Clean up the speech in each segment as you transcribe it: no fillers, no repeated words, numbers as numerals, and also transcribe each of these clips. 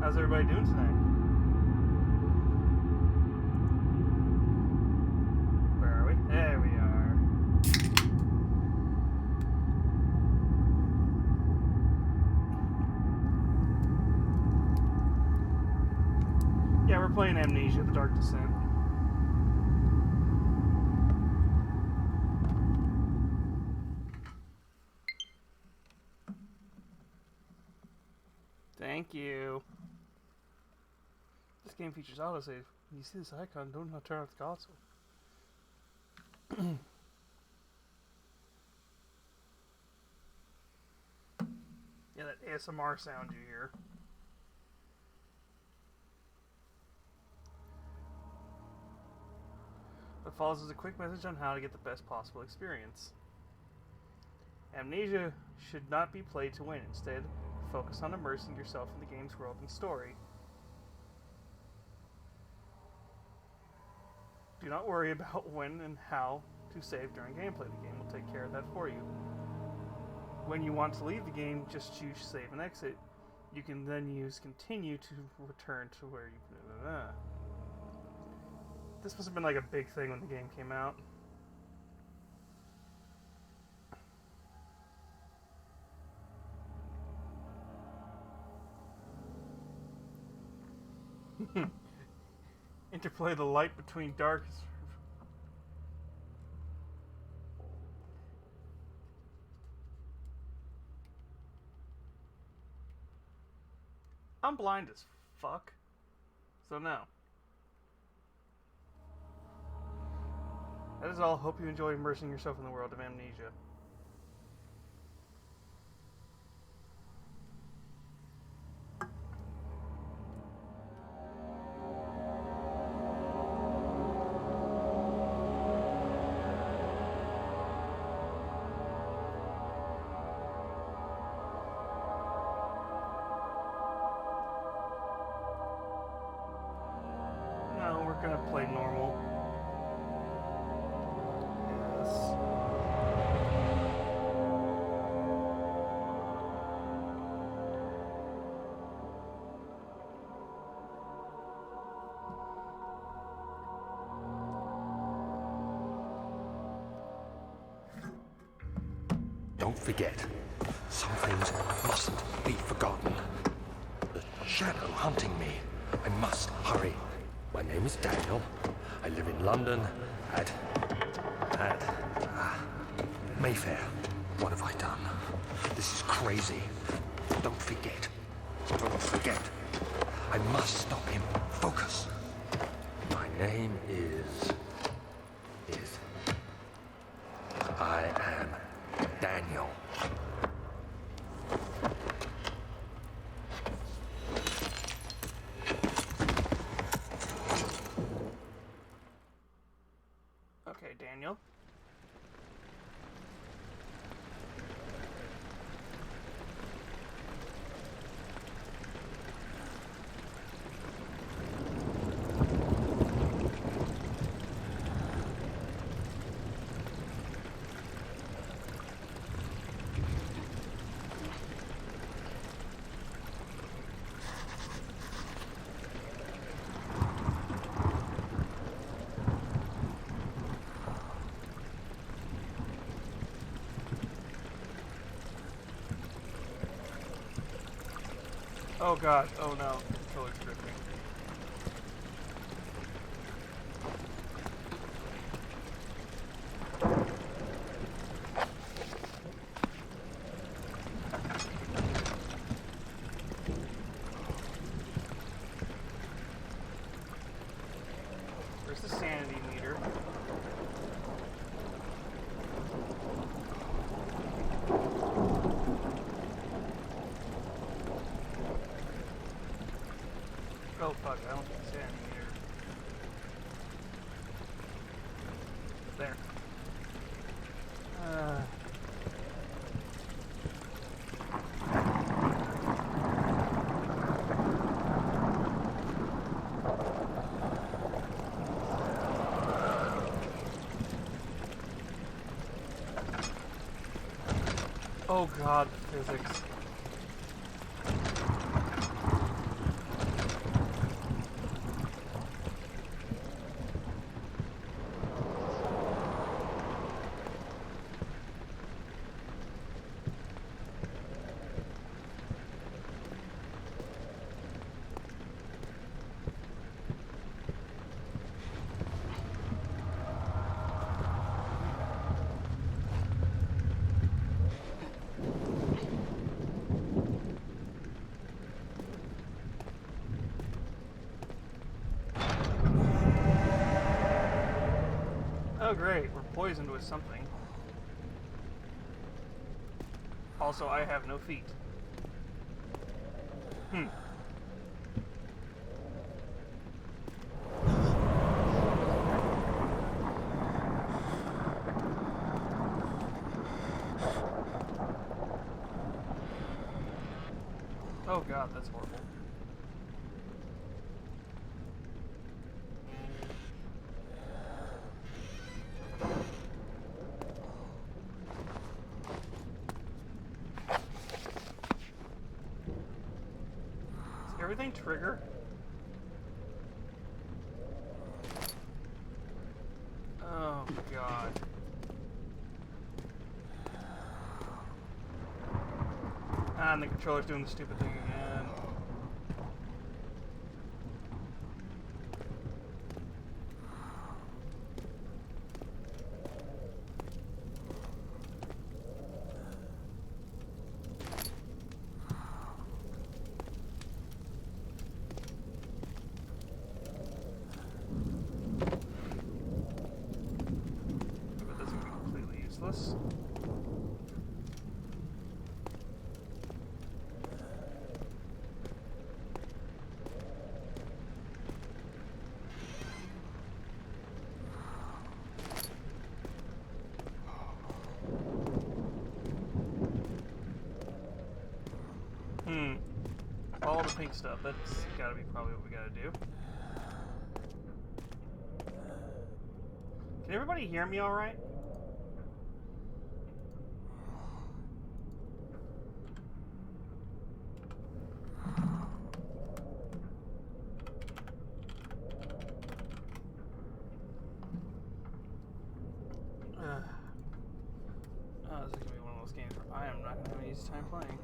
How's everybody doing tonight? Where are we? There we are. Yeah, we're playing Amnesia, The Dark Descent. Thank you. This game features autosave. When you see this icon, don't know how to turn off the console. Yeah, that ASMR sound you hear. What follows is a quick message on how to get the best possible experience. Amnesia should not be played to win. Instead, focus on immersing yourself in the game's world and story. Do not worry about when and how to save during gameplay. The game will take care of that for you. When you want to leave the game, just choose save and exit. You can then use continue to return to where you... This must have been like a big thing when the game came out. Interplay the light between dark. I'm blind as fuck. So no. That is all. Hope you enjoy immersing yourself in the world of Amnesia. No, we're gonna play normal. Don't forget, some things mustn't be forgotten. The shadow hunting me. I must hurry. My name is Daniel. I live in London at Mayfair. What have I done? This is crazy. Don't forget. Don't forget. I must stop him. Focus. My name is... I am Daniel. Okay, Daniel. Oh god, oh no, the controller's drifting. Where's the sanity meter? Oh fuck, I don't see the sanity meter. There. Oh god, physics. Oh great, we're poisoned with something. Also, I have no feet. Oh god, that's horrible. Does everything trigger? Oh god. Ah, and the controller's doing the stupid thing again. But this is completely useless. All the pink stuff. That's gotta be probably what we gotta do. Can everybody hear me alright? Oh, this is gonna be one of those games where I am not gonna have an easy time playing.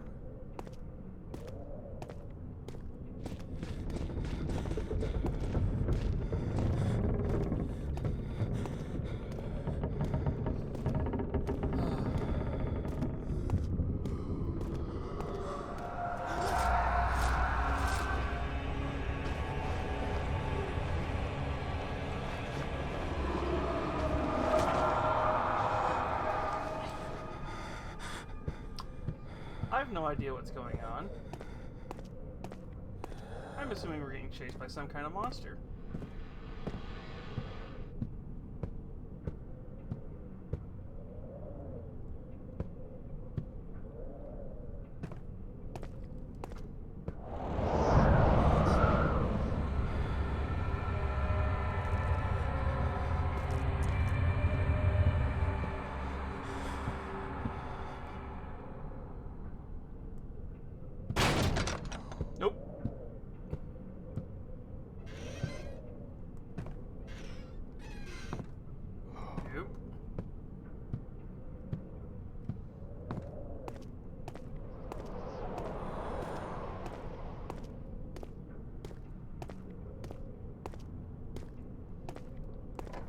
I have no idea what's going on. I'm assuming we're getting chased by some kind of monster. Nope. Nope.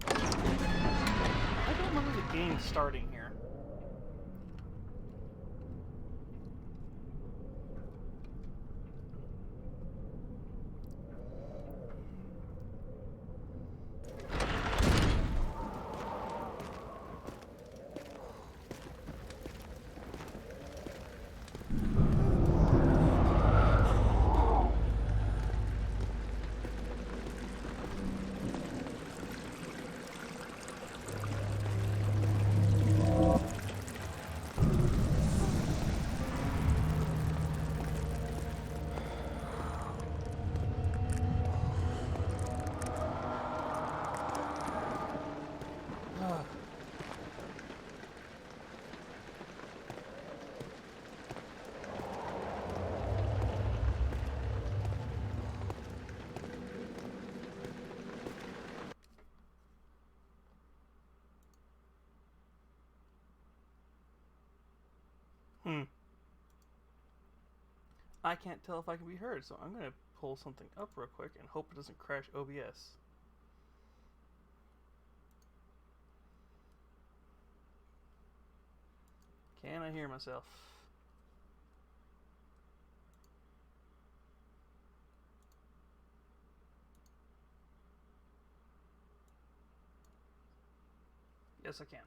I don't remember the game starting here. I can't tell if I can be heard, so I'm going to pull something up real quick and hope it doesn't crash OBS. Can I hear myself? Yes, I can.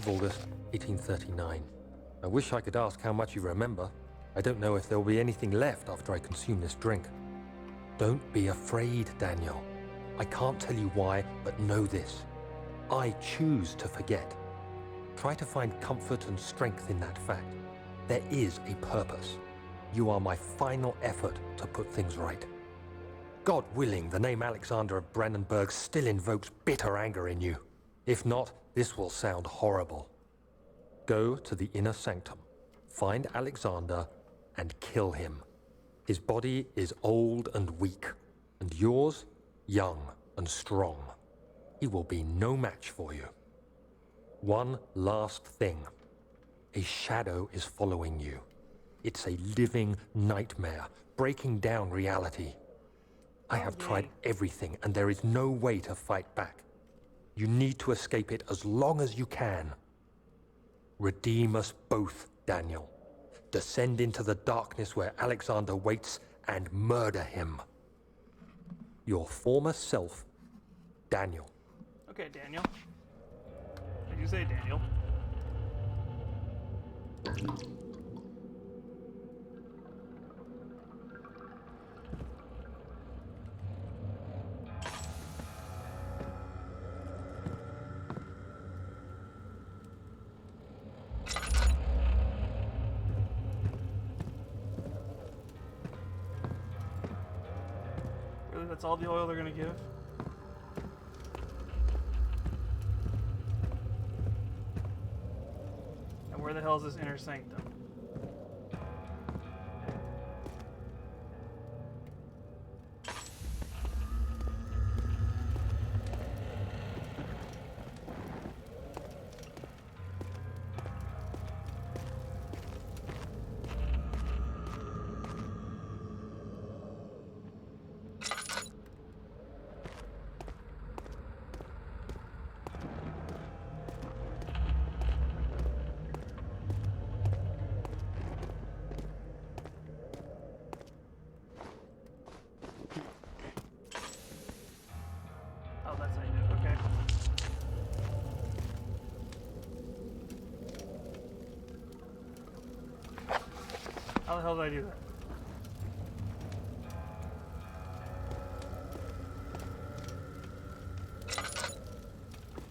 August 1839. I wish I could ask how much you remember. I don't know if there will be anything left after I consume this drink. Don't be afraid, Daniel. I can't tell you why, but know this. I choose to forget. Try to find comfort and strength in that fact. There is a purpose. You are my final effort to put things right. God willing, the name Alexander of Brandenburg still invokes bitter anger in you. If not, this will sound horrible. Go to the inner sanctum, find Alexander, and kill him. His body is old and weak, and yours, young and strong. He will be no match for you. One last thing. A shadow is following you. It's a living nightmare, breaking down reality. I have tried everything, and there is no way to fight back. You need to escape it as long as you can. Redeem us both, Daniel. Descend into the darkness where Alexander waits and murder him. Your former self, Daniel. Okay, Daniel. Did you say Daniel? Really, that's all the oil they're gonna give? And where the hell is this inner sanctum? Oh, that's how you do it. Okay. How the hell did I do that?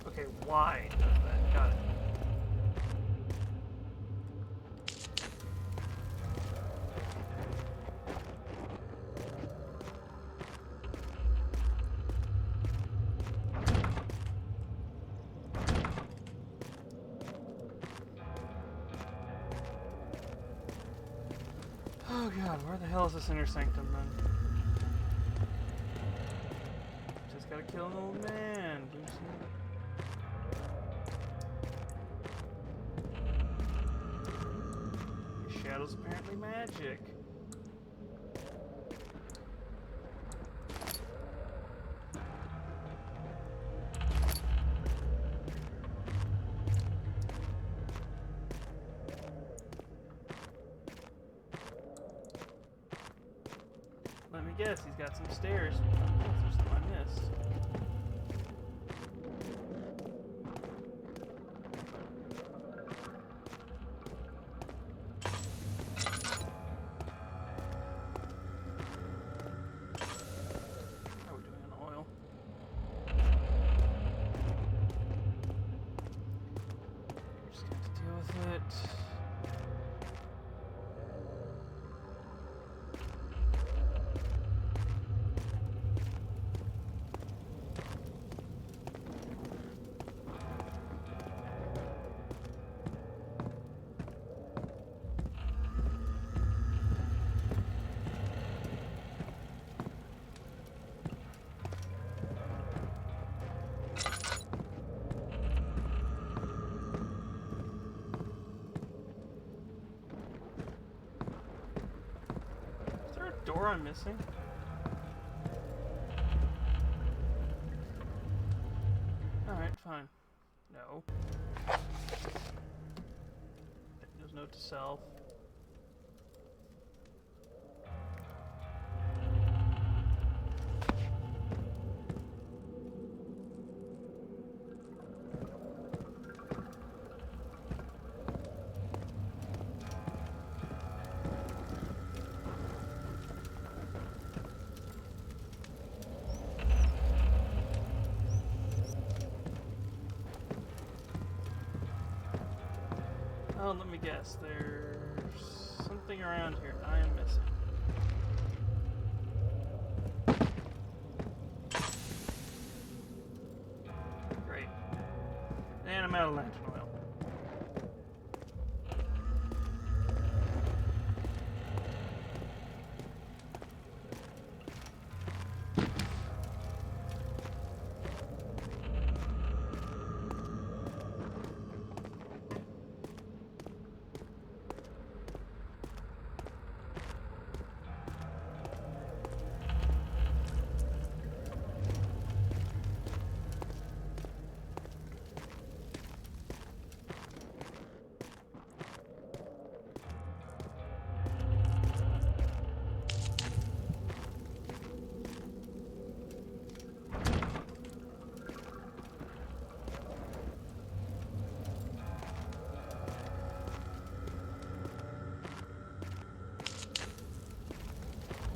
Okay, why does that? Got it. Oh god, where the hell is this inner sanctum then? Just gotta kill an old man. His shadow's apparently magic. guess. He's got some stairs. Oh, there's something I missed. How are we doing on oil? Just have to deal with it. Door I'm missing. Alright, fine. No. There's note to self. Oh, let me guess. There's something around here I am missing. Great. And I'm out of lantern oil.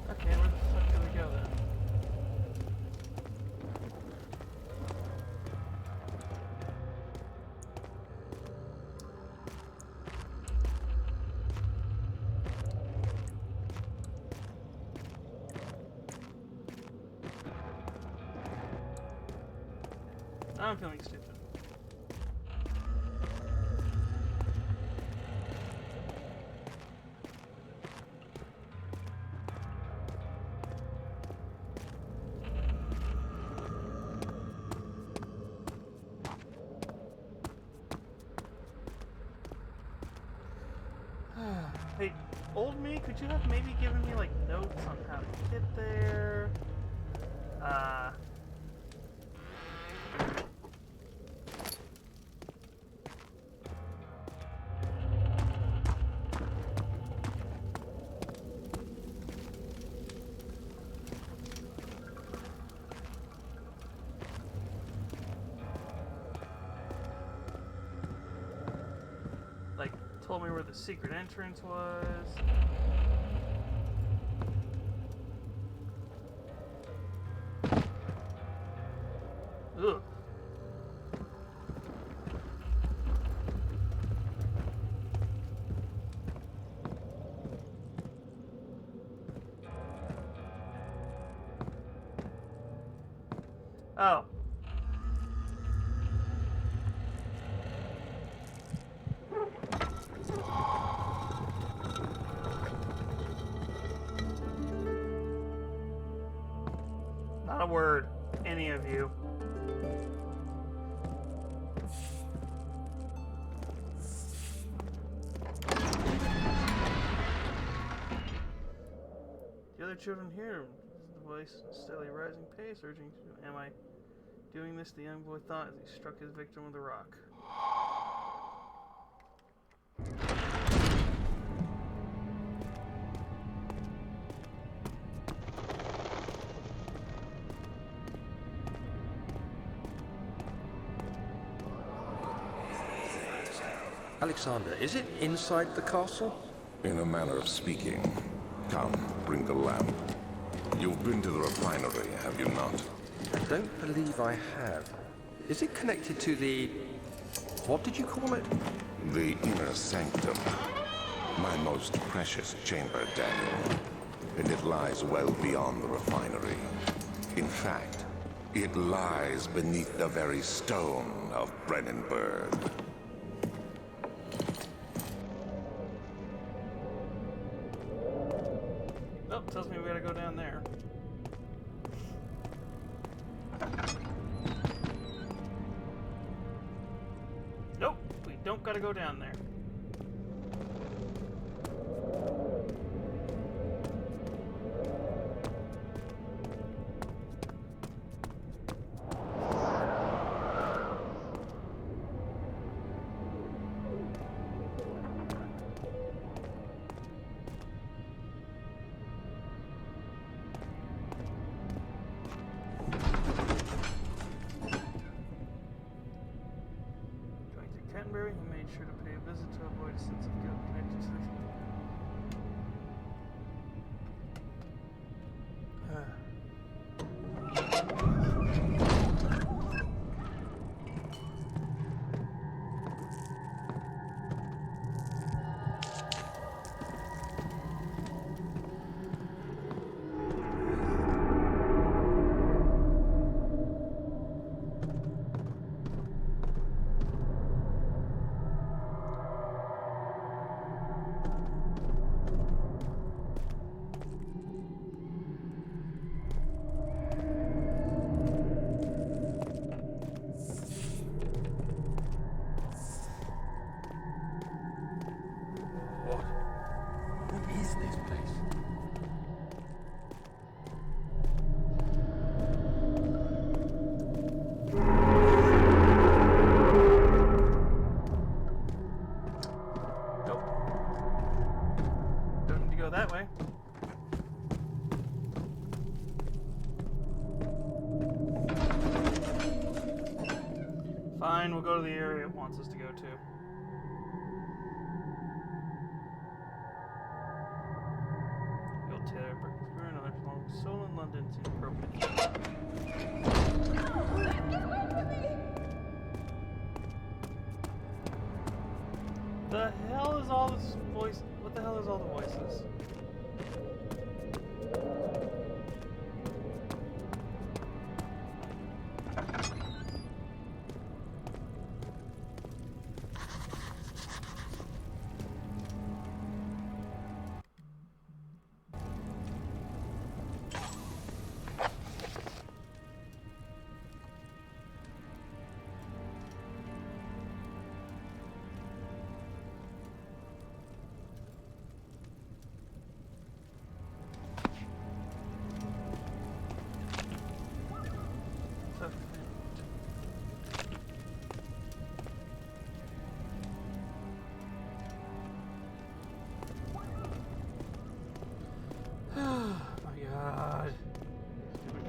Okay, where the fuck do we go then? I'm feeling stupid. Hey, old me, could you have maybe given me like notes on how to get there? Like, told me where the secret entrance was. Ugh. Oh. Not a word, any of you. The other children here, the voice steadily rising pace, urging to, am I doing this? The young boy thought as he struck his victim with a rock. Alexander, is it inside the castle? In a manner of speaking. Come, bring the lamp. You've been to the refinery, have you not? I don't believe I have. Is it connected to the... what did you call it? The inner sanctum. My most precious chamber, Daniel. And it lies well beyond the refinery. In fact, it lies beneath the very stone of Brennenburg. Oh, tells me we gotta go down there. Nope, we don't gotta go down there. He made sure to pay a visit to avoid a sense of guilt connected to What is this place? Nope. Don't need to go that way. Fine, we'll go to the area it wants us to go to. You'll tear Brickensburg and others along Seoul and London seem appropriate. The hell is all this voice? What the hell is all the voices?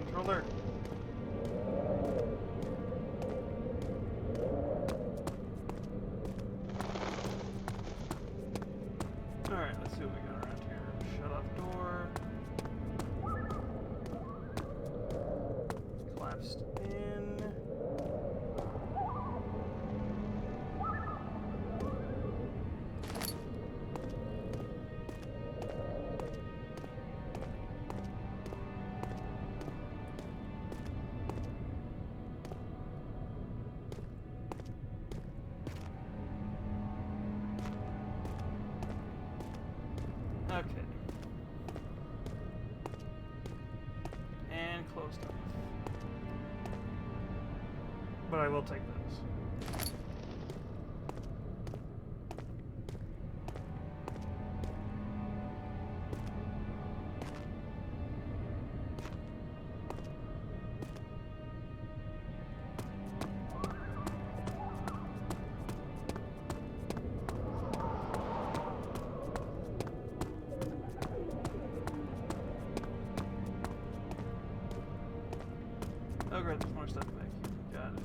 Controller. Alright, let's see what we got around here. Shut off door. Collapsed in. Okay. And closed off. But I will take those. Oh great, there's more stuff back here. Got it.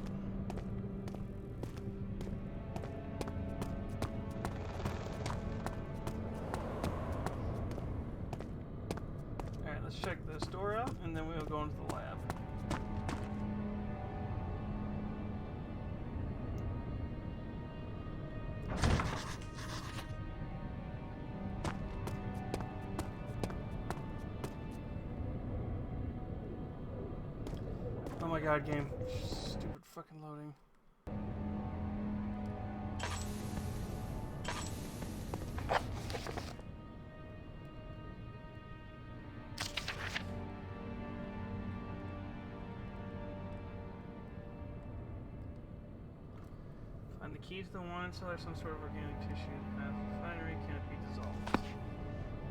and then we'll go into the lab. Oh my god, game. Stupid fucking loading. Find the key to the wine cellar, some sort of organic tissue. Refinery can't be dissolved.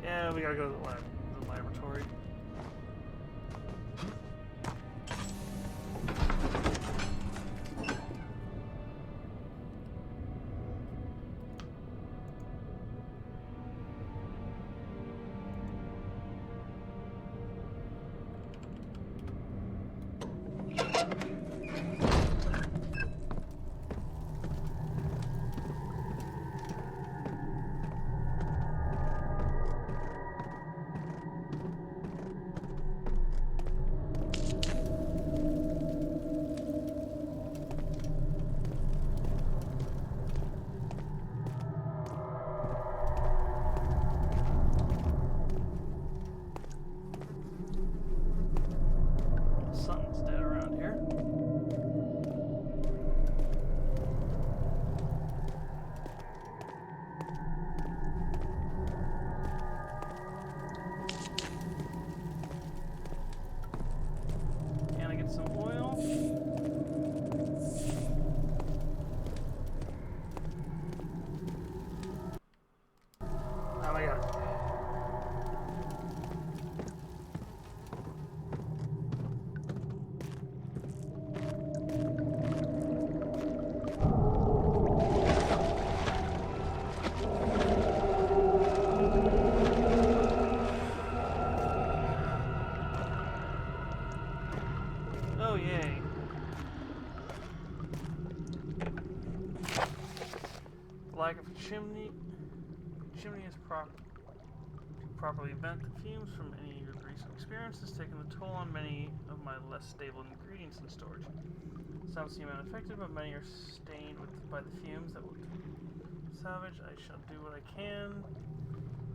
Yeah, we gotta go to the laboratory. Something's dead around here. Can I get some oil? Oh my god. Oh, yay. The lack of chimney is properly vent the fumes from any of your recent experience has taken a toll on many of my less stable ingredients in storage. Some seem unaffected, but many are stained by the fumes that will salvage. I shall do what I can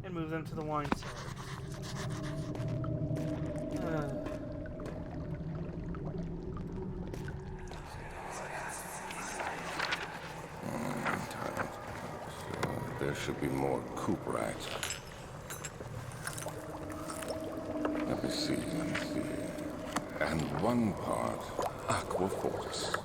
and move them to the wine cellar. There should be more coop rats. Let me see. And one part aquafortis.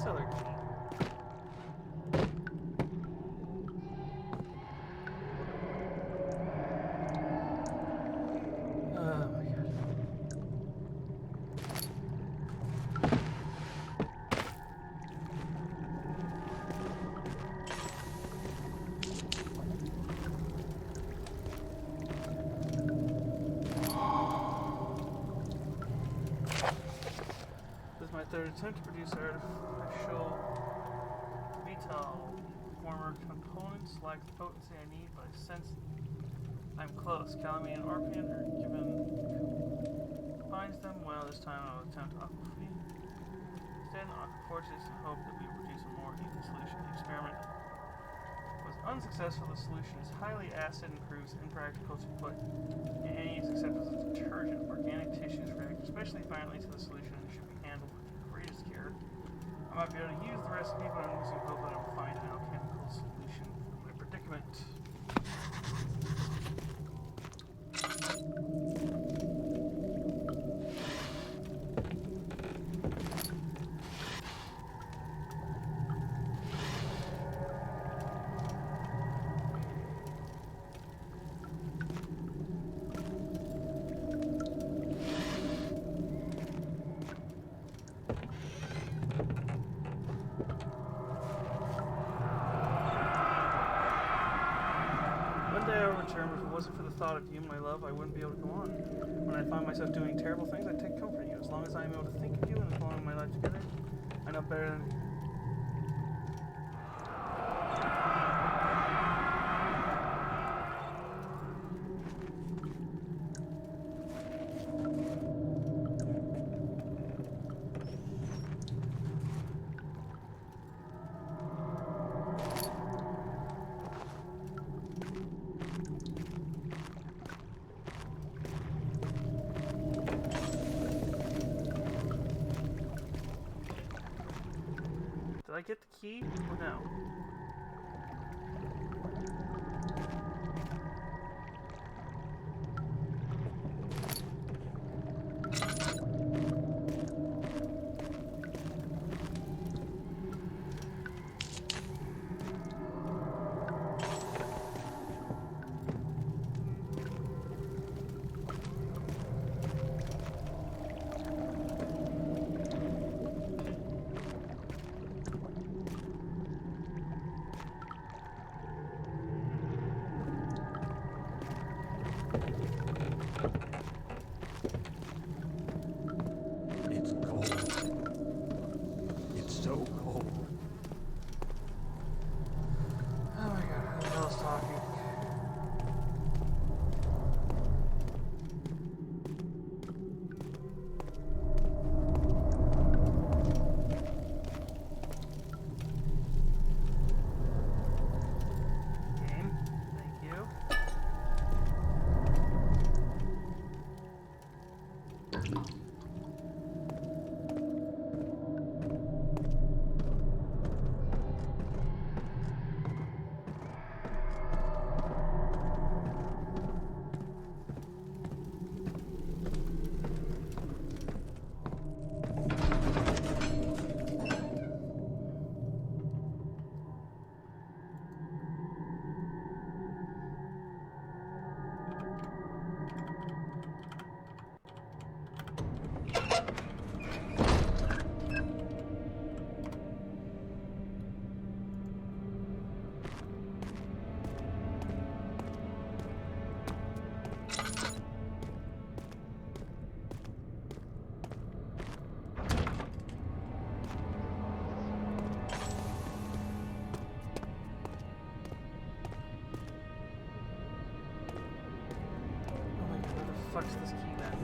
Cellar key. Oh my god. This is my third attempt to produce artificial vital former components. Lack the potency I need, but I sense I'm close. Calamine and Orpion are given combines them well. This time I'll attempt aquafeed. Instead, aquafortis in hope that we will produce a more even solution. The experiment was unsuccessful. The solution is highly acid and proves impractical to put in any use except as a detergent. Organic tissues react especially violently to the solution and should be handled with the greatest care. I might be able to use the recipe, but I'm losing hope that I will find an alchemical solution for my predicament. wasn't for the thought of you, my love, I wouldn't be able to go on. When I find myself doing terrible things, I take comfort in you. As long as I am able to think of you and as long as my life together, I know better than... Did I get the key or no? It's cold. It's so cold. Oh my god, who the hell's talking? Game, thank you. Fuck's this key then?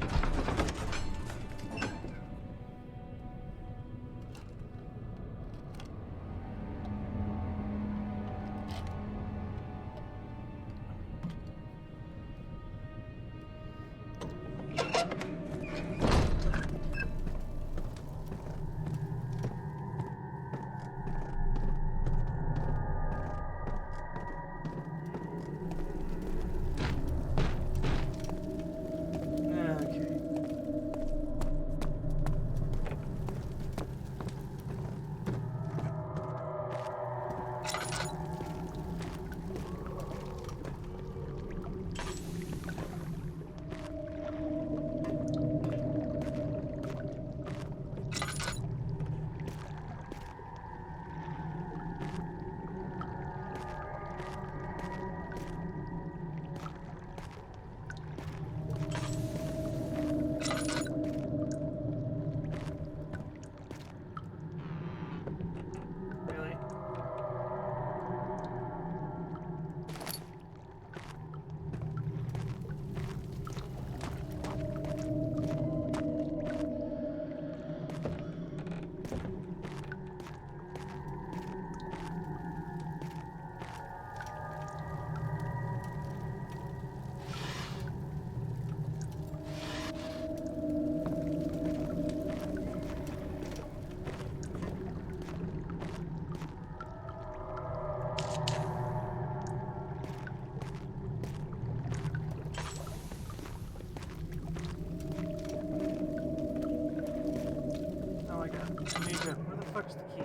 Amnesia, where the fuck's the key?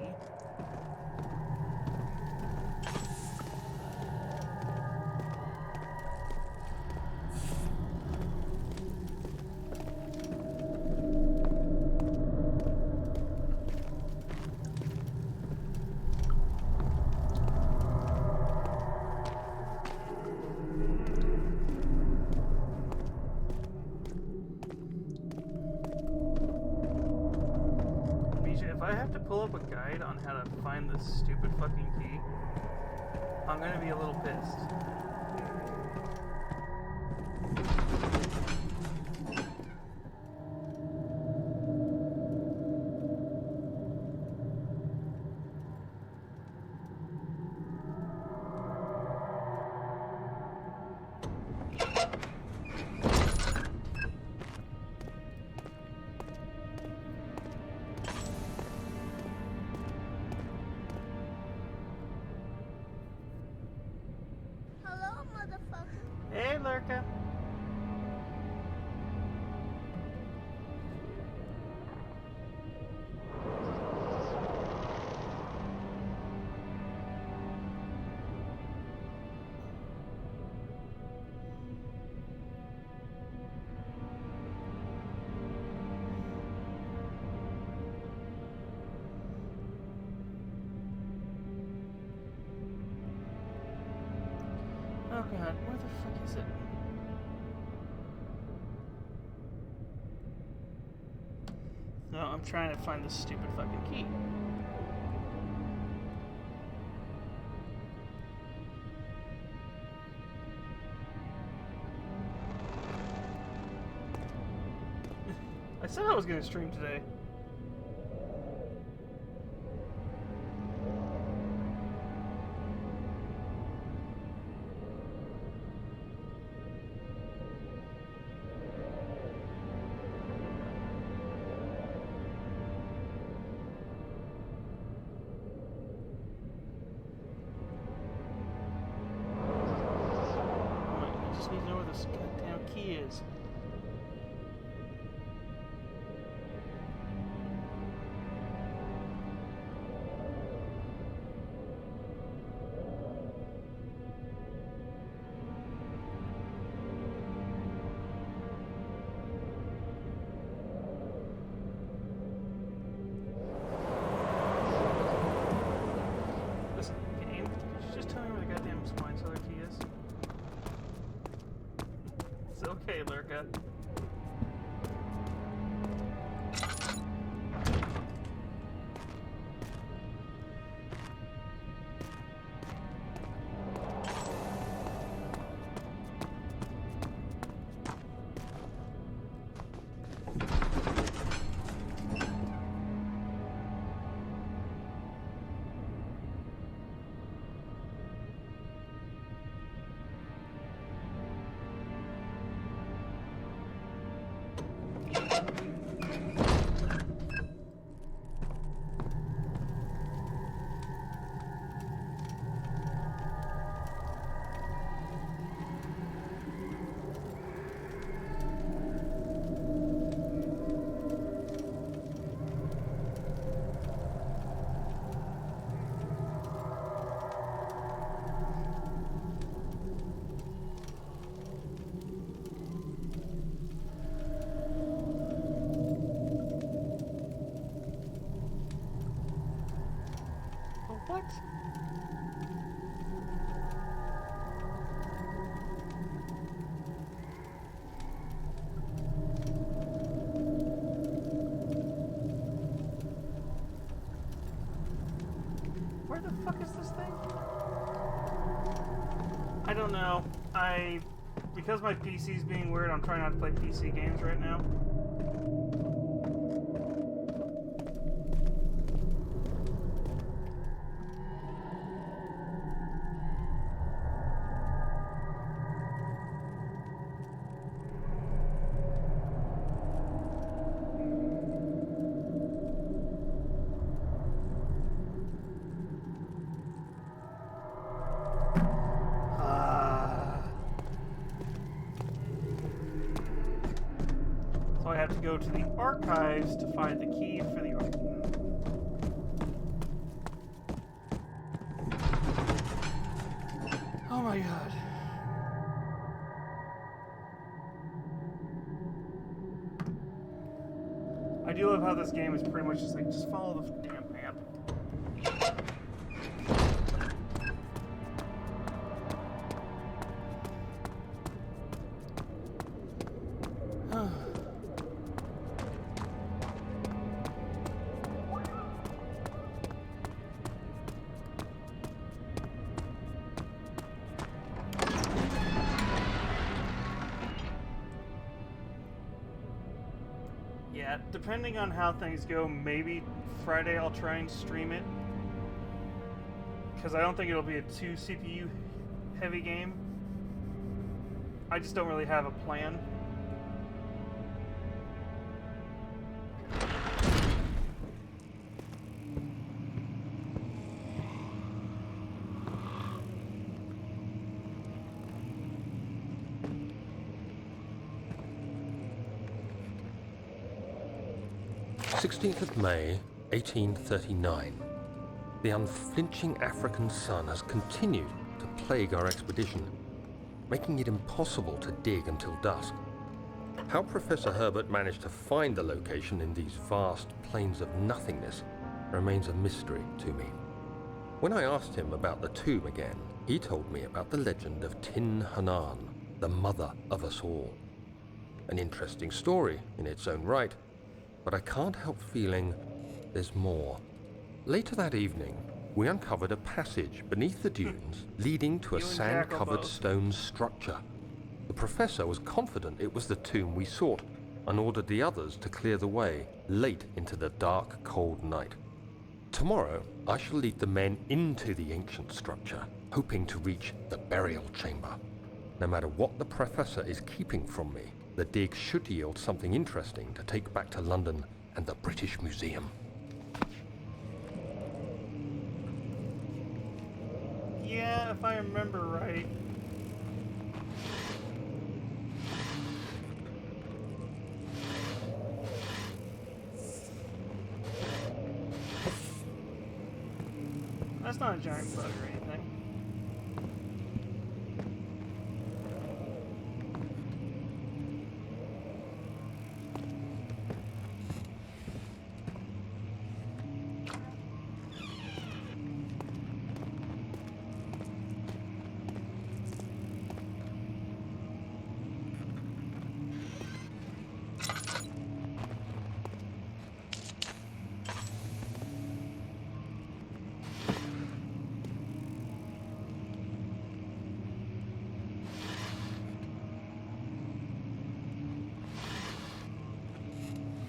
pull up a guide on how to find this stupid fucking key, I'm gonna be a little pissed. Hello, motherfucker. Hey, Lurka. Oh god, where the fuck is it? No, I'm trying to find this stupid fucking key. I said I was gonna stream today. I just need to know where this goddamn key is. Listen, game, could you just tell me where the goddamn spine cellar key is? It's okay, Lurka. What? Where the fuck is this thing? I don't know. Because my PC's being weird, I'm trying not to play PC games right now. So I have to go to the archives to find the key for the archive. Oh my god. I do love how this game is pretty much just like, just follow the damn map. depending on how things go, maybe Friday I'll try and stream it. Because I don't think it'll be a too CPU heavy game. I just don't really have a plan. May 1839. The unflinching African sun has continued to plague our expedition, making it impossible to dig until dusk. How Professor Herbert managed to find the location in these vast plains of nothingness remains a mystery to me. When I asked him about the tomb again, he told me about the legend of Tin Hanan, the mother of us all. An interesting story in its own right, but I can't help feeling there's more. Later that evening, we uncovered a passage beneath the dunes leading to a sand-covered stone structure. The professor was confident it was the tomb we sought and ordered the others to clear the way late into the dark, cold night. Tomorrow, I shall lead the men into the ancient structure, hoping to reach the burial chamber. No matter what the professor is keeping from me, the dig should yield something interesting to take back to London and the British Museum. Yeah, if I remember right. That's not a giant bug or anything.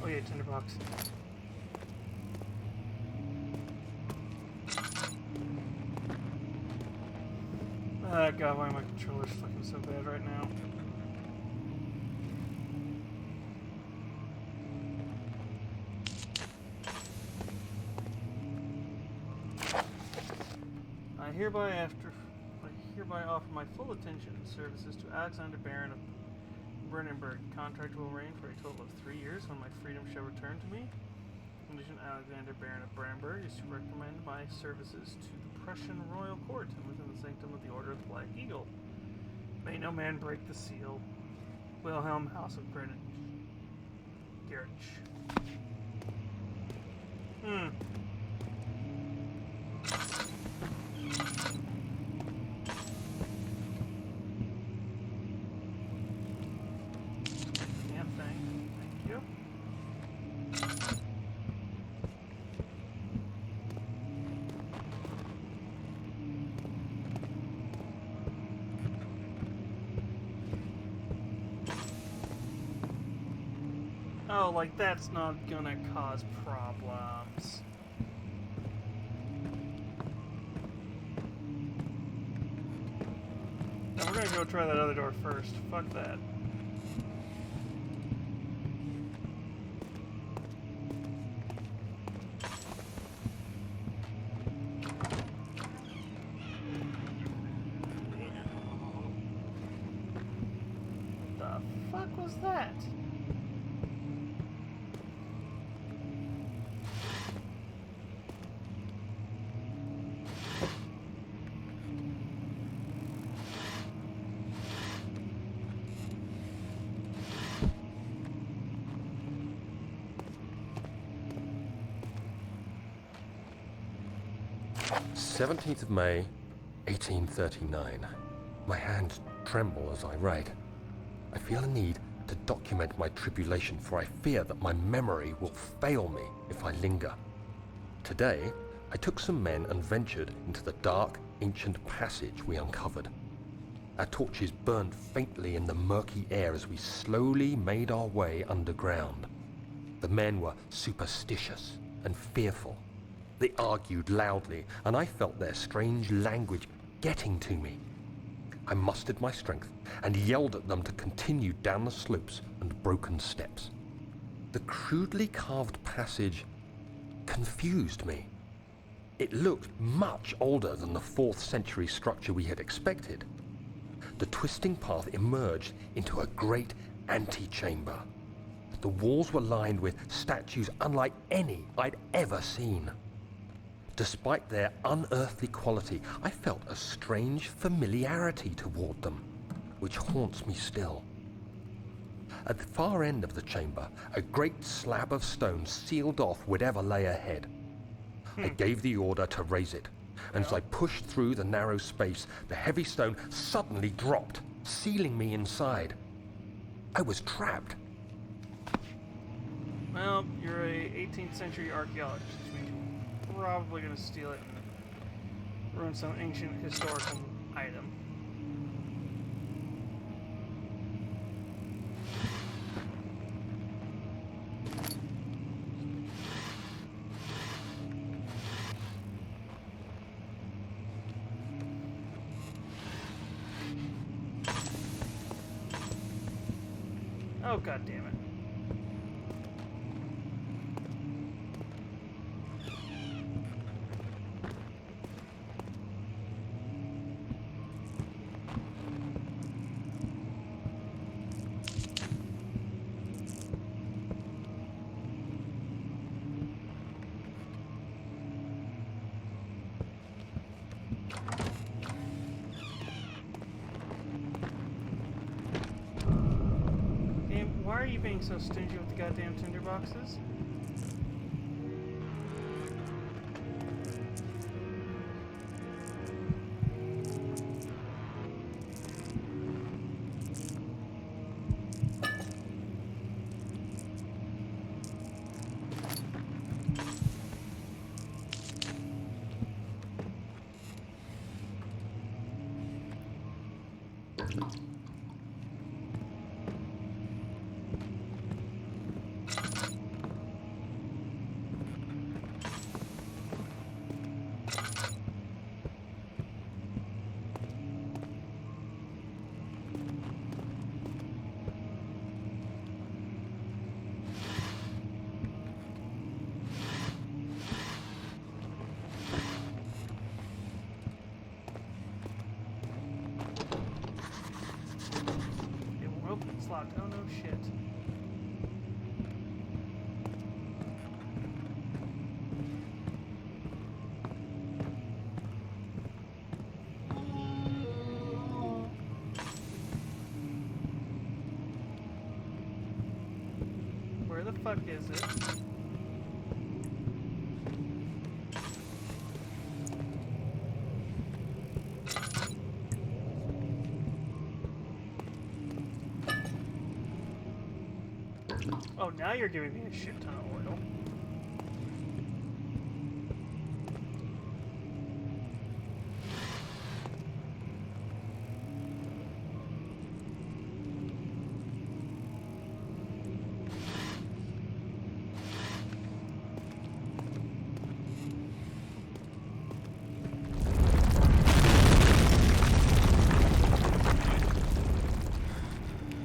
Oh yeah, tinderbox. God, why my controller's fucking so bad right now? I hereby offer my full attention and services to Alexander Baron of Brandenburg. Contract will reign for a total of 3 years when my freedom shall return to me. In addition, Alexander Baron of Brandenburg is to recommend my services to the Prussian royal court and within the sanctum of the Order of the Black Eagle. May no man break the seal. Wilhelm, House of Greenwich. Gerich. Oh, like that's not gonna cause problems. Now we're gonna go try that other door first. Fuck that. What the fuck was that? May 1839. My hands tremble as I write. I feel a need to document my tribulation, for I fear that my memory will fail me if I linger. Today, I took some men and ventured into the dark, ancient passage we uncovered. Our torches burned faintly in the murky air as we slowly made our way underground. The men were superstitious and fearful. They argued loudly, and I felt their strange language getting to me. I mustered my strength and yelled at them to continue down the slopes and broken steps. The crudely carved passage confused me. It looked much older than the 4th century structure we had expected. The twisting path emerged into a great antechamber. The walls were lined with statues unlike any I'd ever seen. Despite their unearthly quality, I felt a strange familiarity toward them, which haunts me still. At the far end of the chamber, a great slab of stone sealed off whatever lay ahead. I gave the order to raise it, and as I pushed through the narrow space, the heavy stone suddenly dropped, sealing me inside. I was trapped. Well, you're a 18th century archaeologist, which means you're probably going to steal it and ruin some ancient historical item. Oh, god damn it. Why are you being so stingy with the goddamn tinder boxes? Oh no shit. Where the fuck is it? Oh, now you're giving me a shit ton of oil.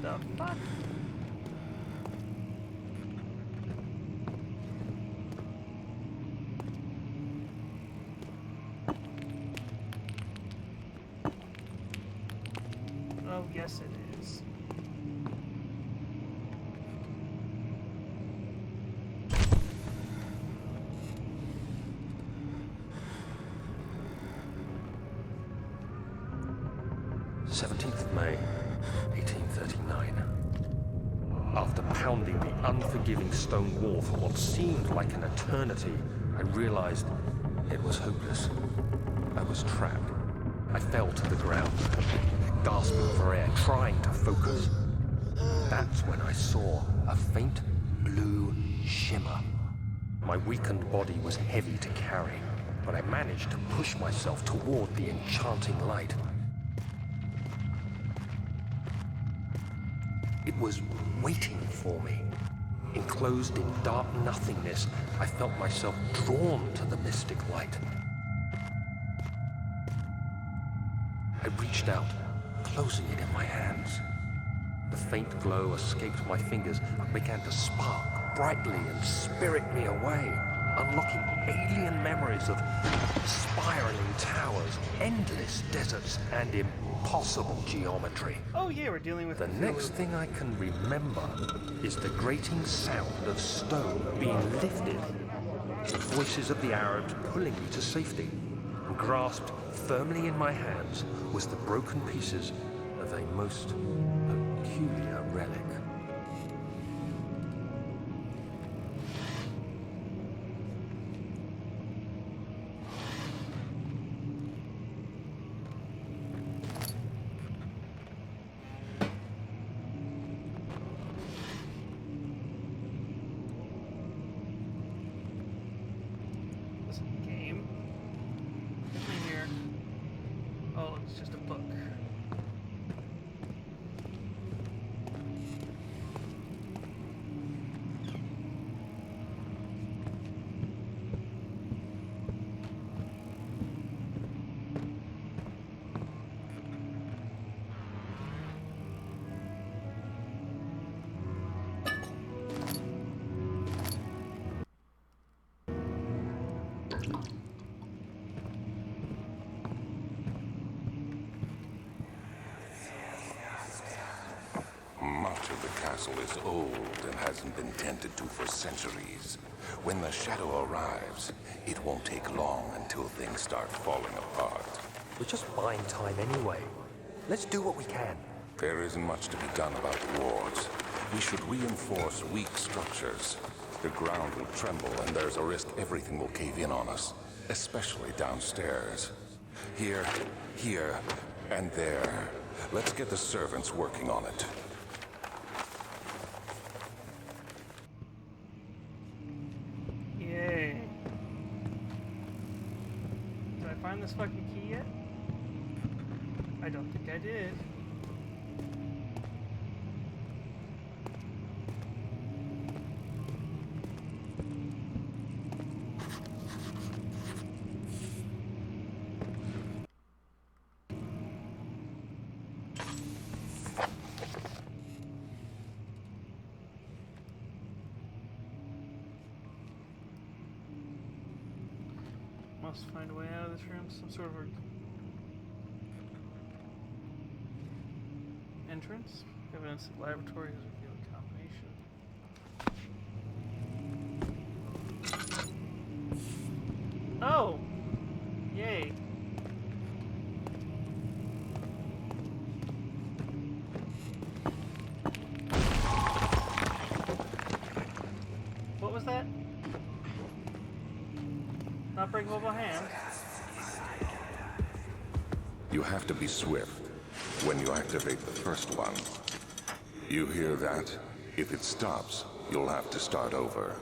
The fuck? Oh, yes it is. May 1839. After pounding the unforgiving stone wall for what seemed like an eternity, I realized it was hopeless. I was trapped. I fell to the ground, gasping for air, trying to focus. That's when I saw a faint blue shimmer. My weakened body was heavy to carry, but I managed to push myself toward the enchanting light. It was waiting for me. Enclosed in dark nothingness, I felt myself drawn to the mystic light. I reached out, closing it in my hands. The faint glow escaped my fingers and began to spark brightly and spirit me away, unlocking alien memories of spiraling towers, endless deserts, and impossible geometry. Oh yeah, we're dealing with The next thing I can remember is the grating sound of stone being lifted, the voices of the Arabs pulling me to safety, and grasped firmly in my hands was the broken pieces of a most peculiar relic. game. Nothing here. Oh, it's just a book. Much of the castle is old and hasn't been tended to for centuries. When the shadow arrives, it won't take long until things start falling apart. We're just buying time anyway. Let's do what we can. There isn't much to be done about the wards. We should reinforce weak structures. The ground will tremble and there's a risk everything will cave in on us, especially downstairs. Here, and there. Let's get the servants working on it. Yay. Did I find this fucking key yet? I don't think I did. Must find a way out of this room. Some sort of entrance. Evidence that laboratory has revealed combination. Oh! Yay. What was that? Not break mobile hand. You have to be swift when you activate the first one. You hear that? If it stops, you'll have to start over.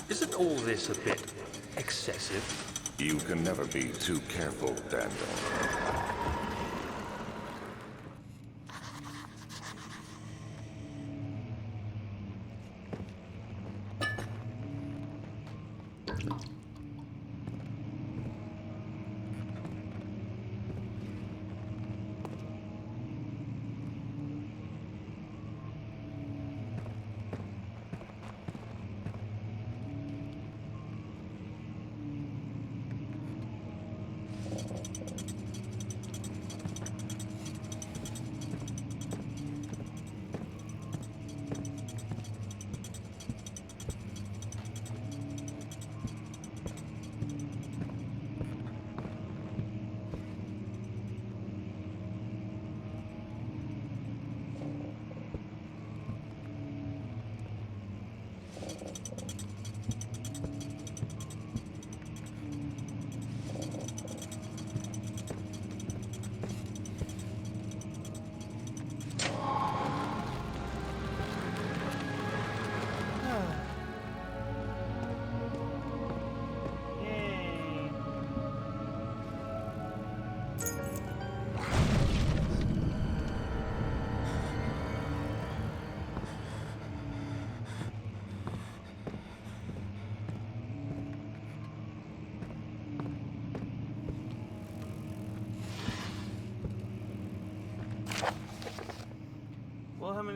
Isn't all this a bit excessive? You can never be too careful, Daniel.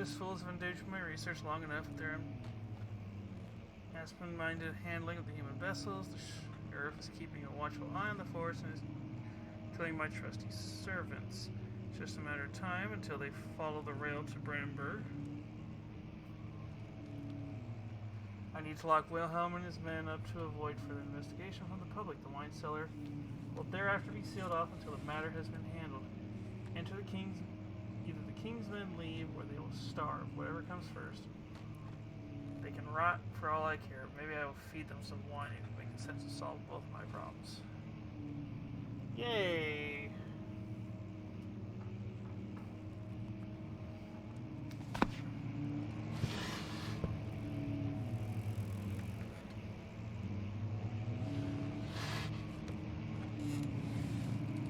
mind is full of engaged with my research long enough that there absent-minded handling of the human vessels. The sheriff is keeping a watchful eye on the force and is killing my trusty servants. It's just a matter of time until they follow the rail to Brandenburg. I need to lock Wilhelm and his men up to avoid further investigation from the public. The wine cellar will thereafter be sealed off until the matter has been handled. Enter the king's... Either the king's men leave or they will starve, whatever comes first. They can rot for all I care. Maybe I will feed them some wine and make a sense to solve both my problems. Yay!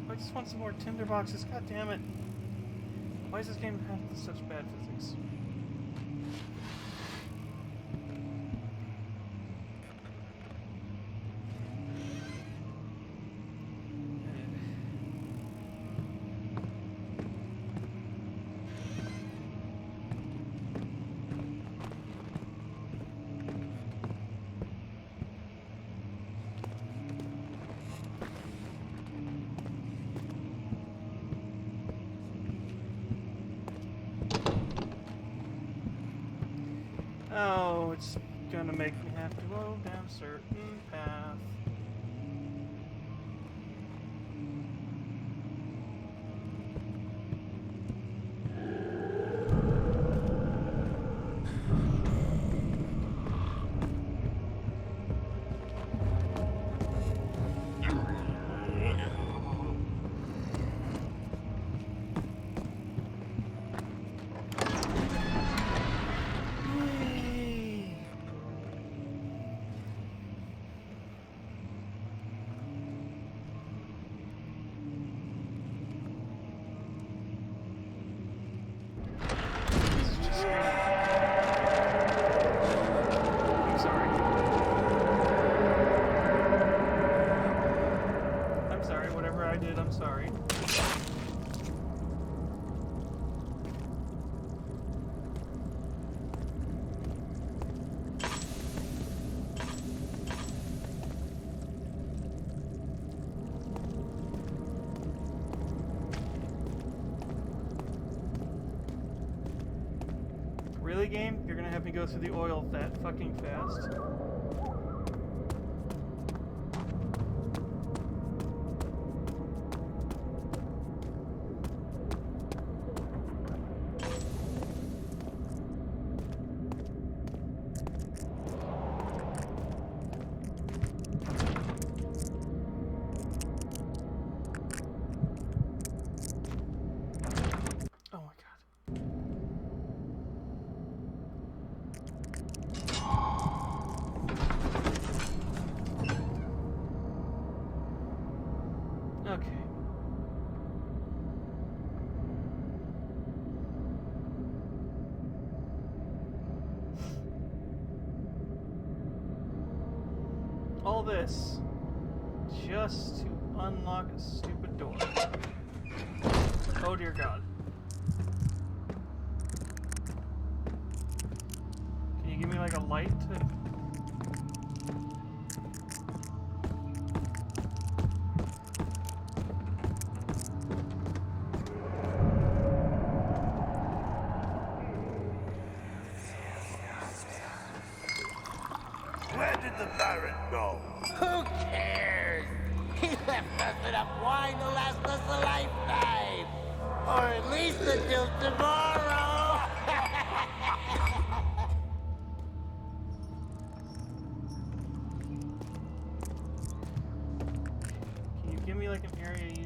I just want some more tinder boxes. God damn it! Why does this game have such bad physics? Oh, it's gonna make me have to go down a certain path. I'm sorry. Really, game? You're gonna have me go through the oil that fucking fast? Okay. All this just to unlock a stupid door. Oh dear God. Can you give me like a light to... Where did the Baron go? Who cares? He left us enough wine to last us a lifetime. Or at least until tomorrow. Can you give me like an area you...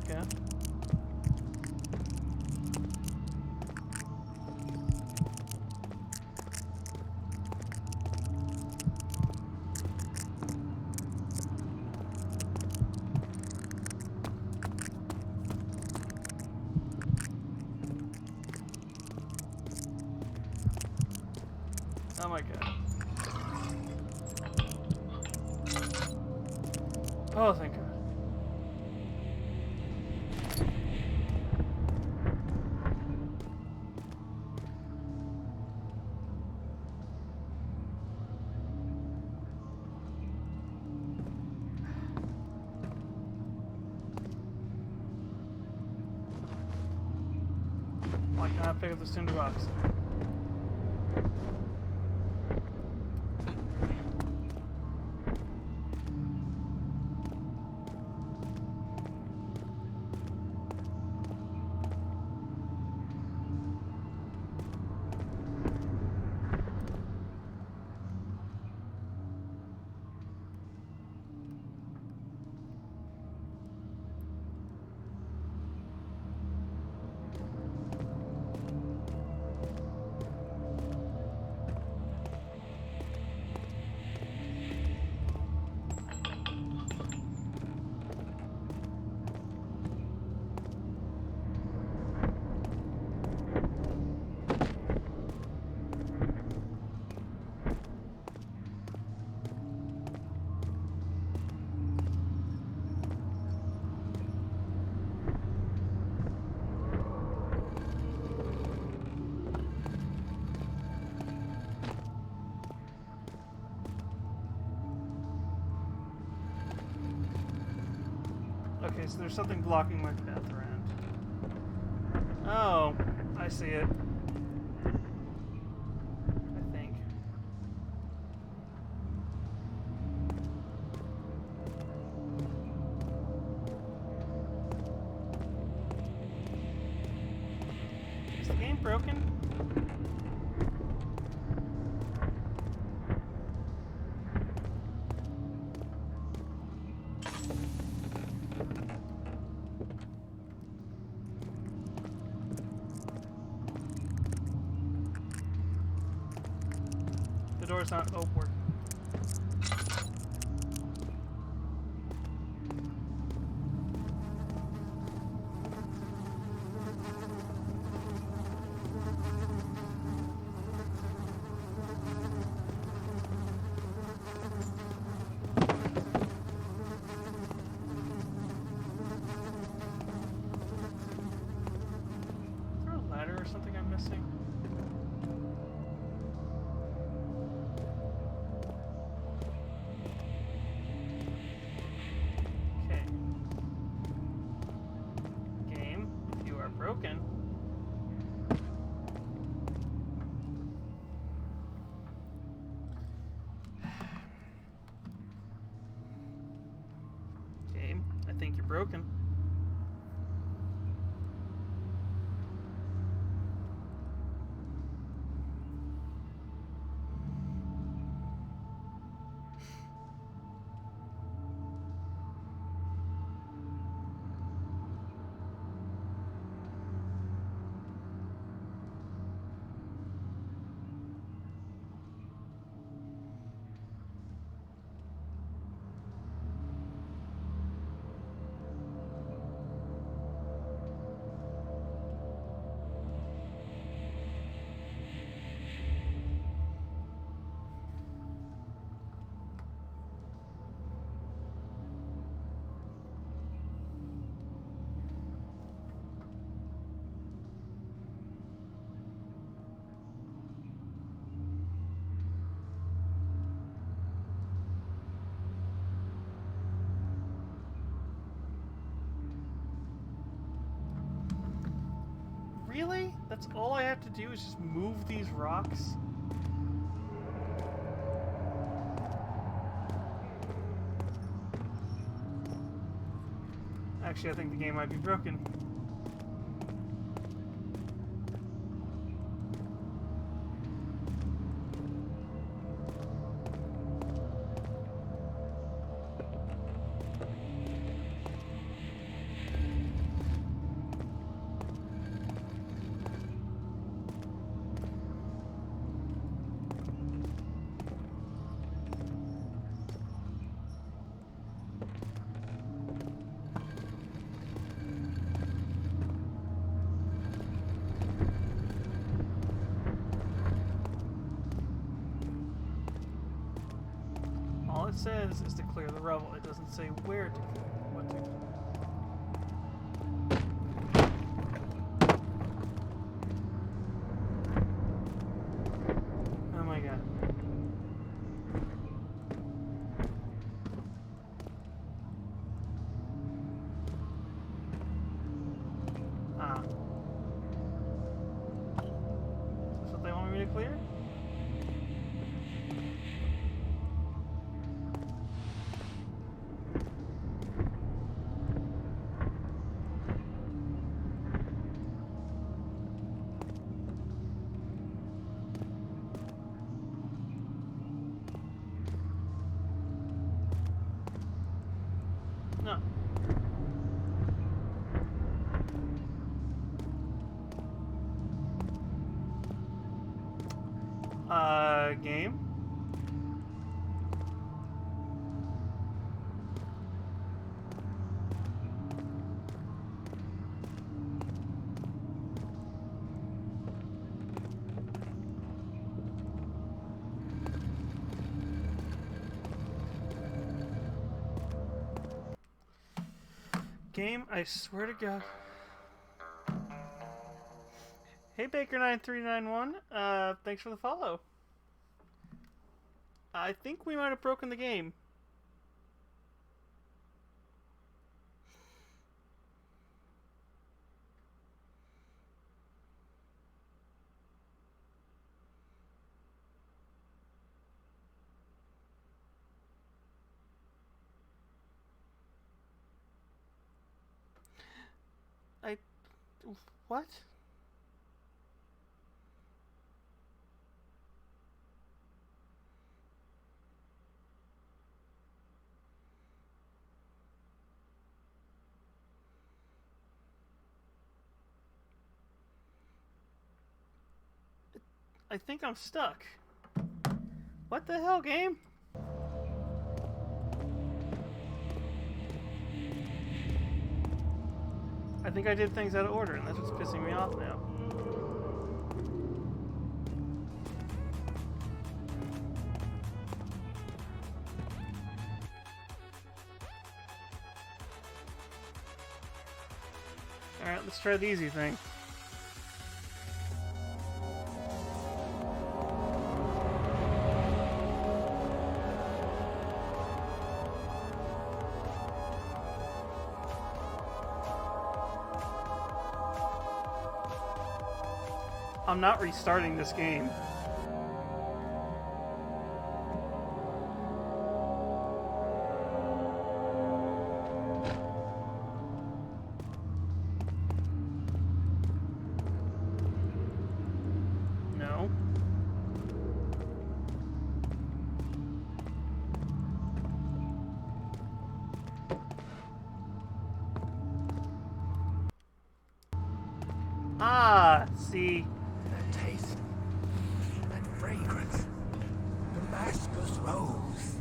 Okay. Oh my god. Oh, thank god. Why can't I pick up the cinder box? Okay, so there's something blocking my path around. Oh, I see it. I think. Is the game broken? The door's not open. Is there a ladder or something I'm missing? Okay. Game, if you are broken. Game, I think you're broken. Really? That's all I have to do is just move these rocks? Actually, I think the game might be broken. says is to clear the rubble. It doesn't say where to clear, what to. Oh my god. Ah. Is this what they want me to clear? No. Game? Game, I swear to God. Hey Baker9391, thanks for the follow. I think we might have broken the game. What? I think I'm stuck. What the hell, game? I think I did things out of order, and that's what's pissing me off now. Alright, let's try the easy thing. I'm not restarting this game. No. Ah, see. That taste, that fragrance, Damascus rose.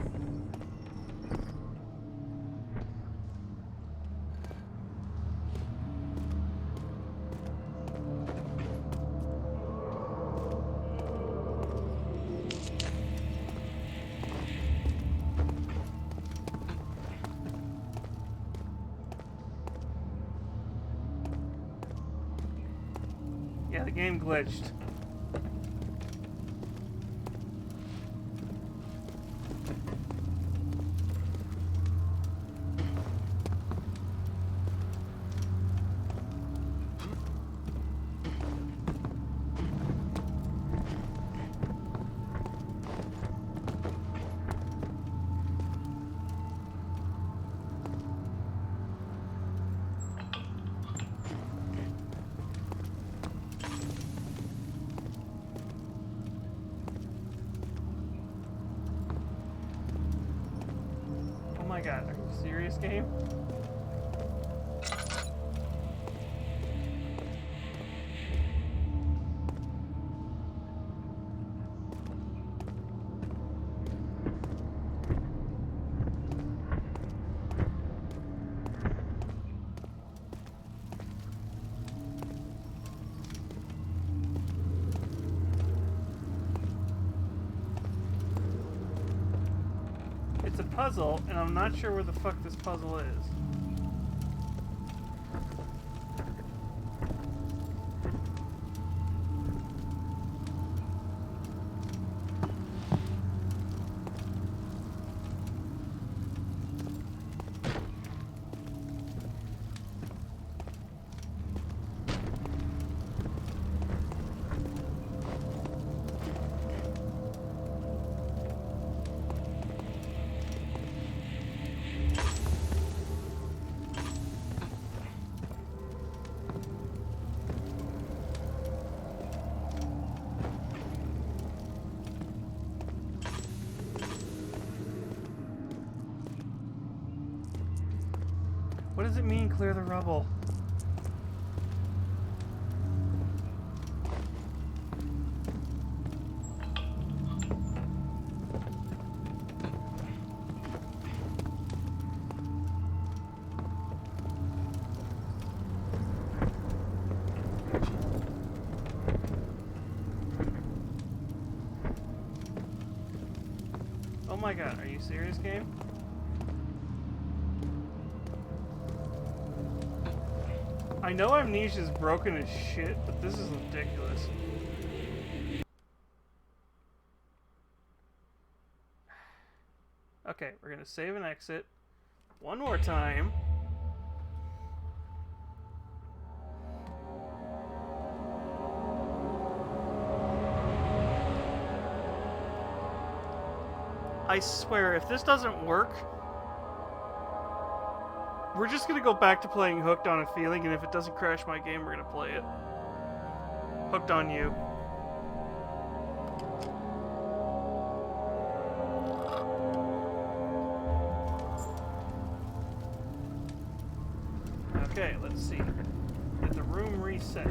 Yeah, the game glitched. Oh my god, are you serious, game? it's a puzzle, and I'm not sure where the fuck this puzzle is. What does it mean, clear the rubble? Oh my god, are you serious, game? I know Amnesia is broken as shit, but this is ridiculous. Okay, we're gonna save and exit one more time. I swear, if this doesn't work, we're just gonna go back to playing Hooked on a Feeling, and if it doesn't crash my game, we're gonna play it. Hooked on You. Okay, let's see. Get the room reset.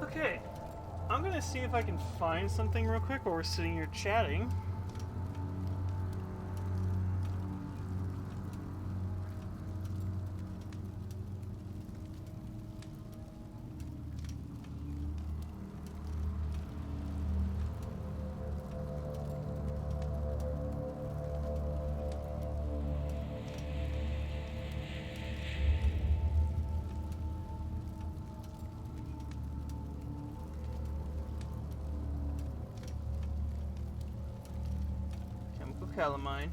Okay, I'm gonna see if I can find something real quick while we're sitting here chatting. Calamine.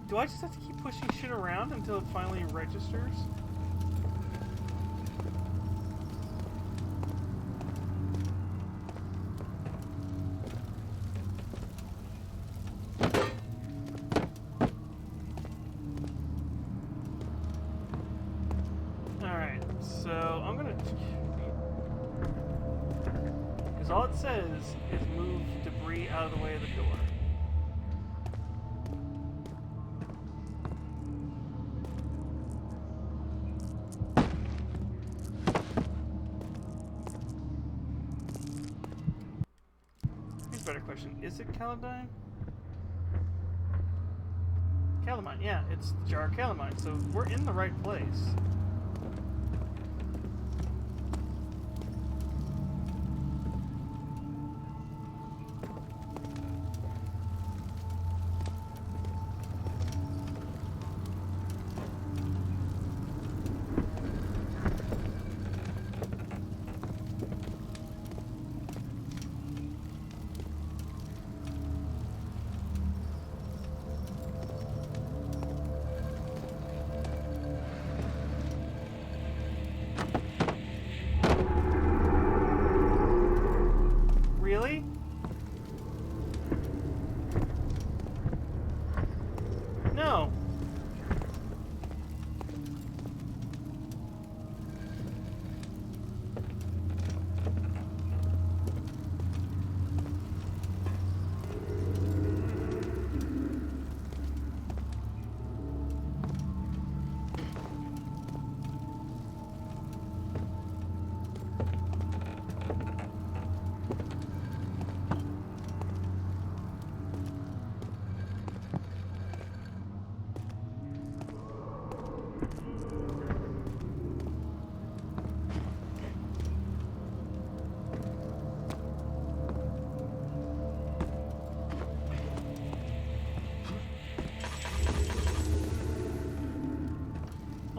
Do I just have to keep pushing shit around until it finally registers? All it says is move debris out of the way of the door. Here's a better question. Is it calamine? Calamine, yeah, it's the jar of calamine, so we're in the right place.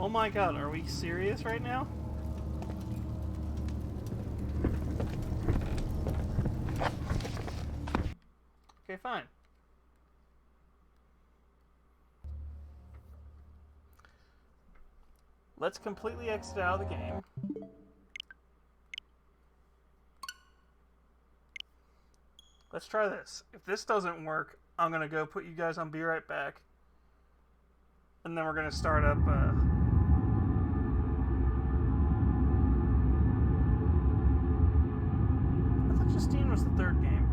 Oh my god, are we serious right now? Okay, fine. Let's completely exit out of the game. Let's try this. If this doesn't work, I'm going to go put you guys on Be Right Back. And then we're going to start up... I thought Justine was the third game.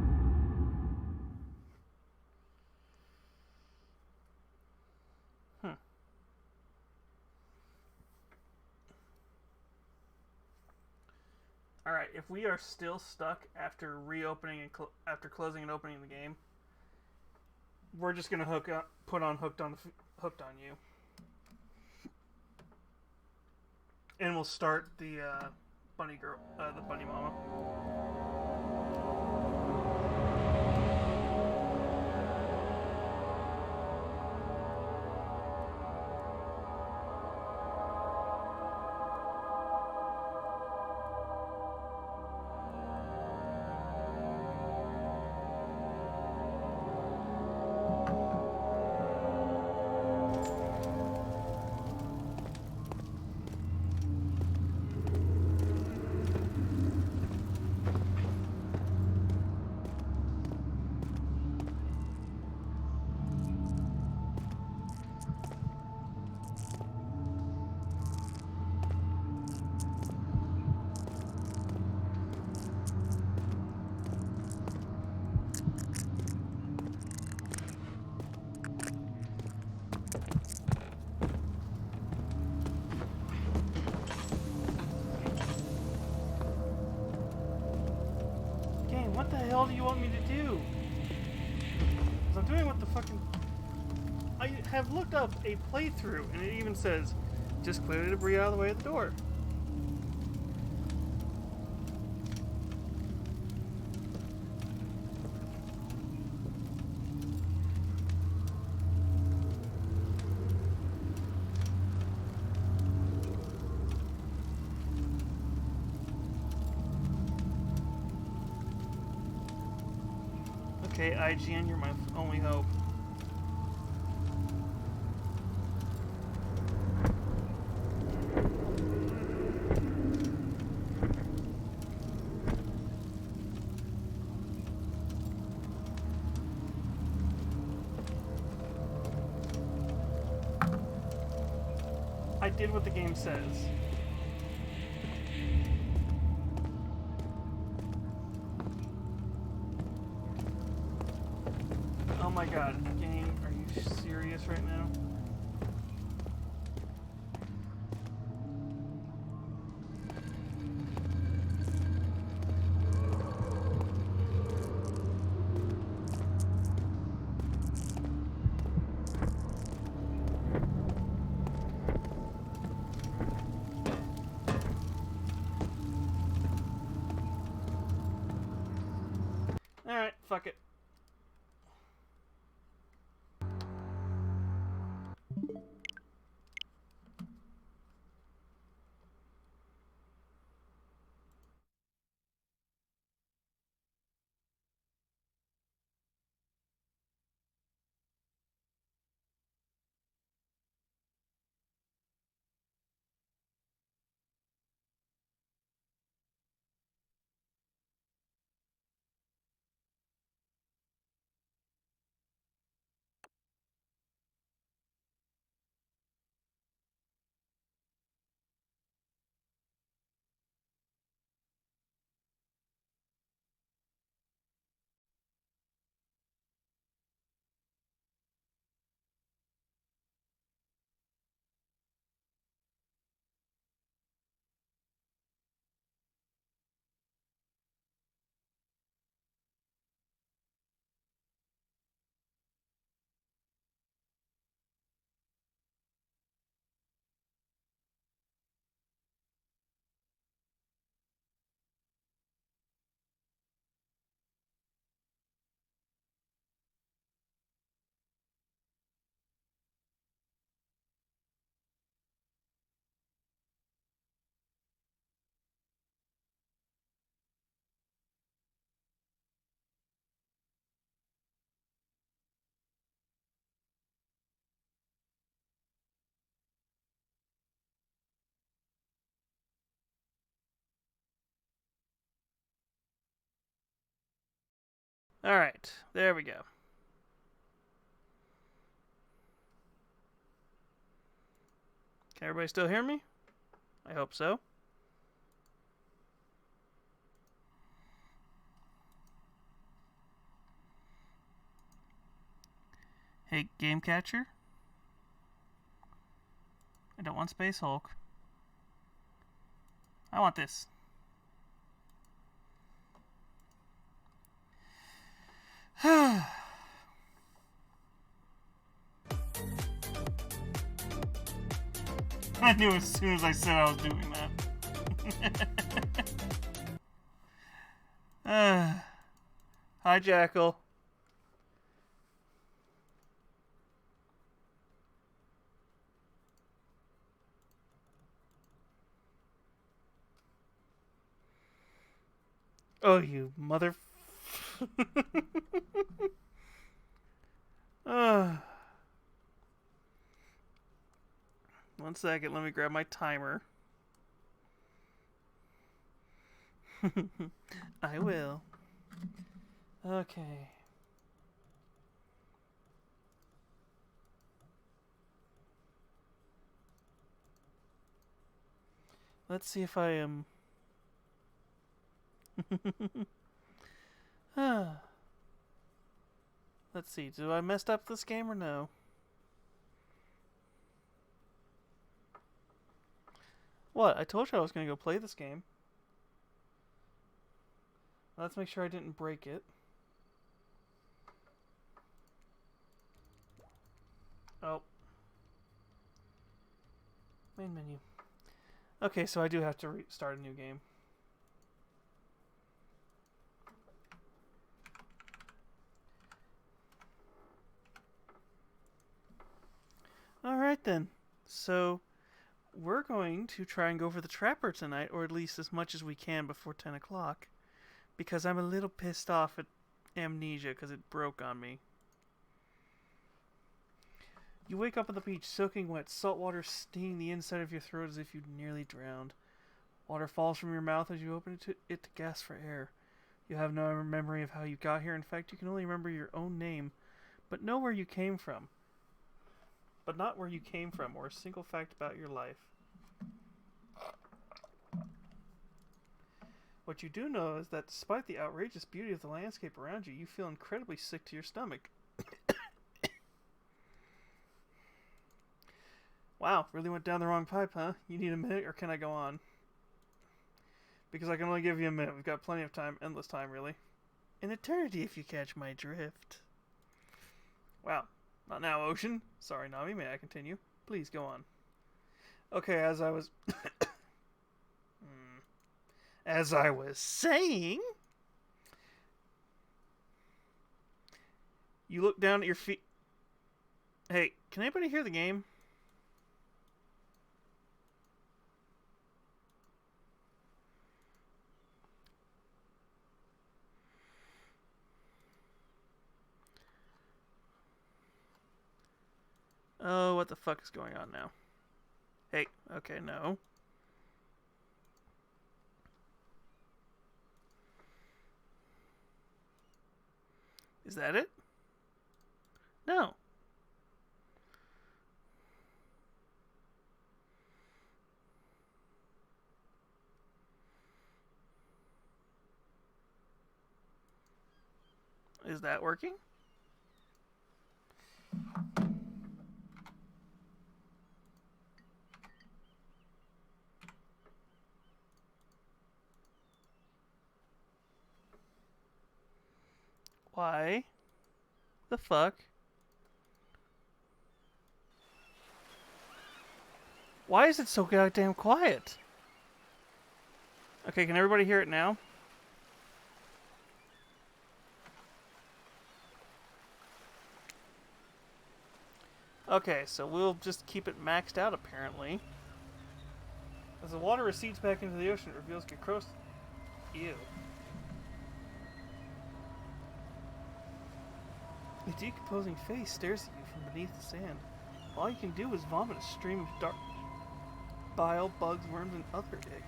Alright, if we are still stuck after reopening and after closing and opening the game, we're just gonna put on Hooked on You, and we'll start the bunny girl, the bunny mama. What the hell do you want me to do? Because I'm doing what the fucking... I have looked up a playthrough, and it even says, just clear the debris out of the way of the door. Okay, IGN, you're my only hope. I did what the game says. Oh my god, game, are you serious right now? Alright, fuck it. Alright, there we go. Can everybody still hear me? I hope so. Hey, Game Catcher? I don't want Space Hulk. I want this. I knew as soon as I said I was doing that. Hi, Jackal. Oh, you mother... One second, let me grab my timer. I will. Okay. Let's see if I am... Let's see, do I messed up this game or no? What? I told you I was going to go play this game. Let's make sure I didn't break it. Oh. Main menu. Okay, so I do have to start a new game. Alright then. So, we're going to try and go for the Trapper tonight, or at least as much as we can before 10 o'clock. Because I'm a little pissed off at Amnesia because it broke on me. You wake up on the beach soaking wet, salt water stinging the inside of your throat as if you'd nearly drowned. Water falls from your mouth as you open it to gasp for air. You have no memory of how you got here. In fact, you can only remember your own name, but know where you came from. But not where you came from, or a single fact about your life. What you do know is that despite the outrageous beauty of the landscape around you, you feel incredibly sick to your stomach. Wow, really went down the wrong pipe, huh? You need a minute, or can I go on? Because I can only give you a minute. We've got plenty of time. Endless time, really. An eternity, if you catch my drift. Wow. Not now, Ocean. Sorry, Nami. May I continue? Please, go on. Okay, as I was... As I was saying... You look down at your feet... Hey, can anybody hear the game? Oh, what the fuck is going on now? Hey, okay, no. Is that it? No. Is that working? Why the fuck? Why is it so goddamn quiet? Okay, can everybody hear it now? Okay, so we'll just keep it maxed out, apparently. As the water recedes back into the ocean, it reveals your gross... Ew. A decomposing face stares at you from beneath the sand. All you can do is vomit a stream of dark bile, bugs, worms, and other ick.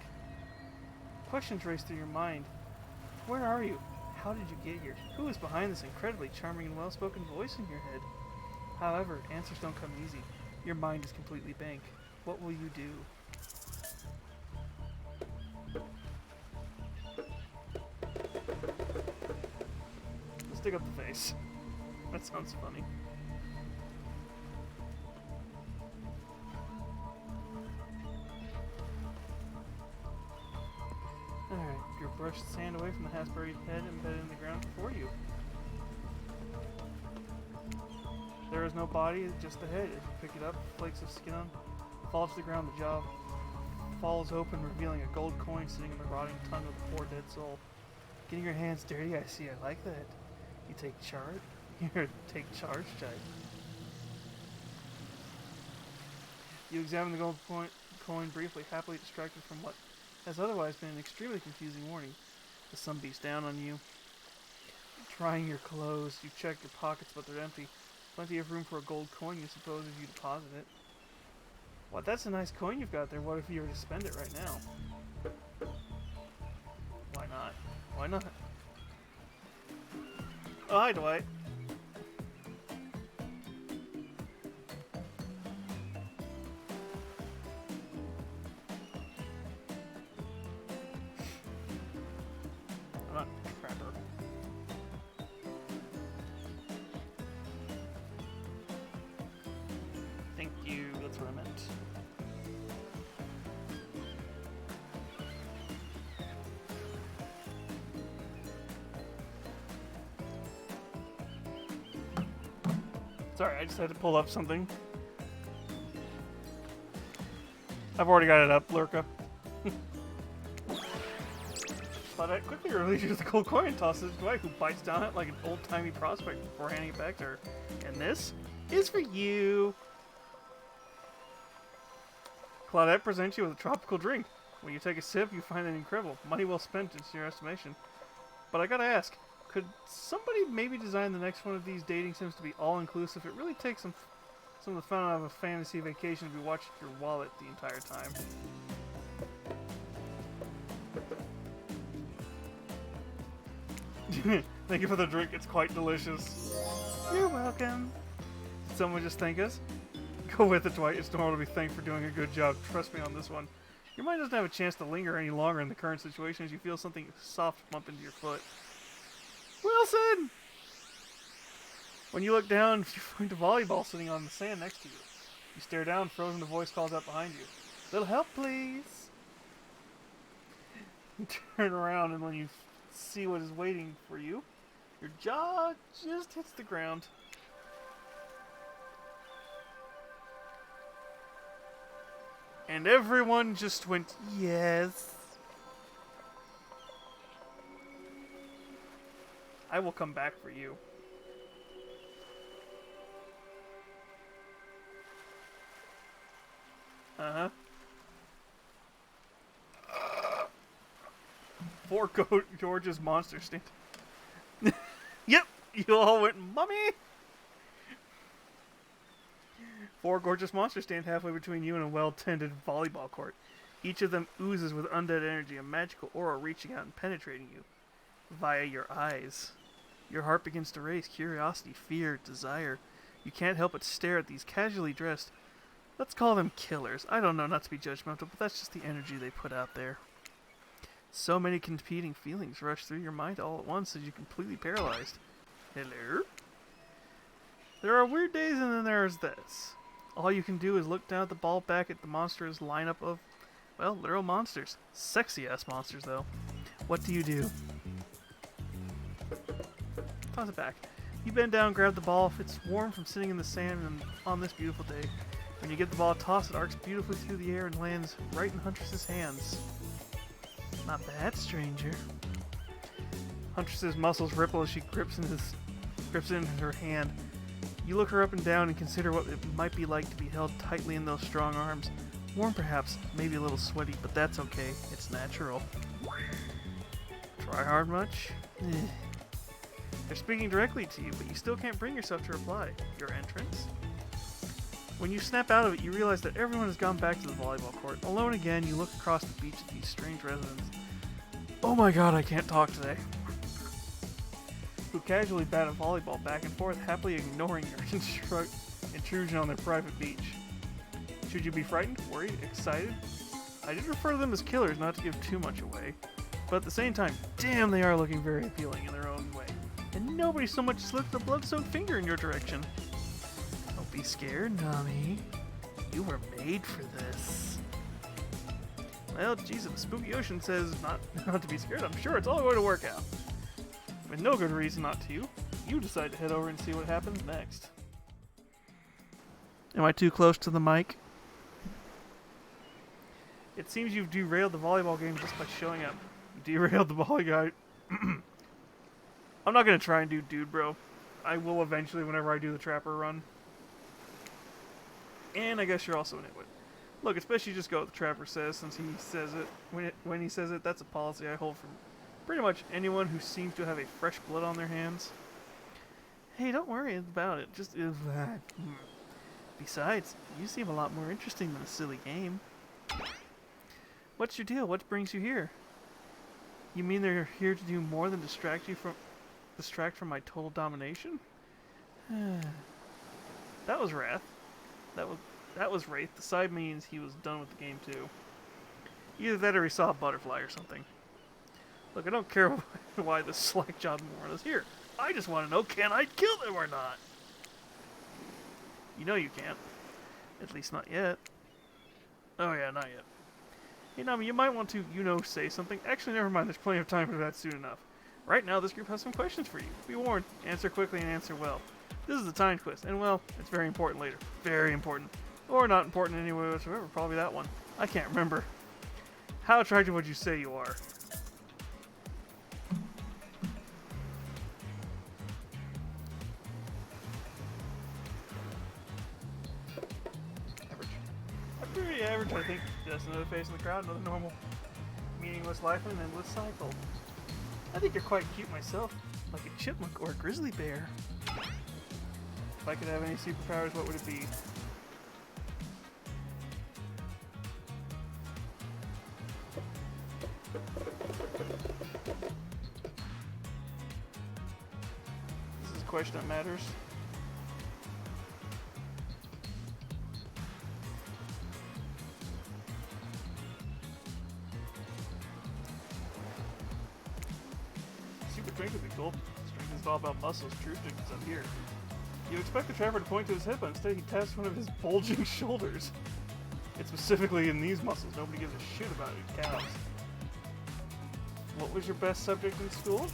Questions race through your mind. Where are you? How did you get here? Who is behind this incredibly charming and well-spoken voice in your head? However, answers don't come easy. Your mind is completely blank. What will you do? Let's stick up the face. That sounds funny. Alright, you brush the sand away from the half-buried head embedded in the ground before you. There is no body, just the head. As you pick it up, flakes of skin fall to the ground. The jaw falls open, revealing a gold coin sitting in the rotting tongue of the poor dead soul. Getting your hands dirty, I see. I like that. You take charge. Here, take charge, child. You examine the gold coin briefly, happily distracted from what has otherwise been an extremely confusing morning. The sun beats down on you. Drying your clothes, you check your pockets, but they're empty. Plenty of room for a gold coin, you suppose, if you deposit it. Well, that's a nice coin you've got there. What if you were to spend it right now? Why not? Why not? Oh, hi, Dwight. I'm not a crapper. Thank you, that's what I meant. Sorry, I just had to pull up something. I've already got it up, Lurka. But I quickly releases the gold coin and tosses it to Dwight, who bites down it like an old-timey prospect before handing it back to her. And this is for you. Claudette presents you with a tropical drink. When you take a sip, you find it incredible. Money well spent, it's your estimation. But I gotta ask, could somebody maybe design the next one of these dating sims to be all-inclusive? It really takes some of the fun out of a fantasy vacation to be watching your wallet the entire time. Thank you for the drink, it's quite delicious. You're welcome. Did someone just thank us? Go with it, Dwight. It's normal to be thanked for doing a good job. Trust me on this one. Your mind doesn't have a chance to linger any longer in the current situation as you feel something soft bump into your foot. Wilson! When you look down, you find a volleyball sitting on the sand next to you. You stare down, frozen, a voice calls out behind you. Little help, please! You turn around, and when you see what is waiting for you, your jaw just hits the ground. And everyone just went, yes. I will come back for you. Uh-huh. Poor George's monster stand. Yep, you all went, Mommy! Four gorgeous monsters stand halfway between you and a well-tended volleyball court. Each of them oozes with undead energy, a magical aura reaching out and penetrating you via your eyes. Your heart begins to race, curiosity, fear, desire. You can't help but stare at these casually dressed, let's call them killers. I don't know, not to be judgmental, but that's just the energy they put out there. So many competing feelings rush through your mind all at once as you're completely paralyzed. Hello? There are weird days and then there's this. All you can do is look down at the ball back at the monstrous lineup of, well, literal monsters. Sexy-ass monsters, though. What do you do? Toss it back. You bend down, grab the ball. It's warm from sitting in the sand and on this beautiful day. When you get the ball tossed, it arcs beautifully through the air and lands right in Huntress's hands. Not bad, stranger. Huntress's muscles ripple as she grips it in her hand. You look her up and down and consider what it might be like to be held tightly in those strong arms. Warm perhaps, maybe a little sweaty, but that's okay. It's natural. Try hard much? They're speaking directly to you, but you still can't bring yourself to reply. Your entrance? When you snap out of it, you realize that everyone has gone back to the volleyball court. Alone again, you look across the beach at these strange residents. Oh my god, I can't talk today. who casually bat a volleyball back and forth, happily ignoring your intrusion on their private beach. Should you be frightened, worried, excited? I did refer to them as killers, not to give too much away. But at the same time, damn, they are looking very appealing in their own way. And nobody so much slipped a blood-soaked finger in your direction. Don't be scared, Nami. You were made for this. Well, geez, if the spooky ocean says not to be scared, I'm sure it's all going to work out. With no good reason not to, you decide to head over and see what happens next. Am I too close to the mic? It seems you've derailed the volleyball game just by showing up. Derailed the volleyball guy. I'm not going to try and do Dude Bro. I will eventually whenever I do the Trapper run. And I guess you're also an nitwit. Look, especially just go what the Trapper says, since he says it. When he says it, that's a policy I hold from pretty much anyone who seems to have a fresh blood on their hands. Hey, don't worry about it. Just... Besides, you seem a lot more interesting than a silly game. What's your deal? What brings you here? You mean they're here to do more than distract from my total domination? That was Wrath. That was Wraith. The side means he was done with the game too. Either that or he saw a butterfly or something. Look, I don't care why the slack-jawed moron is here. I just want to know, can I kill them or not? You know you can't. At least not yet. Oh yeah, not yet. Hey Nami, you might want to, say something. Actually, never mind, there's plenty of time for that soon enough. Right now, this group has some questions for you. Be warned, answer quickly and answer well. This is a time quiz, and well, it's very important later. Very important. Or not important anyway whatsoever, probably that one. I can't remember. How attractive would you say you are? Pretty average, I think. Just another face in the crowd, another normal, meaningless life, and an endless cycle. I think you're quite cute myself, like a chipmunk or a grizzly bear. If I could have any superpowers, what would it be? This is a question that matters. Strength would be cool. Strength is all about muscles. True strength is up here. You expect the Trapper to point to his hip, but instead he taps one of his bulging shoulders. It's specifically in these muscles. Nobody gives a shit about it. It counts. What was your best subject in school?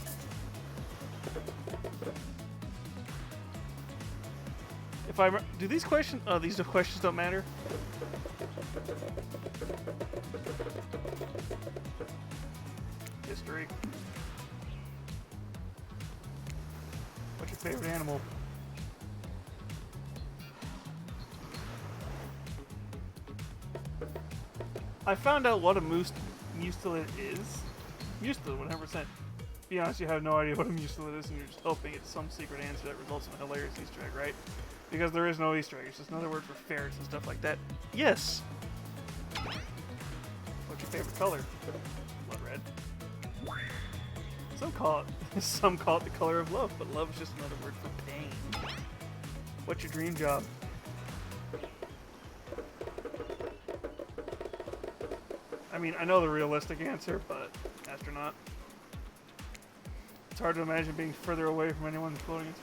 Do these questions... Oh, these questions don't matter? History. What's your favorite animal? I found out what a mustelid is. Mustelid, 100%. Be honest, you have no idea what a mustelid is, and you're just hoping it's some secret answer that results in a hilarious Easter egg, right? Because there is no Easter egg. It's just another word for ferrets and stuff like that. Yes! What's your favorite color? Blood red. Some call it the color of love, but love is just another word for pain. What's your dream job? I mean, I know the realistic answer, but astronaut. It's hard to imagine being further away from anyone than floating.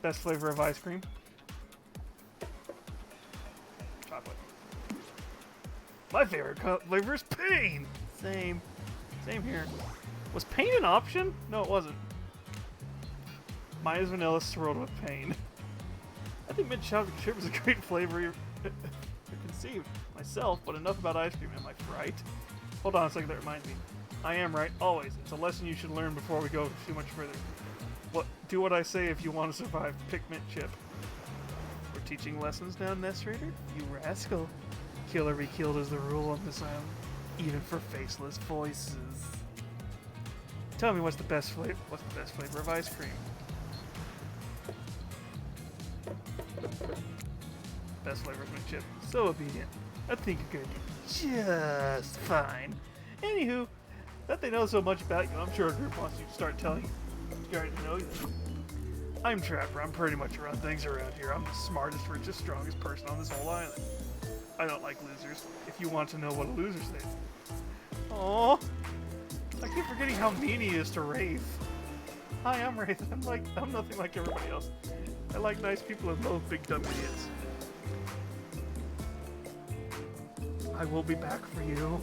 Best flavor of ice cream? Chocolate. My favorite flavor is pain! Same here. Was pain an option? No, it wasn't. Mine is vanilla swirled with pain. I think mint chocolate chip is a great flavor to conceive myself, but enough about ice cream, am I right? Hold on a second, that reminds me. I am right, always. It's a lesson you should learn before we go too much further. Do what I say if you want to survive. Pick mint chip. We're teaching lessons now, Nest Raider? You rascal. Kill or be killed is the rule on this island, even for faceless voices. Tell me what's the best flavor of ice cream? Best flavor of mint chip. So obedient. I think you're good. Just fine. Anywho, that they know so much about you, I'm sure a group wants you to start telling getting to know you. I'm Trapper. I'm pretty much run things around here. I'm the smartest, richest, strongest person on this whole island. I don't like losers. If you want to know what a loser's name. Aww. I keep forgetting how mean he is to Wraith. Hi, I'm Wraith. I'm nothing like everybody else. I like nice people and loathe big dumb idiots. I will be back for you.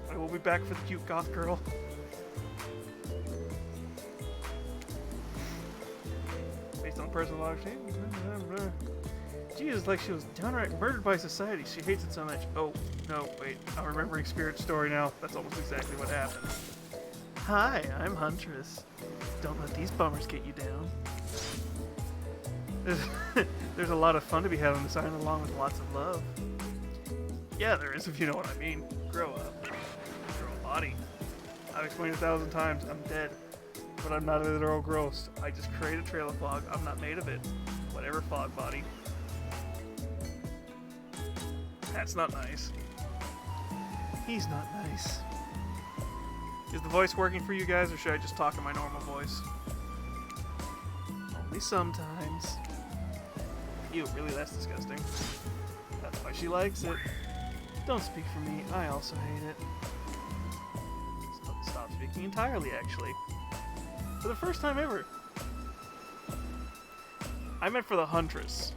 I will be back for the cute goth girl. Based on personal life. Jesus, like she was downright murdered by society. She hates it so much. Oh, no, wait. I'm remembering Spirit's story now. That's almost exactly what happened. Hi, I'm Huntress. Don't let these bummers get you down. There's a lot of fun to be had on this island, along with lots of love. Yeah, there is, if you know what I mean. Grow up. Grow a body. I've explained 1,000 times, I'm dead. But I'm not a literal ghost. I just create a trail of fog. I'm not made of it. Whatever, fog body. That's not nice. He's not nice. Is the voice working for you guys, or should I just talk in my normal voice? Only sometimes. Ew, really, that's disgusting. That's why she likes it. Don't speak for me, I also hate it. Stop speaking entirely, actually. For the first time ever. I meant for the Huntress.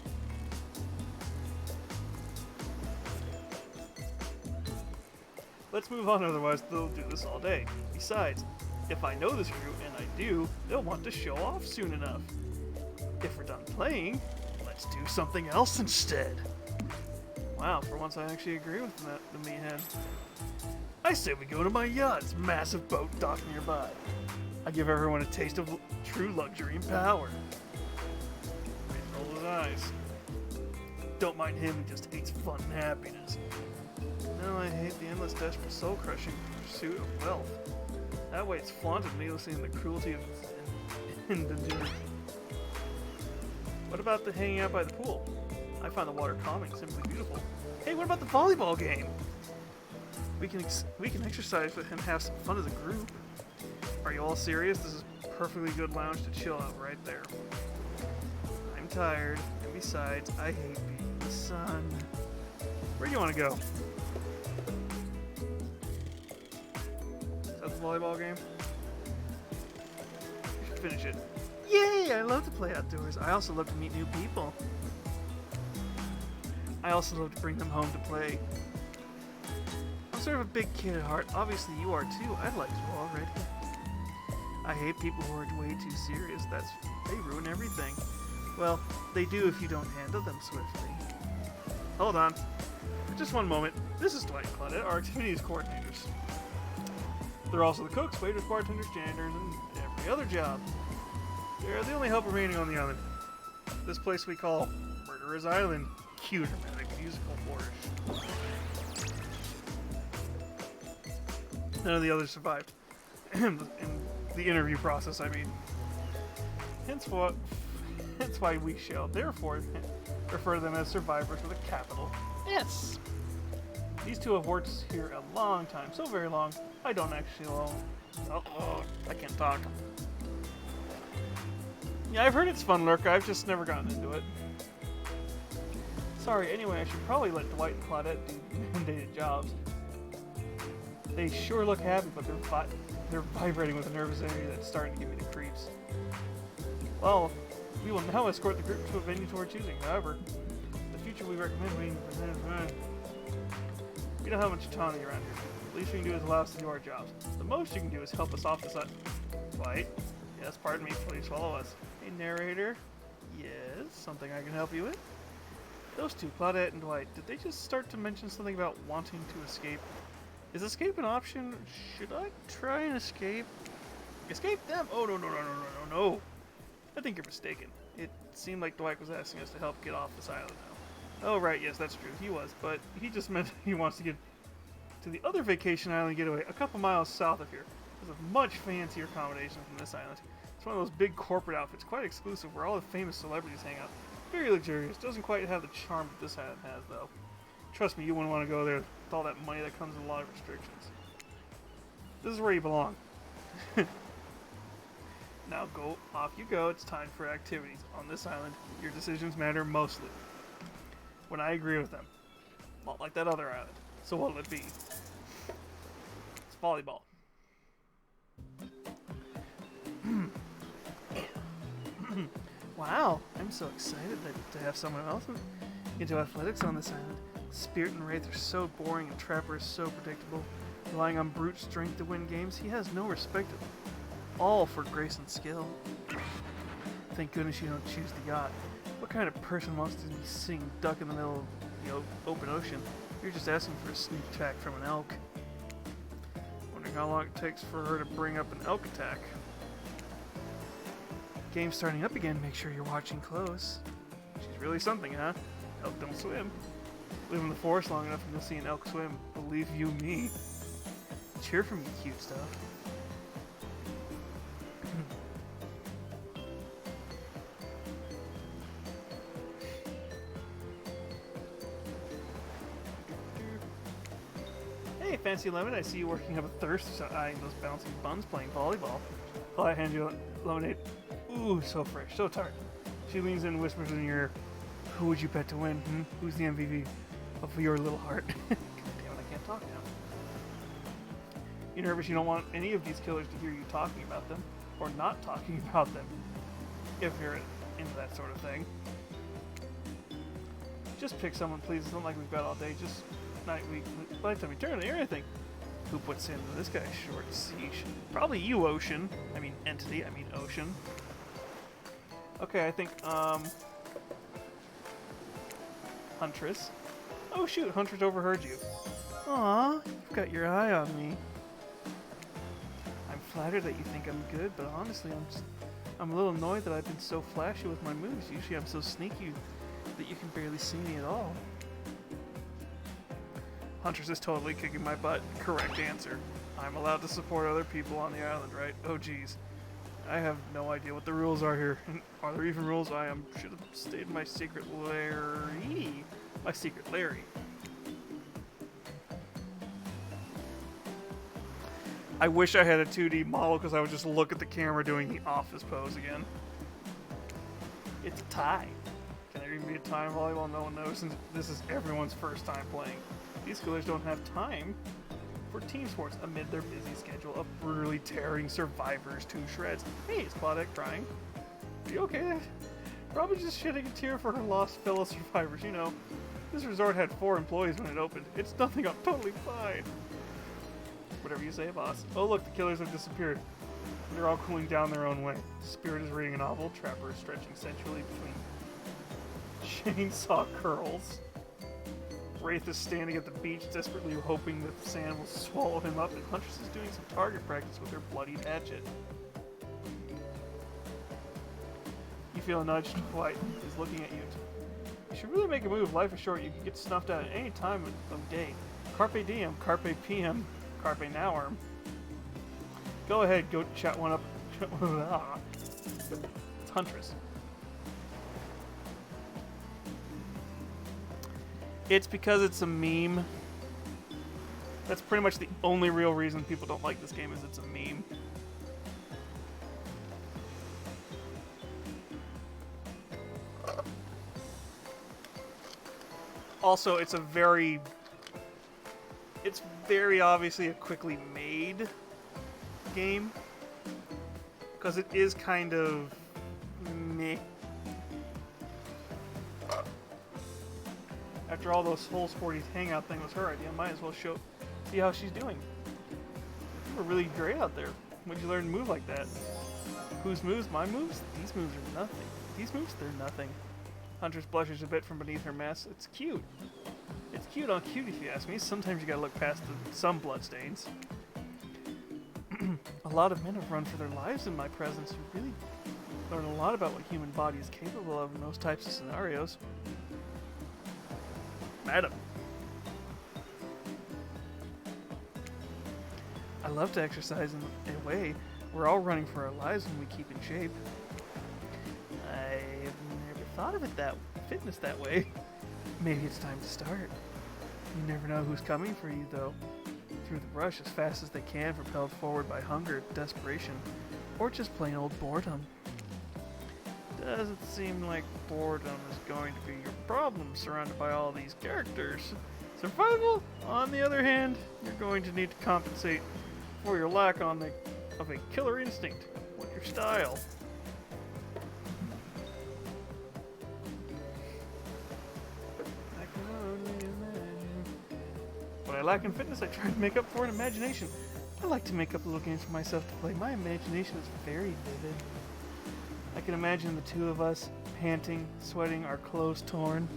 Let's move on, otherwise they'll do this all day. Besides, if I know this crew, and I do, they'll want to show off soon enough. If we're done playing, let's do something else instead. Wow, for once I actually agree with the meathead. I say we go to my yacht. It's a massive boat docked nearby. I give everyone a taste of true luxury and power. He rolls his eyes. Don't mind him, he just hates fun and happiness. No, I hate the endless, desperate, soul-crushing pursuit of wealth. That way it's flaunted needlessly in the cruelty of indigence. What about the hanging out by the pool? I find the water calming, simply beautiful. Hey, what about the volleyball game? We can exercise with him, have some fun as a group. Are you all serious? This is a perfectly good lounge to chill out right there. I'm tired, and besides, I hate being in the sun. Where do you want to go? Is that the volleyball game? We should finish it. Yay! I love to play outdoors. I also love to meet new people. I also love to bring them home to play. I'm sort of a big kid at heart. Obviously you are too. I'd like to already. I hate people who are way too serious. They ruin everything. Well, they do if you don't handle them swiftly. Hold on. For just one moment. This is Dwight and Claudette, our activities coordinators. They're also the cooks, waiters, bartenders, janitors, and every other job. They're the only help remaining on the island. This place we call Murderer's Island. Cue dramatic musical flourish. None of the others survived. In the interview process, I mean. Hence why we shall therefore refer to them as survivors with a capital S. These two have worked here a long time, so very long, I don't actually know. Oh, I can't talk. Yeah, I've heard it's fun, Lurker. I've just never gotten into it. Sorry, anyway, I should probably let Dwight and Claudette do mandated jobs. They sure look happy, but they're vibrating with a nervous energy that's starting to give me the creeps. Well, we will now escort the group to a venue to our choosing. However, the future we recommend being we don't have much autonomy around here. The least we can do is allow us to do our jobs. The most you can do is help us off the side. Dwight? Yes, pardon me, please follow us. Hey, narrator? Yes, something I can help you with? Those two, Claudette and Dwight, did they just start to mention something about wanting to escape? Is escape an option? Should I try and escape? Escape them? Oh, no. I think you're mistaken. It seemed like Dwight was asking us to help get off this island now. Oh, right, yes, that's true. He was, but he just meant he wants to get to the other vacation island getaway a couple miles south of here. There's a much fancier accommodation from this island. It's one of those big corporate outfits, quite exclusive, where all the famous celebrities hang out. Very luxurious. Doesn't quite have the charm that this island has, though. Trust me, you wouldn't want to go there with all that money that comes with a lot of restrictions. This is where you belong. Now go off you go. It's time for activities. On this island, your decisions matter mostly. When I agree with them. Not like that other island. So what'll it be? It's volleyball. Wow, I'm so excited to have someone else into athletics on this island. Spirit and Wraith are so boring and Trapper is so predictable. Relying on brute strength to win games, he has no respect of all for grace and skill. Thank goodness you don't choose the yacht. What kind of person wants to be seeing duck in the middle of the open ocean? You're just asking for a sneak attack from an elk. Wondering how long it takes for her to bring up an elk attack. Game's starting up again, make sure you're watching close. She's really something, huh? Elk don't swim. Live in the forest long enough and you'll see an elk swim. Believe you me. Cheer for me, cute stuff. Hey, Fancy Lemon, I see you working up a thirst eyeing those bouncing buns playing volleyball. I hand you lemonade. Ooh, so fresh, so tart. She leans in and whispers in your ear, who would you bet to win? Who's the MVP of your little heart? God damn it, I can't talk now. You're nervous you don't want any of these killers to hear you talking about them, or not talking about them, if you're into that sort of thing. Just pick someone, please. It's not like we've got all day. Just night, week, lifetime, eternity, or anything. Who puts in this guy's short siege? Probably you, Ocean. I mean, entity. I mean, Ocean. Okay, I think, Huntress. Oh shoot, Huntress overheard you. Aw, you've got your eye on me. I'm flattered that you think I'm good, but honestly, I'm a little annoyed that I've been so flashy with my moves. Usually I'm so sneaky that you can barely see me at all. Huntress is totally kicking my butt. Correct answer. I'm allowed to support other people on the island, right? Oh geez. I have no idea what the rules are here. Are there even rules? Should have stayed in my secret Larry. My secret Larry. I wish I had a 2D model because I would just look at the camera doing the office pose again. It's a tie. Can there even be a tie in volleyball? No one knows since this is everyone's first time playing. These killers don't have time for team sports amid their busy schedule of brutally tearing survivors to shreds. Hey, is Claudette crying? Are you okay? Probably just shedding a tear for her lost fellow survivors. You know, this resort had 4 employees when it opened. It's nothing, I'm totally fine. Whatever you say, boss. Oh look, the killers have disappeared. They're all cooling down their own way. Spirit is reading a novel. Trapper is stretching sensually between chainsaw curls. Wraith is standing at the beach, desperately hoping that the sand will swallow him up, and Huntress is doing some target practice with her bloodied hatchet. You feel nudged. White is looking at you. You should really make a move. Life is short. You can get snuffed out at any time of day. Carpe diem, carpe PM, carpe noworm. Go ahead, go chat one up. It's Huntress. It's because it's a meme. That's pretty much the only real reason people don't like this game is it's a meme. Also, it's very obviously a quickly made game. Because it is kind of meh. After all, those whole sporty hangout thing was her idea. Might as well see how she's doing. You were really great out there. When'd you learn to move like that? Whose moves? My moves? These moves are nothing. These moves? They're nothing. Huntress blushes a bit from beneath her mask. It's cute. It's cute on cute if you ask me. Sometimes you gotta look past some bloodstains. A lot of men have run for their lives in my presence. You really learn a lot about what human body is capable of in those types of scenarios. Madam. I love to exercise in a way. We're all running for our lives when we keep in shape. I've never thought of fitness that way. Maybe it's time to start. You never know who's coming for you, though. through the brush as fast as they can, propelled forward by hunger, desperation, or just plain old boredom. Doesn't seem like boredom is going to be your problem surrounded by all these characters. Survival, on the other hand, you're going to need to compensate for your lack of a killer instinct. What's your style? What I lack in fitness, I try to make up for in imagination. I like to make up little games for myself to play. My imagination is very vivid. I can imagine the two of us, panting, sweating, our clothes torn.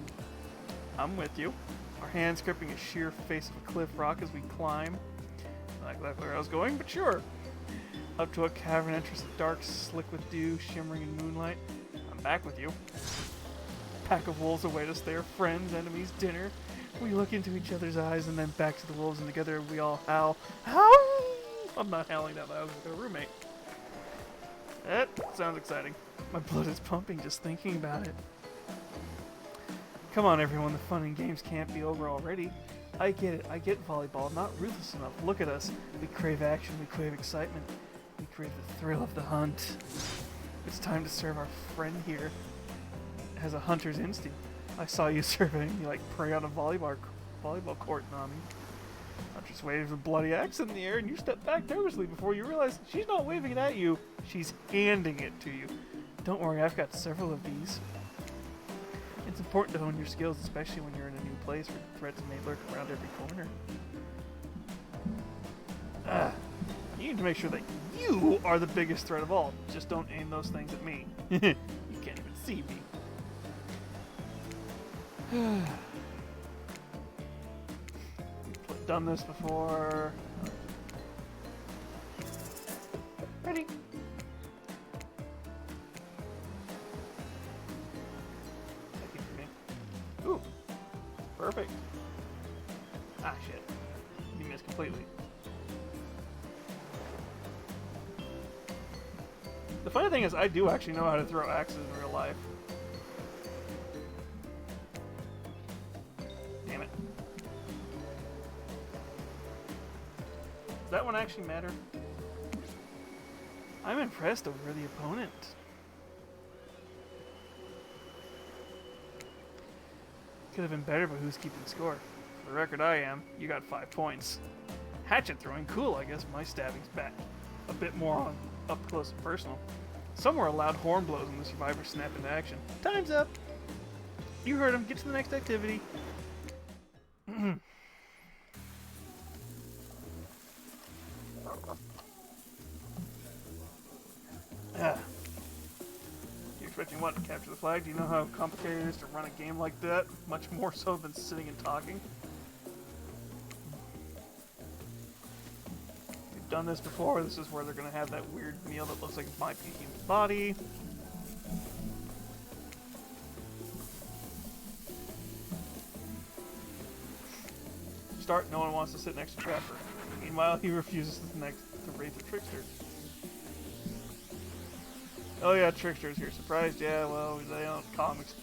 I'm with you. Our hands gripping a sheer face of a cliff rock as we climb. Not exactly where I was going, but sure. Up to a cavern entrance, dark, slick with dew, shimmering in moonlight. I'm back with you. A pack of wolves await us there, friends, enemies, dinner. We look into each other's eyes and then back to the wolves, and together we all howl. Howl! I'm not howling that loud with a roommate. That sounds exciting. My blood is pumping just thinking about it. Come on, everyone, the fun and games can't be over already. I get it, I get volleyball, not ruthless enough. Look at us. We crave action, we crave excitement. We crave the thrill of the hunt. It's time to serve our friend here. Has a hunter's instinct. I saw you surveying me like prey on a volleyball court, Nami. Huntress waved a bloody axe in the air, and you stepped back nervously before you realized she's not waving it at you. She's handing it to you. Don't worry, I've got several of these. It's important to hone your skills, especially when you're in a new place where threats may lurk around every corner. You need to make sure that you are the biggest threat of all. Just don't aim those things at me. You can't even see me. We've done this before. Ready? Ooh, perfect. Ah, shit. You missed completely. The funny thing is, I do actually know how to throw axes in real life. Damn it. Does that one actually matter? I'm impressed over the opponent. Could have been better, but who's keeping score? For the record, I am. You got 5 points. Hatchet throwing, cool. I guess my stabbing's back. A bit more on up close and personal. Somewhere a loud horn blows and the survivors snap into action. Time's up. You heard him. Get to the next activity. You're expecting what? To capture the flag? Do you know how complicated it is to run a game like that? Much more so than sitting and talking. We've done this before. This is where they're going to have that weird meal that looks like it might be a human body. Start. No one wants to sit next to Trapper. Meanwhile, he refuses to raid the Trickster. Oh yeah, Trickster's here. Surprised? Yeah, well, they don't comics.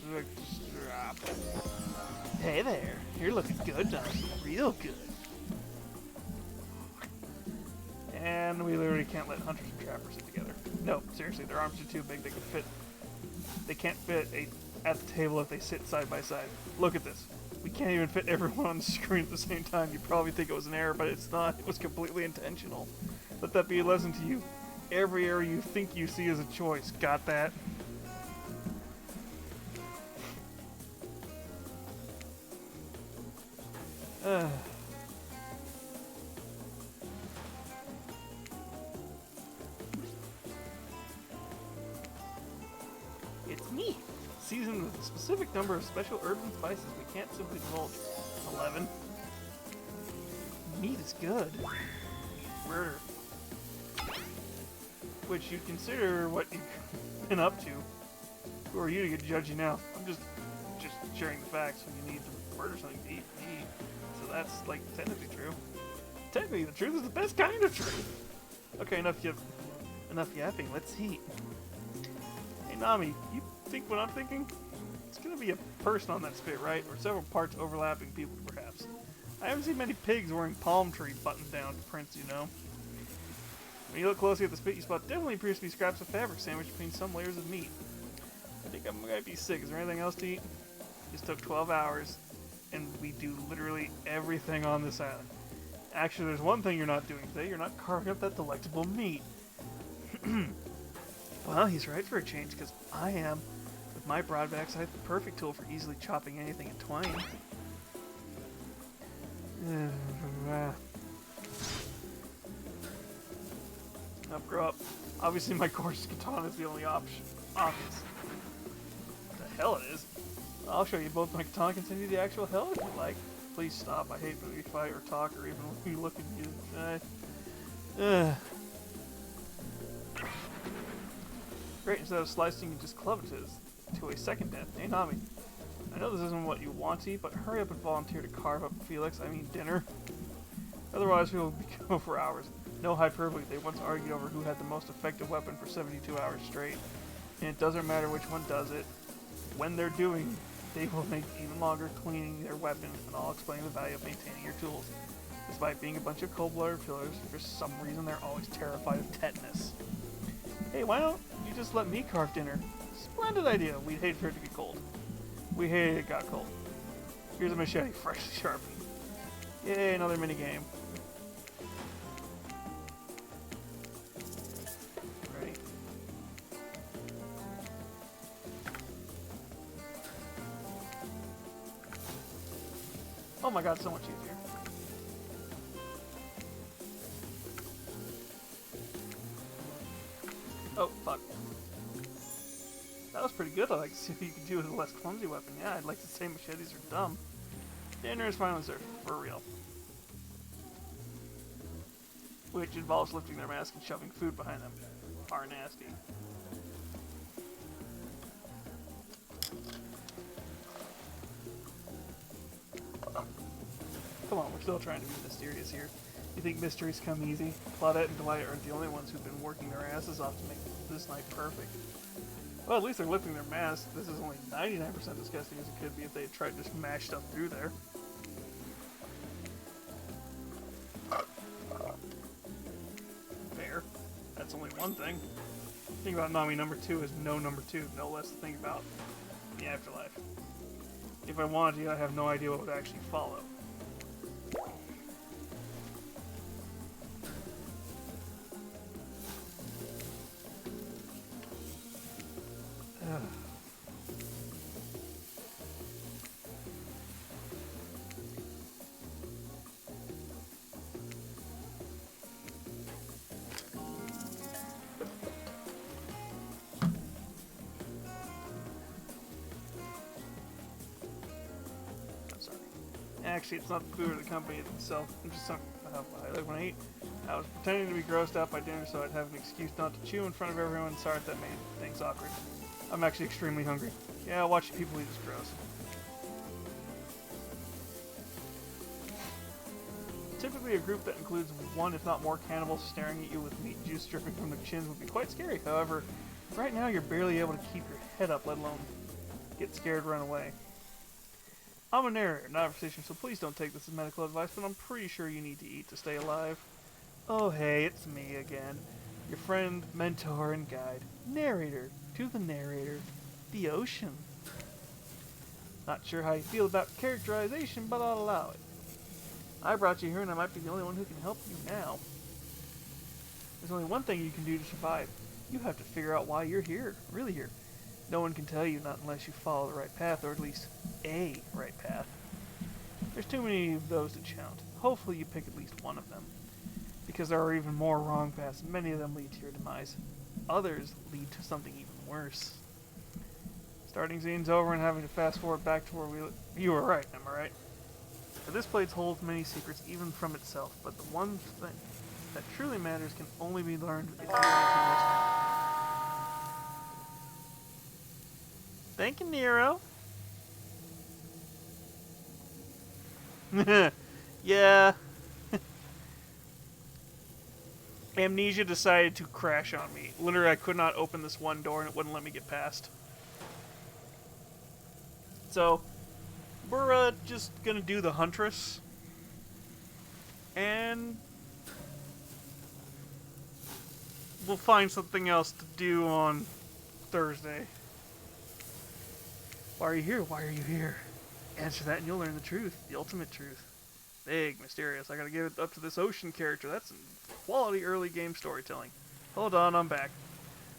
Hey there. You're looking good, Don. Real good. And we literally can't let Hunters and Trappers sit together. No, seriously, their arms are too big. They can't fit at the table if they sit side by side. Look at this. We can't even fit everyone on the screen at the same time. You probably think it was an error, but it's not. It was completely intentional. Let that be a lesson to you. Every error you think you see is a choice. Got that? It's me. Seasoned with a specific number of special herbs and spices we can't simply divulge. 11. Meat is good. Murder. Which you'd consider what you've been up to. Who are you to get judgy now? I'm just sharing the facts. When you need to murder something to eat meat. So that's, like, technically true. Technically, the truth is the best kind of truth. Okay, enough yapping. Let's eat. Hey, Nami, you think what I'm thinking? It's gonna be a person on that spit, right? Or several parts overlapping people, perhaps. I haven't seen many pigs wearing palm tree button-down prints, you know. When you look closely at the spit you spot, definitely appears to be scraps of fabric sandwiched between some layers of meat. I think I'm gonna be sick. Is there anything else to eat? Just took 12 hours, and we do literally everything on this island. Actually, there's one thing you're not doing today. You're not carving up that delectable meat. Well, he's right for a change, because I am. With my broad back, I have the perfect tool for easily chopping anything in twain. Up, grow up. Obviously, my coarse katana is the only option. Obvious. What the hell it is? I'll show you both my katana can send you the actual hell if you like. Please stop. I hate when we fight or talk or even when we look at you. Great, instead of slicing, you just club it to a second death. Hey, Nami. I know this isn't what you want to eat, but hurry up and volunteer to carve up Felix, dinner. Otherwise, we will go for hours. No hyperbole, they once argued over who had the most effective weapon for 72 hours straight. And it doesn't matter which one does it. When they're doing, they will make even longer cleaning their weapon, and I'll explain the value of maintaining your tools. Despite being a bunch of cold-blooded killers, for some reason they're always terrified of tetanus. Hey, why don't you just let me carve dinner? Splendid idea. We'd hate for it to get cold. We hated it got cold. Here's a machete, freshly sharpened. Yay, another minigame. Ready? Oh my god, so much easier. Oh, fuck. That was pretty good. I'd like to see what you can do with a less clumsy weapon. Yeah, I'd like to say machetes are dumb. Dinner is finally served. For real. Which involves lifting their mask and shoving food behind them. Are nasty. Come on, we're still trying to be mysterious here. You think mysteries come easy? Claudette and Dwight aren't the only ones who've been working their asses off to make this night perfect. Well, at least they're lifting their masks. This is only 99% disgusting as it could be if they had tried to just mash stuff through there. Fair. That's only one thing. The thing about Nami number 2 is no number 2, no less to think about in the afterlife. If I wanted to, I have no idea what would actually follow. Actually, it's not the food or the company itself. I'm just talking about how I like when I eat. I was pretending to be grossed out by dinner so I'd have an excuse not to chew in front of everyone. Sorry if that made things awkward. I'm actually extremely hungry. Yeah, watching people eat is gross. Typically, a group that includes one, if not more, cannibals staring at you with meat juice dripping from their chins would be quite scary. However, right now you're barely able to keep your head up, let alone get scared, run away. I'm a narrator, not a physician, so please don't take this as medical advice, but I'm pretty sure you need to eat to stay alive. Oh hey, it's me again. Your friend, mentor, and guide. Narrator. To the narrator. The ocean. Not sure how you feel about characterization, but I'll allow it. I brought you here and I might be the only one who can help you now. There's only one thing you can do to survive. You have to figure out why you're here. Really here. No one can tell you, not unless you follow the right path, or at least a right path. There's too many of those to count. Hopefully you pick at least one of them. Because there are even more wrong paths, and many of them lead to your demise. Others lead to something even worse. Starting scene's over and having to fast forward back to where you were right, am I right? But this place holds many secrets, even from itself, but the one thing that truly matters can only be learned if you want to listen. Thank you, Nero. Yeah. Amnesia decided to crash on me. Literally, I could not open this one door and it wouldn't let me get past. So, we're just gonna do the Huntress. And we'll find something else to do on Thursday. Why are you here? Why are you here? Answer that and you'll learn the truth. The ultimate truth. Big, mysterious. I gotta give it up to this ocean character. That's some quality early game storytelling. Hold on, I'm back.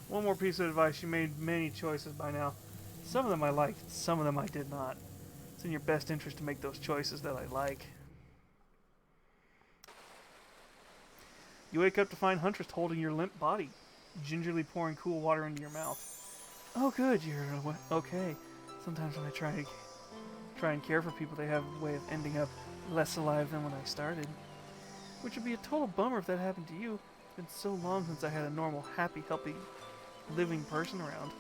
One more piece of advice. You made many choices by now. Some of them I liked, some of them I did not. It's in your best interest to make those choices that I like. You wake up to find Huntress holding your limp body, gingerly pouring cool water into your mouth. Oh good, you're okay. Sometimes when I try and care for people, they have a way of ending up less alive than when I started. Which would be a total bummer if that happened to you. It's been so long since I had a normal, happy, healthy, living person around.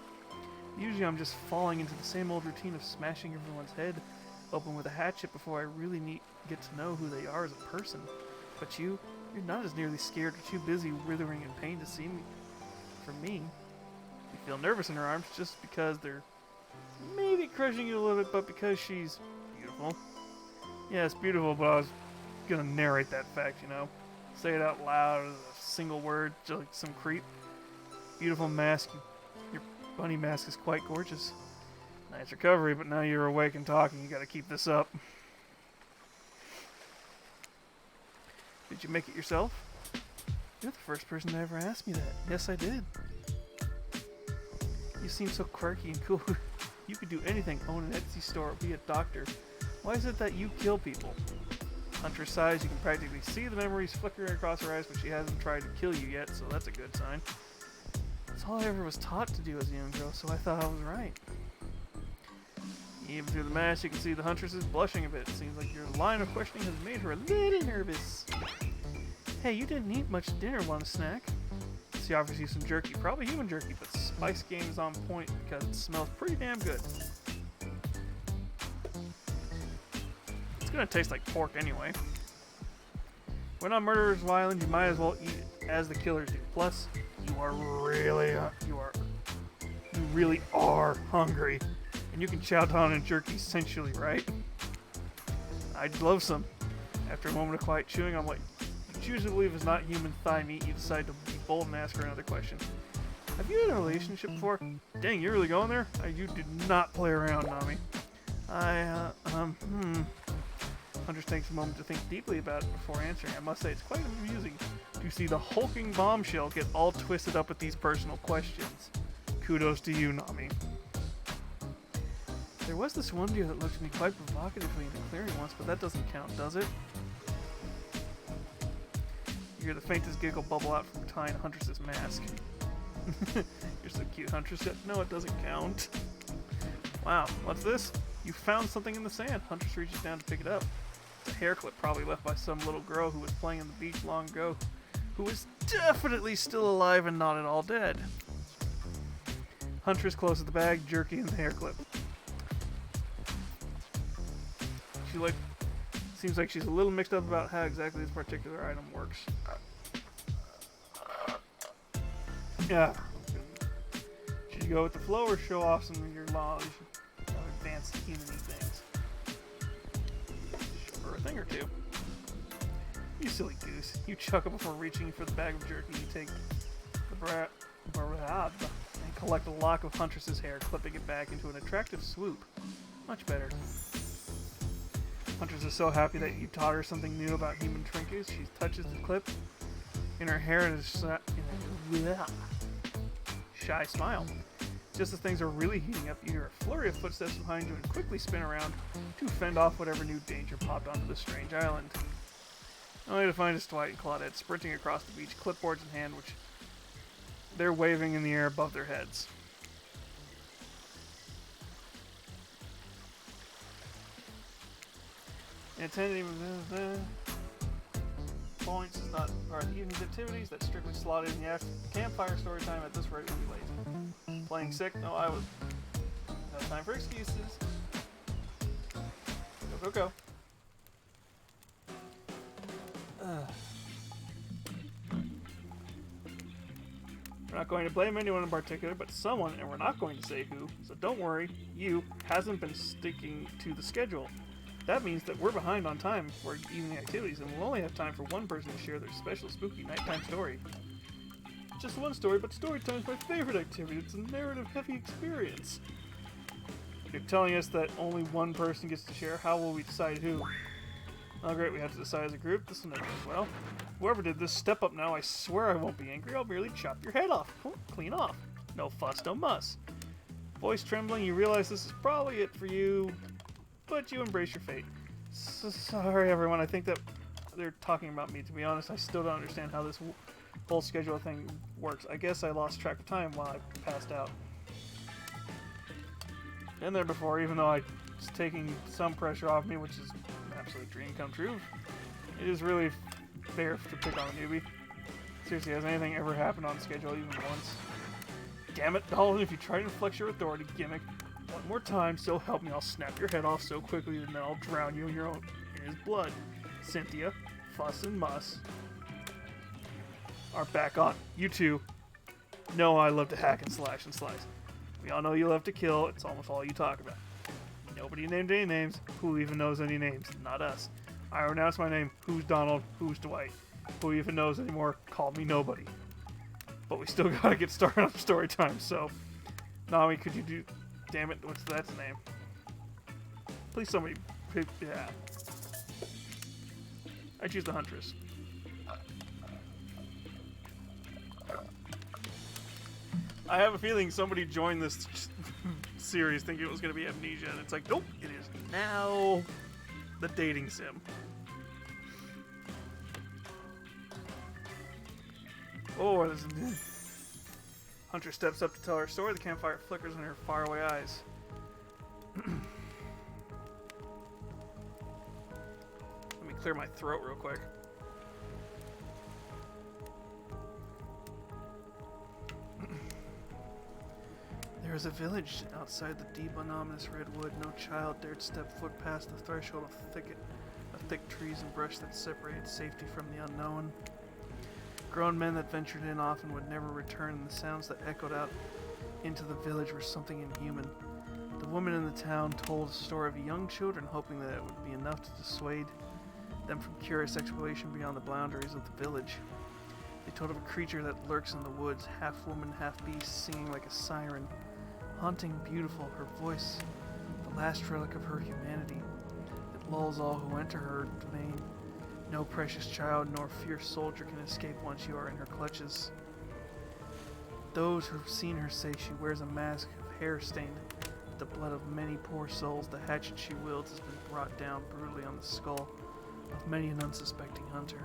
Usually I'm just falling into the same old routine of smashing everyone's head open with a hatchet before I really get to know who they are as a person. But you're not as nearly scared or too busy writhing in pain to see me. For me, you feel nervous in her arms just because they're maybe crushing you a little bit, but because she's beautiful. Yes, beautiful, but I was gonna narrate that fact, you know. Say it out loud as a single word, just like some creep. Beautiful mask. Your bunny mask is quite gorgeous. Nice recovery, but now you're awake and talking. You gotta keep this up. Did you make it yourself? You're the first person to ever ask me that. Yes, I did. You seem so quirky and cool. You could do anything, own an Etsy store, or be a doctor. Why is it that you kill people? Huntress sighs. You can practically see the memories flickering across her eyes, but she hasn't tried to kill you yet, so that's a good sign. That's all I ever was taught to do as a young girl, so I thought I was right. Even through the mask, you can see the Huntress is blushing a bit. It seems like your line of questioning has made her a little nervous. Hey, you didn't eat much dinner. Want a snack? She offers you some jerky. Probably human jerky, but spice game is on point because it smells pretty damn good. It's gonna taste like pork anyway. When on Murderer's Island, you might as well eat it as the killers do. Plus, you really are hungry, and you can chow down on jerky sensually, right? I'd love some. After a moment of quiet chewing on what you choose to believe is not human thigh meat, you decide to be bold and ask her another question. Have you had a relationship before? Dang, you're really going there? You did not play around, Nami. Huntress takes a moment to think deeply about it before answering. I must say, it's quite amusing to see the hulking bombshell get all twisted up with these personal questions. Kudos to you, Nami. There was this one deer that looked at me quite provocatively in the clearing once, but that doesn't count, does it? You hear the faintest giggle bubble out from behind Huntress's mask. You're so cute, Huntress. No, it doesn't count. Wow, what's this? You found something in the sand. Huntress reaches down to pick it up. It's a hair clip probably left by some little girl who was playing on the beach long ago, who is definitely still alive and not at all dead. Huntress closes the bag, jerky, and the hair clip. Seems like she's a little mixed up about how exactly this particular item works. Yeah. Should you go with the flow or show off some of your knowledge of advanced human things? Show her a thing or two. You silly goose. You chuckle before reaching for the bag of jerky. You take the barab and collect a lock of Huntress's hair, clipping it back into an attractive swoop. Much better. Huntress is so happy that you taught her something new about human trinkets. She touches the clip in her hair and is shy smile. Just as things are really heating up, you hear a flurry of footsteps behind you and quickly spin around to fend off whatever new danger popped onto the strange island. Only to find it's Dwight and Claudette sprinting across the beach, clipboards in hand, which they're waving in the air above their heads. Attending points is not part of the evening's activities. That's strictly slotted in the campfire story time. At this rate, we'll be late. Playing sick? No, I was. No time for excuses. Go. We're not going to blame anyone in particular, but someone, and we're not going to say who, so don't worry, you hasn't been sticking to the schedule. That means that we're behind on time for evening activities, and we'll only have time for one person to share their special spooky nighttime story. Just one story, but story time is my favorite activity. It's a narrative-heavy experience. You're telling us that only one person gets to share? How will we decide who? Oh great, we have to decide as a group. This will never end well. Whoever did this, step up now. I swear I won't be angry. I'll merely chop your head off. Clean off. No fuss, no muss. Voice trembling, you realize this is probably it for you, but you embrace your fate. Sorry everyone, I think that they're talking about me. To be honest, I still don't understand how this whole schedule thing works. I guess I lost track of time while I passed out. Been there before, even though I was taking some pressure off me, which is an absolute dream come true. It is really fair to pick on a newbie. Seriously, has anything ever happened on schedule even once? Damn it, Dolan, if you try to flex your authority gimmick one more time, so help me, I'll snap your head off so quickly and then I'll drown you in his blood. Cynthia, Fuss, and Muss are back on. You two know I love to hack and slash and slice. We all know you love to kill. It's almost all you talk about. Nobody named any names. Who even knows any names? Not us. I renounce my name. Who's Donald? Who's Dwight? Who even knows anymore? Call me nobody. But we still gotta get started on story time, so... Nami, could you do... Damn it, what's that's name? Please somebody... Yeah. I choose the Huntress. I have a feeling somebody joined this series thinking it was going to be Amnesia, and it's like, nope, it is now the dating sim. Oh, there's Hunter steps up to tell her story. The campfire flickers in her faraway eyes. Let me clear my throat real quick. There was a village outside the deep, ominous redwood. No child dared step foot past the threshold of thick trees and brush that separated safety from the unknown. Grown men that ventured in often would never return, and the sounds that echoed out into the village were something inhuman. The woman in the town told a story of young children, hoping that it would be enough to dissuade them from curious exploration beyond the boundaries of the village. They told of a creature that lurks in the woods, half woman, half beast, singing like a siren. Haunting, beautiful, her voice, the last relic of her humanity, that lulls all who enter her domain. No precious child nor fierce soldier can escape once you are in her clutches. Those who've seen her say she wears a mask of hair stained with the blood of many poor souls. The hatchet she wields has been brought down brutally on the skull of many an unsuspecting hunter.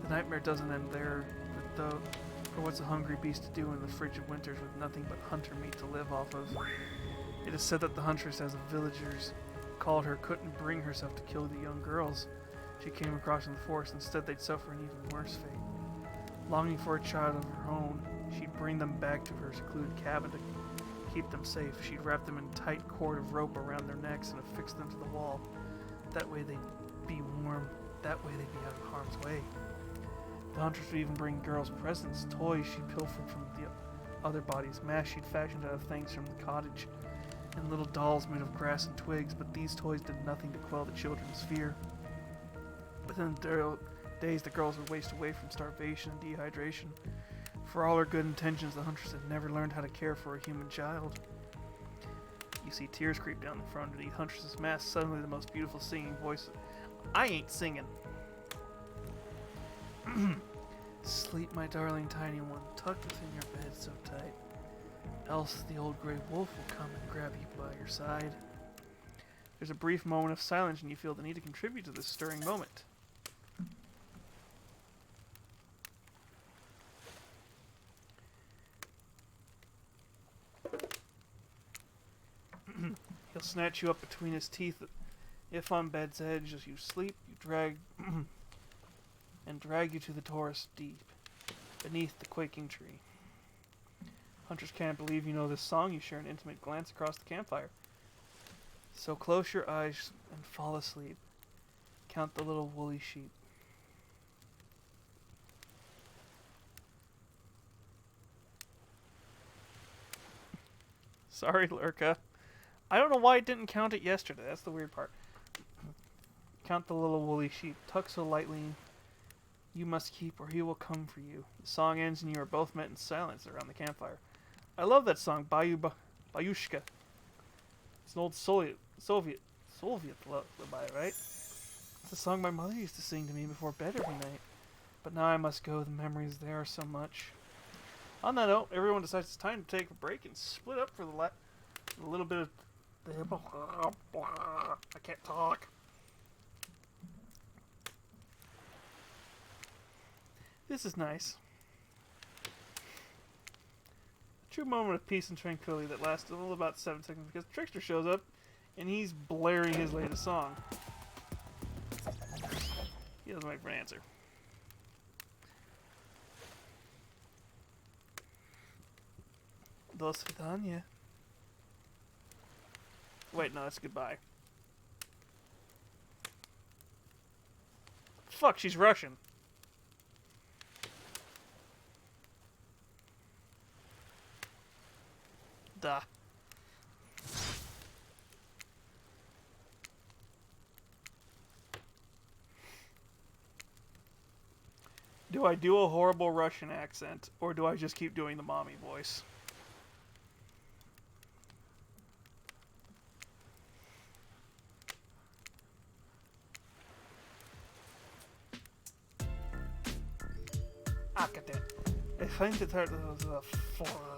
The nightmare doesn't end there, though. For what's a hungry beast to do in the frigid winters with nothing but hunter meat to live off of? It is said that the huntress, as the villagers called her, couldn't bring herself to kill the young girls she came across in the forest. Instead, they'd suffer an even worse fate. Longing for a child of her own, she'd bring them back to her secluded cabin to keep them safe. She'd wrap them in a tight cord of rope around their necks and affix them to the wall. That way they'd be warm. That way they'd be out of harm's way. The huntress would even bring girls presents, toys she'd pilfered from the other bodies, masks she'd fashioned out of things from the cottage, and little dolls made of grass and twigs, but these toys did nothing to quell the children's fear. Within days, the girls would waste away from starvation and dehydration. For all her good intentions, the huntress had never learned how to care for a human child. You see tears creep down the front of the huntress's mask. Suddenly, the most beautiful singing voice. I ain't singing. Sleep, my darling tiny one, tucked within your bed so tight. Else the old gray wolf will come and grab you by your side. There's a brief moment of silence, and you feel the need to contribute to this stirring moment. He'll snatch you up between his teeth. If on bed's edge as you sleep, you drag you to the Taurus deep, beneath the quaking tree. Hunters can't believe you know this song. You share an intimate glance across the campfire. So close your eyes and fall asleep. Count the little woolly sheep. Sorry, Lurka. I don't know why it didn't count it yesterday. That's the weird part. Count the little woolly sheep, tuck so lightly you must keep, or he will come for you. The song ends, and you are both met in silence around the campfire. I love that song, Bayushka. It's an old Soviet lullaby, right? It's a song my mother used to sing to me before bed every night. But now I must go. The memories there are so much. On that note, everyone decides it's time to take a break and split up for a little bit of. I can't talk. This is nice. A true moment of peace and tranquility that lasts a little about 7 seconds because Trickster shows up and he's blaring his latest song. He doesn't wait for an answer. До свидания. Wait, no, that's goodbye. Fuck, she's Russian. Duh. Do I do a horrible Russian accent, or do I just keep doing the mommy voice? Ah, goddamn. I find it hard.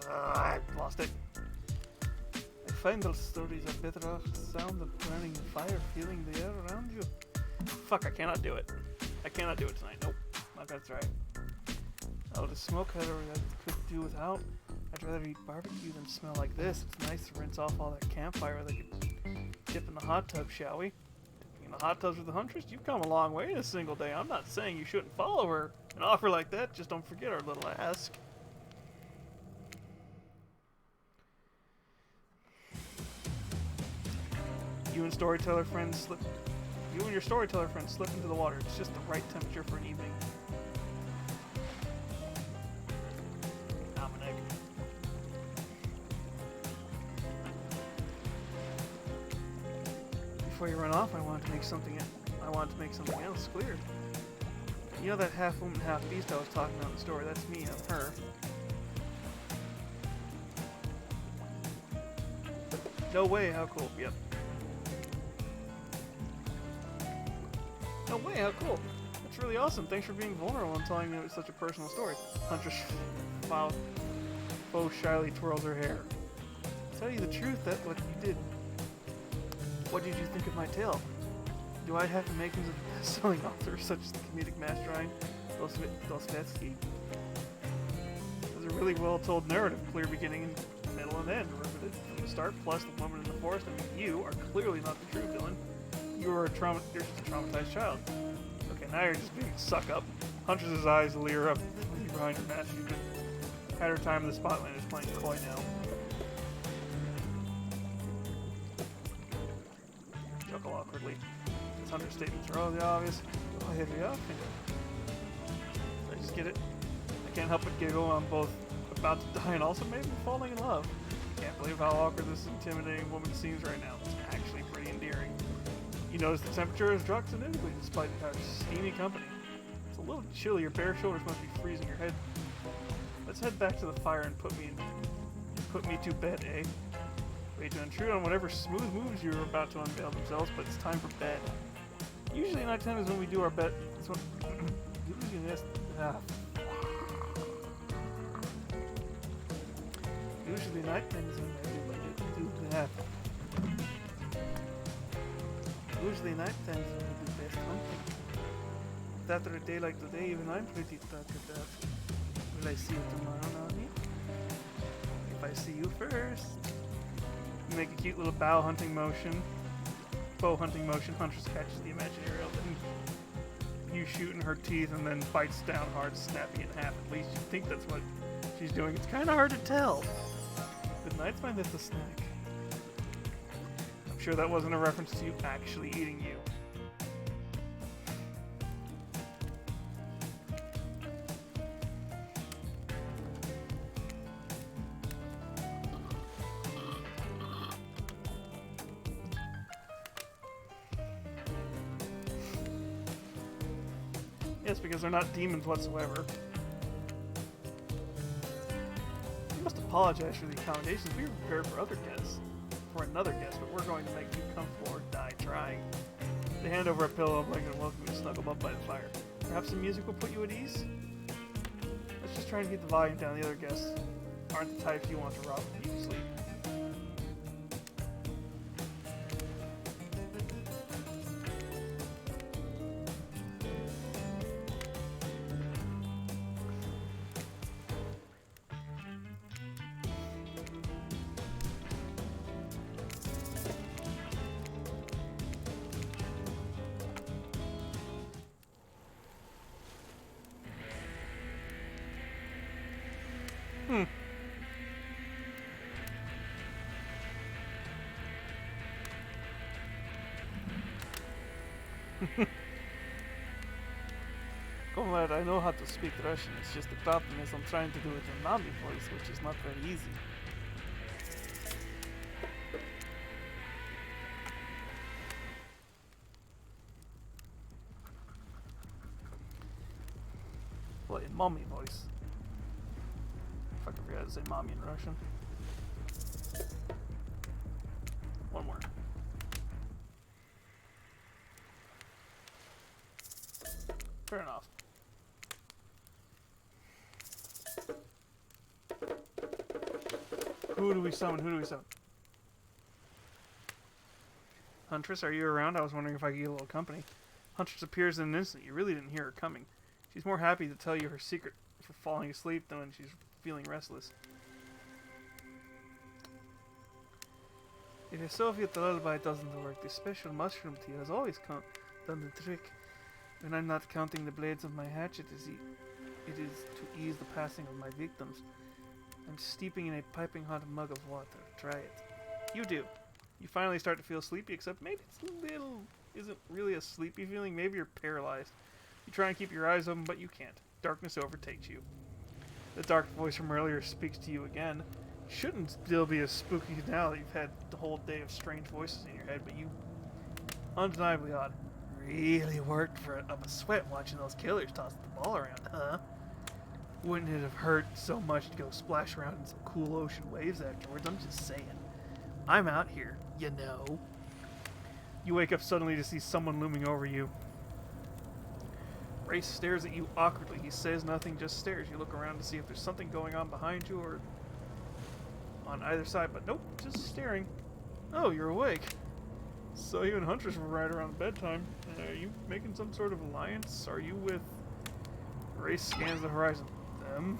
I lost it. I find those stories are better off the sound of burning fire, feeling the air around you. Fuck, I cannot do it. I cannot do it tonight. Nope. Not gonna try. Oh, the smoke I could do without. I'd rather eat barbecue than smell like this. It's nice to rinse off all that campfire that could dip in the hot tub, shall we? In the hot tubs with the Huntress? You've come a long way in a single day. I'm not saying you shouldn't follow her. An offer like that, just don't forget our little ask. You and your storyteller friends slip into the water. It's just the right temperature for an evening. Dominic. Before you run off, I want to make something else clear. You know that half woman, half beast I was talking about in the story? That's me, I'm her. No way, how cool. Yep. No way, how cool. That's really awesome. Thanks for being vulnerable and telling me it was such a personal story. Huntress shyly twirls her hair. To tell you the truth, that's what you did. What did you think of my tale? Do I have the makings of a best-selling author such as the comedic mastermind Dostoevsky? It was a really well-told narrative, clear beginning, middle, and end, riveted from the start, plus the woman in the forest. I mean, you are clearly not the true villain. You're just a traumatized child. Okay, now you're just being suck up. Huntress's eyes leer up behind her mask. You've had her time in the spotlight and is playing coy now. Chuckle awkwardly. His Hunter's statements are all the obvious. Oh, here we are. I just get it. I can't help but giggle. I'm both about to die and also maybe falling in love. Can't believe how awkward this intimidating woman seems right now. It's actually pretty endearing. You notice the temperature has dropped significantly despite our steamy company. It's a little chilly. Your bare shoulders must be freezing your head. Let's head back to the fire and put me to bed, eh? Wait to intrude on whatever smooth moves you're about to unveil themselves, but it's time for bed. Usually nighttime is when we do our bed. Usually nighttime is when we do that. Usually nighttime is when we do best hunting. But after a day like today, even I'm pretty tuckered out. Will I see you tomorrow, Nani? If I see you first. You make a cute little bow hunting motion. Huntress catches the imaginary elephant. You shoot in her teeth and then bites down hard, snapping it in half. At least you think that's what she's doing. It's kind of hard to tell. Good night's my little snack. I'm sure that wasn't a reference to you actually eating you. Yes, because they're not demons whatsoever. We must apologize for the accommodations. We were prepared for other guests. For another guest, but we're going to make you comfortable or die trying. They hand over a pillow, a blanket, and welcome you to snuggle up by the fire. Perhaps some music will put you at ease? Let's just try and keep the volume down. The other guests aren't the types you want to rob you to sleep. Comrade, I know how to speak Russian. It's just the problem is I'm trying to do it in mommy voice, which is not very easy. Well, in mommy voice. If I can forget how to say mommy in Russian. One more. Fair enough. Who do we summon? Who do we summon? Huntress, are you around? I was wondering if I could get a little company. Huntress appears in an instant. You really didn't hear her coming. She's more happy to tell you her secret for falling asleep than when she's feeling restless. If a Soviet lullaby doesn't work, the special mushroom tea has always done the trick. When I'm not counting the blades of my hatchet, it is to ease the passing of my victims. I'm steeping in a piping hot mug of water. Try it. You do. You finally start to feel sleepy, except maybe it's isn't really a sleepy feeling. Maybe you're paralyzed. You try and keep your eyes open, but you can't. Darkness overtakes you. The dark voice from earlier speaks to you again. Shouldn't still be as spooky now that you've had the whole day of strange voices in your head, but you undeniably odd. Really worked for it up a sweat watching those killers toss the ball around, huh? Wouldn't it have hurt so much to go splash around in some cool ocean waves afterwards? I'm just saying. I'm out here, you know. You wake up suddenly to see someone looming over you. Race stares at you awkwardly. He says nothing, just stares. You look around to see if there's something going on behind you or on either side, but nope, just staring. Oh, you're awake. So you and Huntress were right around bedtime. Are you making some sort of alliance? Are you with... Race scans the horizon. Them?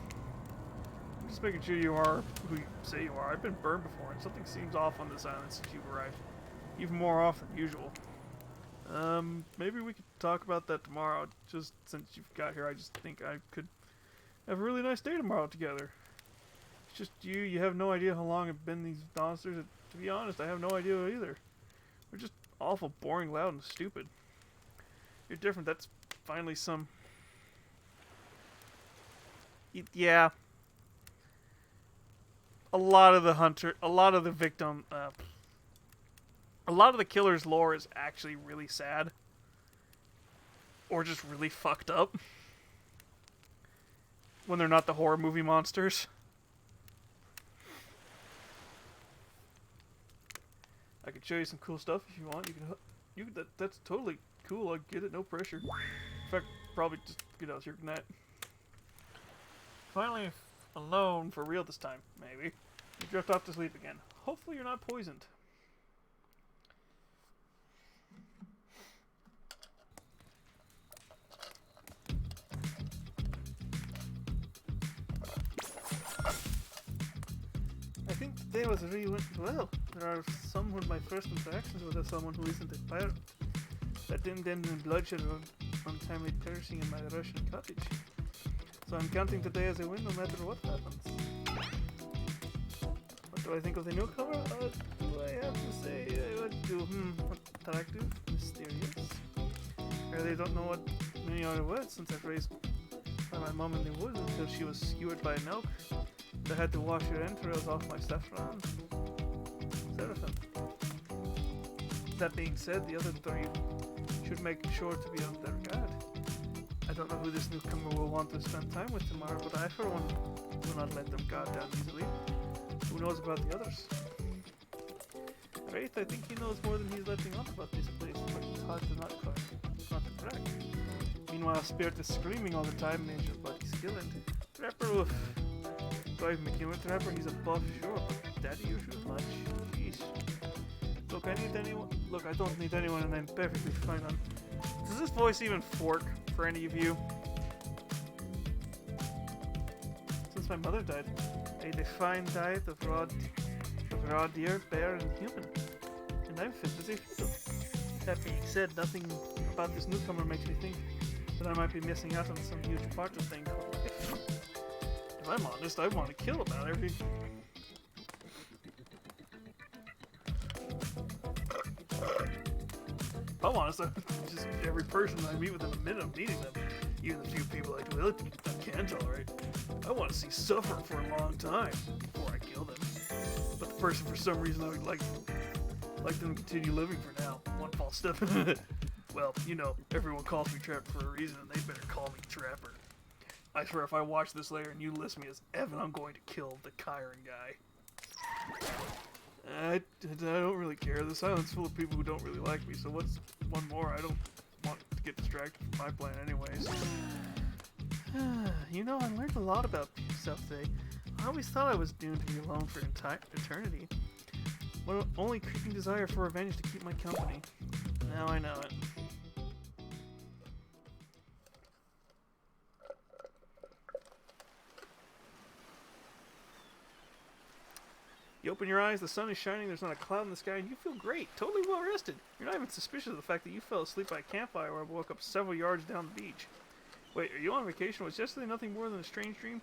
I'm just making sure you are who you say you are. I've been burned before, and something seems off on this island since you've arrived. Even more off than usual. Maybe we could talk about that tomorrow. Just since you've got here, I just think I could have a really nice day tomorrow together. It's just you have no idea how long I've been these monsters. To be honest, I have no idea either. We're just awful, boring, loud, and stupid. You're different. That's finally some... Yeah. A lot of the victim... a lot of the killer's lore is actually really sad. Or just really fucked up. When they're not the horror movie monsters. I could show you some cool stuff if you want. That's totally cool. I get it, no pressure. In fact, probably just get out here tonight. Finally alone for real this time, maybe. You drift off to sleep again. Hopefully you're not poisoned. I think today really went well. There are some of my first interactions with someone who isn't a pirate. That didn't end in bloodshed or untimely perishing in my Russian cottage. So I'm counting today as a win no matter what happens. What do I think of the newcomer? Do I have to say attractive, mysterious. I really don't know what many other words since I've raised by my mom in the woods until she was skewered by an elk. I had to wash her entrails off my saffron. Seraphim. That being said, the other three should make sure to be on their guard. I don't know who this newcomer will want to spend time with tomorrow, but I, for one, will not let them go down easily. Who knows about the others? Right? I think he knows more than he's letting on about this place, but it's hard to not crack. Meanwhile, Spirit is screaming all the time, Major Buddy Skillet. Trapper, oof. Do I even make him a trapper? He's a buff, sure, but daddy issues much. Jeez. Look, I don't need anyone, and I'm perfectly fine on... Does this voice even fork for any of you? Since my mother died, a defined diet of raw deer, bear, and human. And I'm fit as a fiddle. That being said, nothing about this newcomer makes me think that I might be missing out on some huge part of thing called life. If I'm honest, I want to kill about every... If I'm honest, just every person I meet within a minute of meeting them, even the few people I can tolerate, I want to see suffer for a long time before I kill them. But the person, for some reason, I would like them to continue living for now. One false step. Well, you know, everyone calls me Trapper for a reason, and they better call me Trapper. I swear, if I watch this later and you list me as Evan, I'm going to kill the Kyron guy. I don't really care. This island's full of people who don't really like me, so what's one more? I don't want to get distracted from my plan anyways. You know, I learned a lot about myself today. I always thought I was doomed to be alone for eternity. One only creeping desire for revenge to keep my company. Now I know it. You open your eyes, the sun is shining, there's not a cloud in the sky, and you feel great, totally well rested. You're not even suspicious of the fact that you fell asleep by a campfire or woke up several yards down the beach. Wait, are you on vacation? Was yesterday nothing more than a strange dream?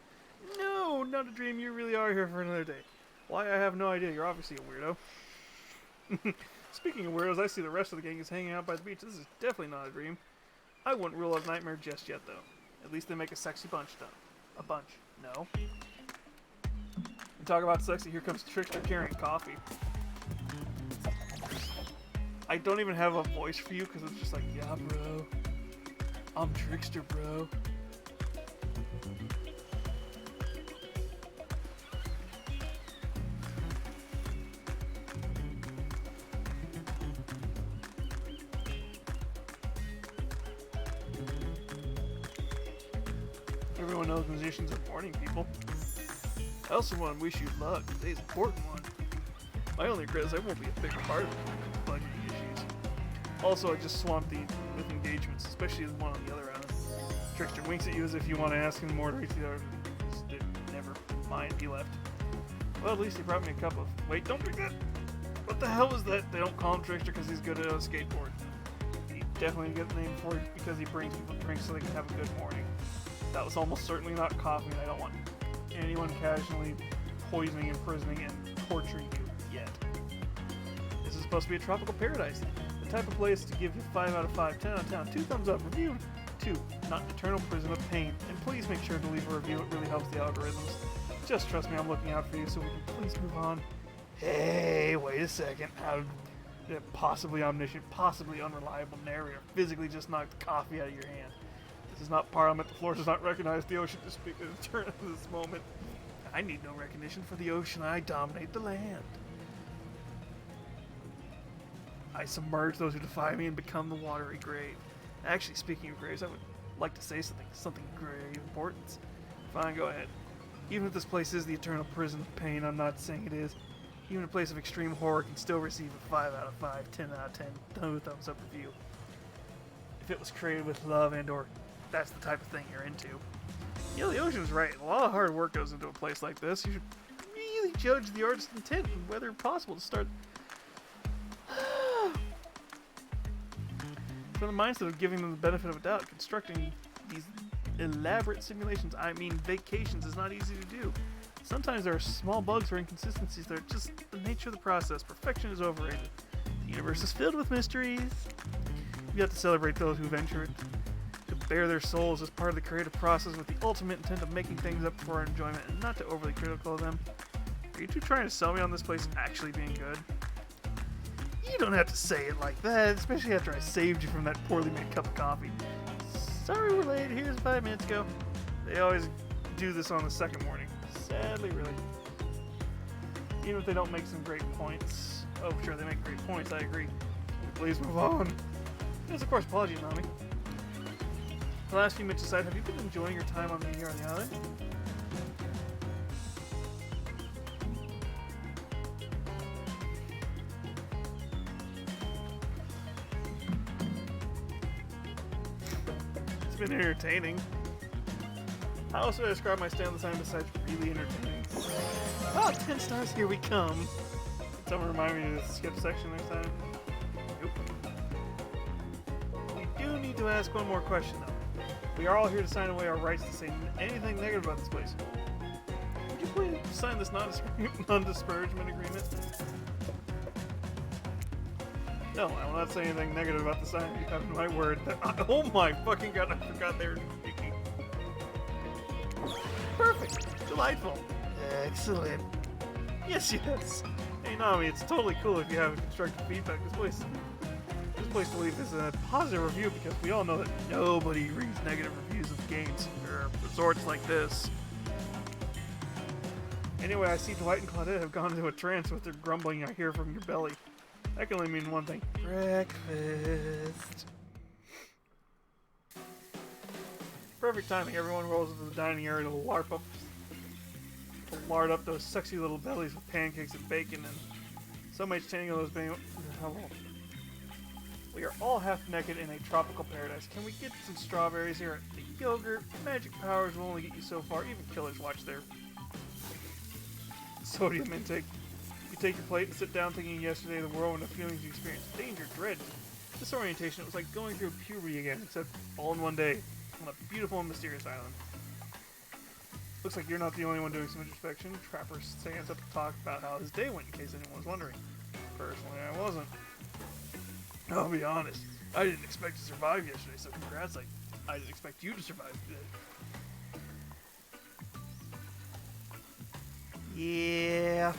No, not a dream. You really are here for another day. Why, I have no idea. You're obviously a weirdo. Speaking of weirdos, I see the rest of the gang is hanging out by the beach. This is definitely not a dream. I wouldn't rule out nightmare just yet, though. At least they make a sexy bunch, though. A bunch. No. And talk about sexy, here comes Trickster carrying coffee. I don't even have a voice for you, because it's just like, yeah, bro. I'm Trickster, bro. Everyone knows musicians are morning people. I also want to wish you luck. Today's an important one. My only regret is I won't be a bigger part of it. Budget issues. Also, I just swamped the with engagements, especially the one on the other end. Trickster winks at you as if you want to ask him more to reach the other. Never mind, he left. Well, at least he brought me a cup of... Wait, don't drink that! What the hell was that? They don't call him Trickster because he's good at a skateboard. He definitely get the name for it because he brings people drinks so they can have a good morning. That was almost certainly not coffee, and I don't want anyone casually poisoning, imprisoning, and torturing you yet. This is supposed to be a tropical paradise. The type of place to give you 5 out of 5, 10 out of 10, 2 thumbs up, review 2, not an eternal prison of pain. And please make sure to leave a review, it really helps the algorithms. Just trust me, I'm looking out for you, so we can please move on. Hey, wait a second. How did a possibly omniscient, possibly unreliable narrator physically just knocked the coffee out of your hand? This is not Parliament. The floor does not recognize the ocean to speak in turn at this moment. I need no recognition for the ocean. I dominate the land. I submerge those who defy me and become the watery grave. Actually, speaking of graves, I would like to say something of grave importance. Fine, go ahead. Even if this place is the eternal prison of pain, I'm not saying it is. Even a place of extreme horror can still receive a 5 out of 5, 10 out of 10, 2 thumbs up review. If it was created with love and or that's the type of thing you're into. You know, the ocean's right. A lot of hard work goes into a place like this. You should really judge the artist's intent and whether possible to start... From the mindset of giving them the benefit of a doubt, constructing these elaborate simulations, I mean vacations, is not easy to do. Sometimes there are small bugs or inconsistencies that are just the nature of the process. Perfection is overrated. The universe is filled with mysteries. You have to celebrate those who venture it. To bare their souls as part of the creative process with the ultimate intent of making things up for our enjoyment and not to overly critical of them. Are you two trying to sell me on this place actually being good? You don't have to say it like that, especially after I saved you from that poorly made cup of coffee. Sorry we're late. Here's 5 minutes ago. They always do this on the second morning. Sadly, really. Even if they don't make some great points. Oh, sure, they make great points. I agree. Please move on. Yes, of course, apologies, Nami. The last few minutes aside, have you been enjoying your time here on the island? It's been entertaining. How else would I describe my stay on this island besides really entertaining? Ah, 10 stars, here we come. Can someone remind me to skip section next time? Nope. We do need to ask one more question, though. We are all here to sign away our rights to say anything negative about this place. Would you please sign this non-disparagement agreement? No, I will not say anything negative about the sign. You have my word that oh my fucking god, I forgot they were speaking. Perfect. Delightful. Excellent. Yes, yes. Hey Nami, it's totally cool if you have constructive feedback. This place to leave is a positive review because we all know that nobody reads negative reviews of games or resorts like this. Anyway, I see Dwight and Claudette have gone into a trance with their grumbling I hear from your belly. That can only mean one thing. Breakfast. Perfect timing. Everyone rolls into the dining area to lard up those sexy little bellies with pancakes and bacon and so much tanning of those We are all half naked in a tropical paradise. Can we get some strawberries here? The yogurt, magic powers will only get you so far. Even killers watch their sodium intake. You take your plate and sit down thinking yesterday the world and the feelings you experienced. Danger, dread, disorientation. It was like going through puberty again, except all in one day on a beautiful and mysterious island. Looks like you're not the only one doing some introspection. Trapper stands up to talk about how his day went in case anyone was wondering. Personally, I wasn't. I'll be honest, I didn't expect to survive yesterday, so congrats, I didn't expect you to survive today. Yeah.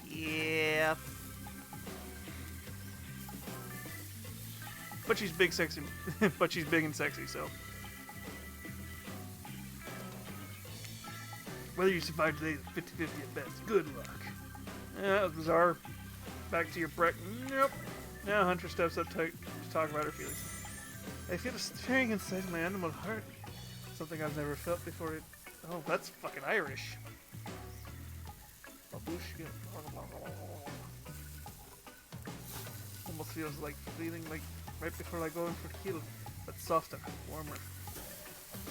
Yeah. But she's big, sexy. But she's big and sexy, so. Whether you survive today is 50-50 at best. Good luck. Yeah, that was bizarre. Back to your break. Nope. Now Hunter steps up to talk about her feelings. I feel a stirring inside my animal heart. Something I've never felt before. Oh, that's fucking Irish. Almost feels like feeling like right before I go in for the kill, but softer, warmer.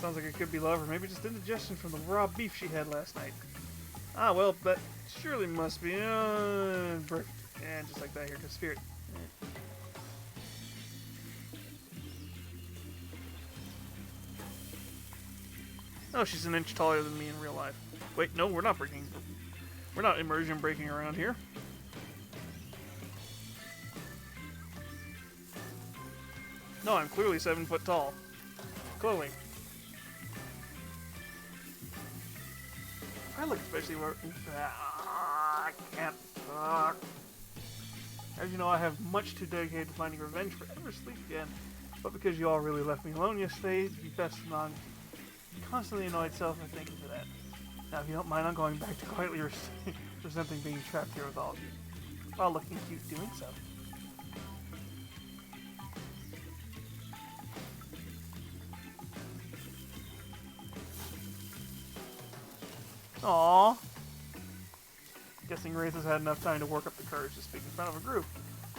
Sounds like it could be love, or maybe just indigestion from the raw beef she had last night. Ah, well, that surely must be. Perfect. And just like that, here comes Spirit. Oh, she's an inch taller than me in real life. Wait, no, we're not breaking. We're not immersion breaking around here. No, I'm clearly 7 foot tall. Clearly. I look especially where I can't talk. As you know, I have much too dedicated to finding revenge for ever sleep again. But because you all really left me alone yesterday, it'd be best for constantly annoyed self, I thank you for that. Now, if you don't mind, I'm going back to quietly resenting being trapped here with all of you. While looking cute doing so. Aww. Guessing Wraith has had enough time to work up the courage to speak in front of a group.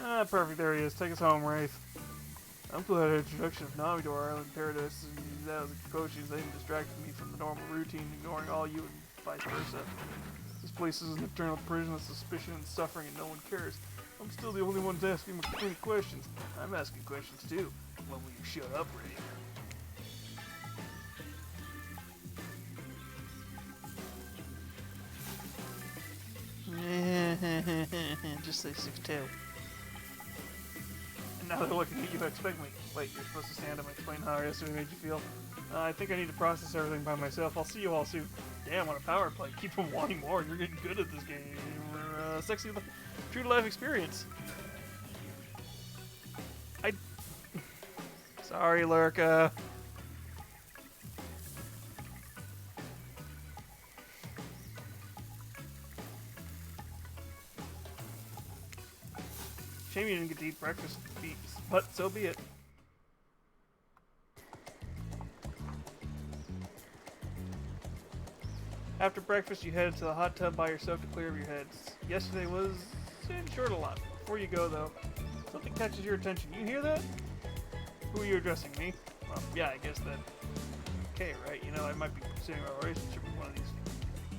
Ah, perfect, there he is. Take us home, Wraith. I'm glad the introduction of Nami to our island paradise and that was a coaches. They distracted me from the normal routine, ignoring all you and vice versa. This place is an eternal prison of suspicion and suffering, and no one cares. I'm still the only one asking any questions. I'm asking questions too. When will you shut up, Wraith? Just say 6'2". And now they're looking at you expectantly. Wait, you're supposed to stand up and explain how yesterday made you feel. I think I need to process everything by myself. I'll see you all soon. Damn, what a power play. Keep on wanting more. You're getting good at this game. Sexy, true to life experience. Sorry, Lurka. Shame you didn't get to eat breakfast, but so be it. After breakfast, you headed to the hot tub by yourself to clear your heads. Yesterday was in short a lot. Before you go, though, something catches your attention. You hear that? Who are you addressing? Me? Well, yeah, I guess that. Okay, right? You know, I might be pursuing a relationship with one of these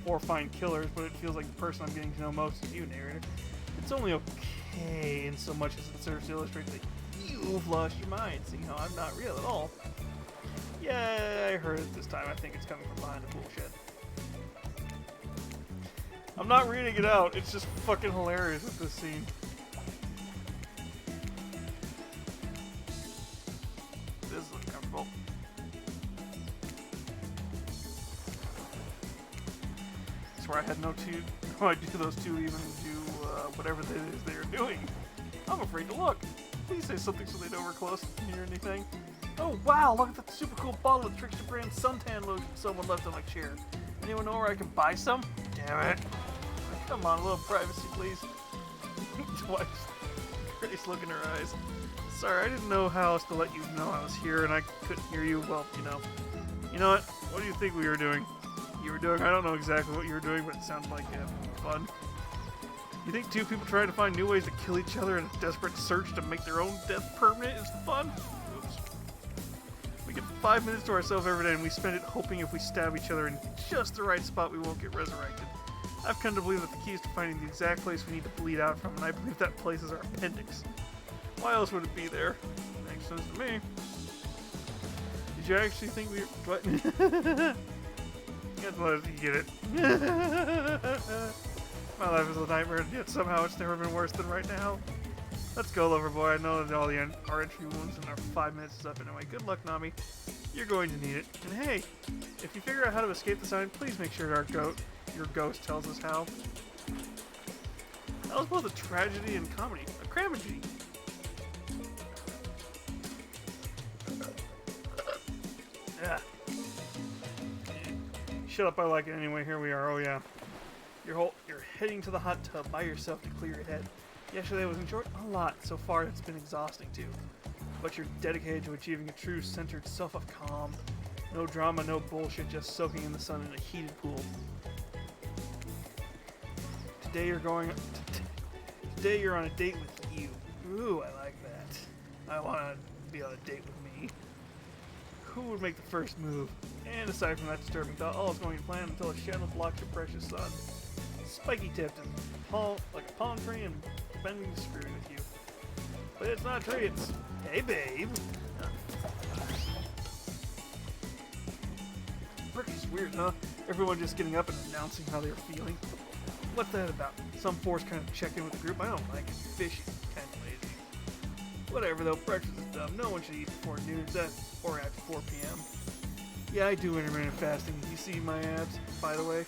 four fine killers, but it feels like the person I'm getting to know most is you, narrator. It's only okay in so much as it serves to illustrate that you've lost your mind, seeing how I'm not real at all. Yeah, I heard it this time. I think it's coming from behind the bullshit. I'm not reading it out. It's just fucking hilarious with this scene. This is uncomfortable. I swear I had no idea those two even do whatever it is they are doing. I'm afraid to look. Please say something so they know we're close near anything. Oh wow, look at that super cool bottle of Trickster brand suntan lotion someone left on my chair. Anyone know where I can buy some? Damn it. Come on, a little privacy, please. Twice. Grace, look in her eyes. Sorry, I didn't know how else to let you know I was here and I couldn't hear you. Well, you know. You know what? What do you think we were doing? You were doing? I don't know exactly what you were doing, but it sounded like fun. You think two people trying to find new ways to kill each other in a desperate search to make their own death permanent is fun? Oops. We get 5 minutes to ourselves every day and we spend it hoping if we stab each other in just the right spot we won't get resurrected. I've come to believe that the key is to finding the exact place we need to bleed out from, and I believe that place is our appendix. Why else would it be there? Makes sense to me. Did you actually think we were... What? You get it. My life is a nightmare, and yet somehow it's never been worse than right now. Let's go, Loverboy. I know that all our entry wounds and our 5 minutes is up anyway. Good luck, Nami. You're going to need it. And hey, if you figure out how to escape the sign, please make sure your ghost tells us how. That was both a tragedy and comedy. A cramagedy. Yeah. Shut up, I like it anyway. Here we are. Oh yeah. You're heading to the hot tub by yourself to clear your head. Yesterday was in short a lot. So far it's been exhausting too. But you're dedicated to achieving a true centered self of calm. No drama, no bullshit, just soaking in the sun in a heated pool. Today you're on a date with you. Ooh, I like that. I want to be on a date with me. Who would make the first move? And aside from that disturbing thought, all is going to plan until a shadow blocks your precious sun. Spiky tipped and like a palm tree and bending the screw with you. But it's not a tree, it's hey babe. Frick, it's weird, huh? Everyone just getting up and announcing how they're feeling. What's that about? Some force kind of check in with the group? I don't like it. Fishy. Kind of lazy. Whatever though, breakfast is dumb. No one should eat before noon or after 4 p.m. Yeah, I do intermittent fasting. You see my abs, by the way?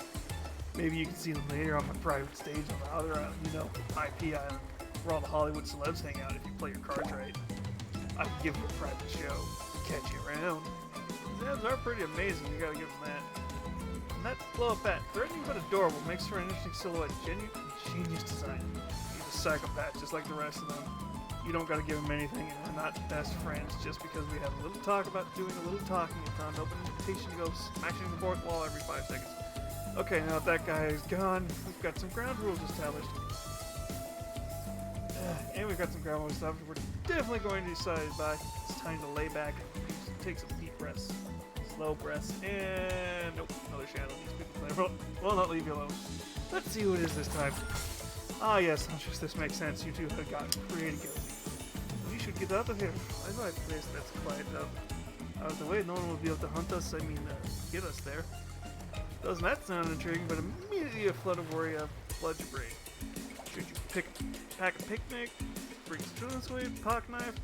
Maybe you can see them later on my private stage on the other island, you know, IP Island, where all the Hollywood celebs hang out if you play your cards right. I can give you a private show. Catch you around. These abs are pretty amazing, you gotta give them that. And that blow-up bat, threatening but adorable, makes for an interesting silhouette. Genius design. He's a psychopath, just like the rest of them. You don't gotta give him anything, and we're not best friends just because we had a little talk about doing a little talking and found an open invitation to go smashing the fourth wall every 5 seconds. Okay, now that that guy is gone, we've got some ground rules established. And we've got some ground rules established. We're definitely going to decide by it's time to lay back and take some deep breaths. Slow breaths, and nope, another shadow. These people will not leave you alone. Let's see who it is this time. Ah yes, this makes sense. You two have gotten pretty guilty. We should get out of here. I know a place that's quiet out of the way. No one will be able to hunt us, get us there. Doesn't that sound intriguing, but immediately a flood of worry floods your brain. Should you pack a picnic, bring some children's sweet, pocket knife?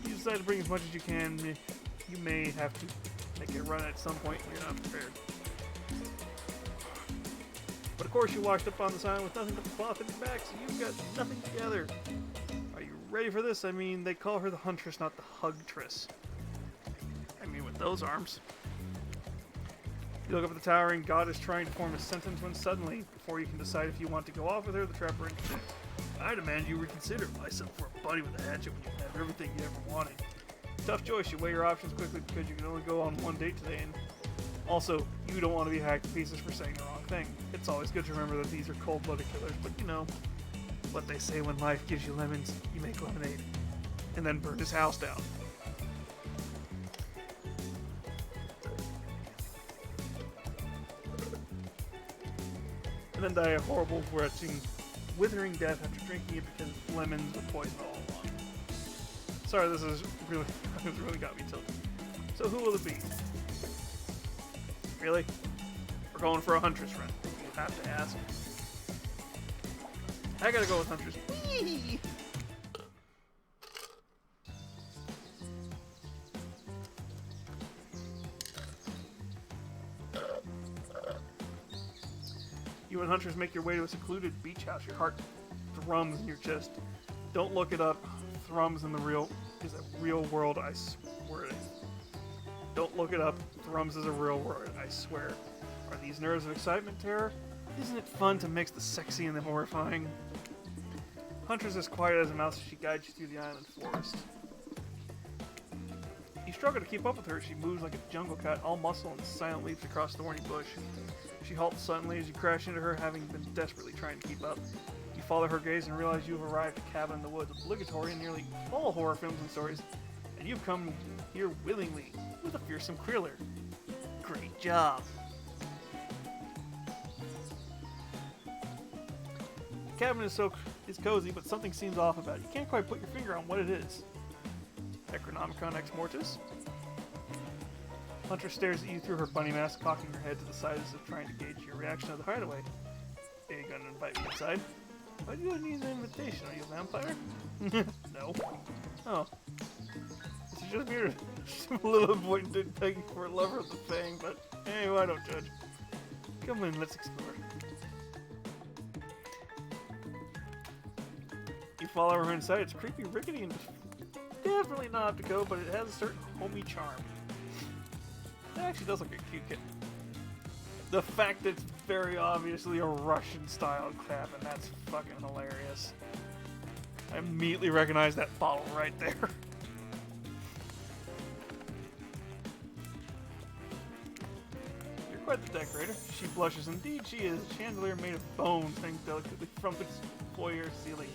You decide to bring as much as you can. You may have to make a run at some point when you're not prepared. But of course you washed up on the sign with nothing but the cloth in your back, so you've got nothing together. Are you ready for this? I mean, they call her the Huntress, not the Hugtress. those arms. You look up at the tower and God is trying to form a sentence when suddenly, before you can decide if you want to go off with her, the trapper interjects. I demand you reconsider myself for a buddy with a hatchet when you can have everything you ever wanted. Tough choice, you weigh your options quickly because you can only go on one date today, and also, you don't want to be hacked to pieces for saying the wrong thing. It's always good to remember that these are cold-blooded killers, but you know what they say when life gives you lemons, you make lemonade. And then burn his house down. And then die a horrible, withering death after drinking it because lemons were poison all along. Sorry, this is really, this really got me tilted. So who will it be? Really? We're going for a Huntress run. You have to ask. I gotta go with Huntress. Whee! You and Huntress make your way to a secluded beach house. Your heart thrums in your chest. Don't look it up. Thrums in the real is a real world, I swear it is. Don't look it up. Thrums is a real word, I swear. Are these nerves of excitement, terror? Isn't it fun to mix the sexy and the horrifying? Huntress is quiet as a mouse as she guides you through the island forest. You struggle to keep up with her. She moves like a jungle cat, all muscle and silent leaps across the thorny bush. She halts suddenly as you crash into her, having been desperately trying to keep up. You follow her gaze and realize you have arrived at a cabin in the woods, obligatory in nearly all horror films and stories, and you've come here willingly with a fearsome Kriller. Great job! The cabin is cozy, but something seems off about it. You can't quite put your finger on what it is. Necronomicon Ex Mortis? Hunter stares at you through her bunny mask, cocking her head to the side as if trying to gauge your reaction to the hideaway. Are you gonna invite me inside? Why do you need an invitation? Are you a vampire? No. Oh. This is just weird. I'm a little avoidant begging for a lover of the Fang, but anyway, I don't judge. Come in, let's explore. You follow her inside. It's creepy, rickety, and definitely not to go, but it has a certain homey charm. It actually does look like a cute kitten. The fact that it's very obviously a Russian-style cabin, that's fucking hilarious. I immediately recognize that bottle right there. You're quite the decorator. She blushes. Indeed, she is. A chandelier made of bone hangs delicately from its foyer ceiling.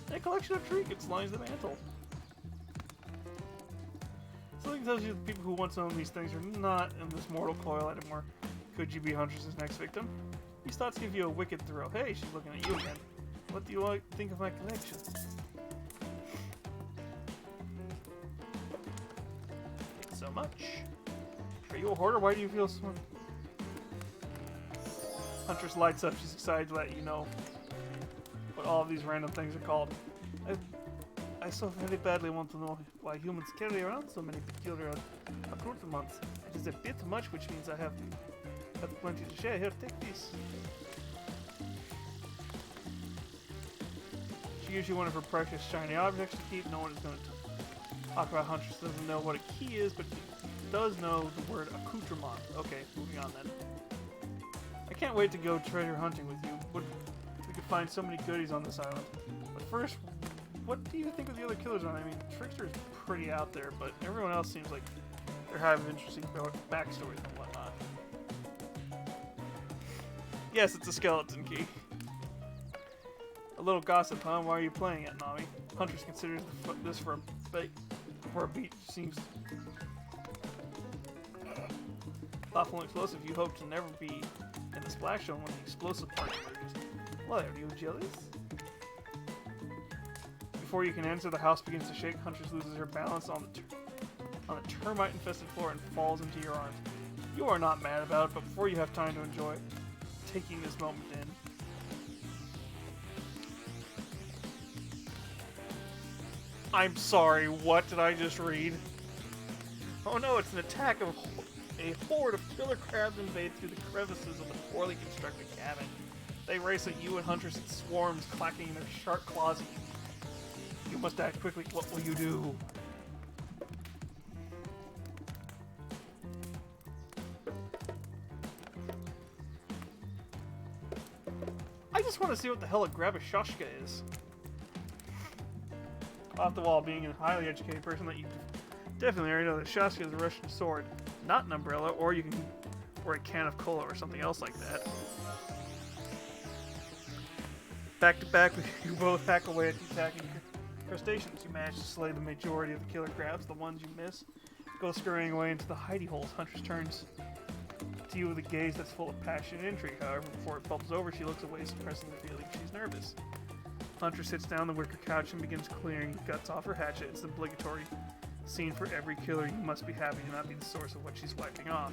And a collection of trinkets lines the mantle. Something tells you the people who once owned these things are not in this mortal coil anymore. Could you be Huntress's next victim? These thoughts give you a wicked thrill. Hey, she's looking at you again. What do you think of my collection? So much. Are you a hoarder? Why do you feel so... Huntress lights up. She's excited to let you know what all of these random things are called. I so very badly want to know why humans carry around so many peculiar accoutrements. It is a bit much, which means I have plenty to share. Here, take these. She gives you one of her precious shiny objects to keep. No one is going to talk about Huntress. Doesn't know what a key is, but does know the word accoutrement. Okay, moving on then. I can't wait to go treasure hunting with you. We could find so many goodies on this island. But first, what do you think of the other killers on? I mean, Trickster is pretty out there, but everyone else seems like they're having interesting backstories and whatnot. Yes, it's a skeleton key. A little gossip, huh? Why are you playing it, Nami? Huntress considers this for a beat. Seems thoughtful and explosive. You hope to never be in the splash zone when the explosive part emerges. Well, are you jealous? Before you can answer, the house begins to shake. Huntress loses her balance on the termite-infested floor and falls into your arms. You are not mad about it, but before you have time to enjoy taking this moment in. I'm sorry, what did I just read? Oh no, it's an attack of a horde of killer crabs invade through the crevices of the poorly constructed cabin. They race at you and Huntress in swarms, clacking their sharp claws at you. You must act quickly. What will you do? just want to see what the hell a Grabashashka is. Off the wall, being a highly educated person, that you definitely already know that Shashka is a Russian sword, not an umbrella, or a can of cola or something else like that. Back to back, you both hack away at the attacking crustaceans. You manage to slay the majority of the killer crabs. The ones you miss go scurrying away into the hidey holes. Huntress turns to you with a gaze that's full of passion and intrigue. However, before it bubbles over, she looks away, suppressing the feeling she's nervous. Huntress sits down on the wicker couch and begins clearing the guts off her hatchet. It's the obligatory scene for every killer. You must be happy to not be the source of what she's wiping off.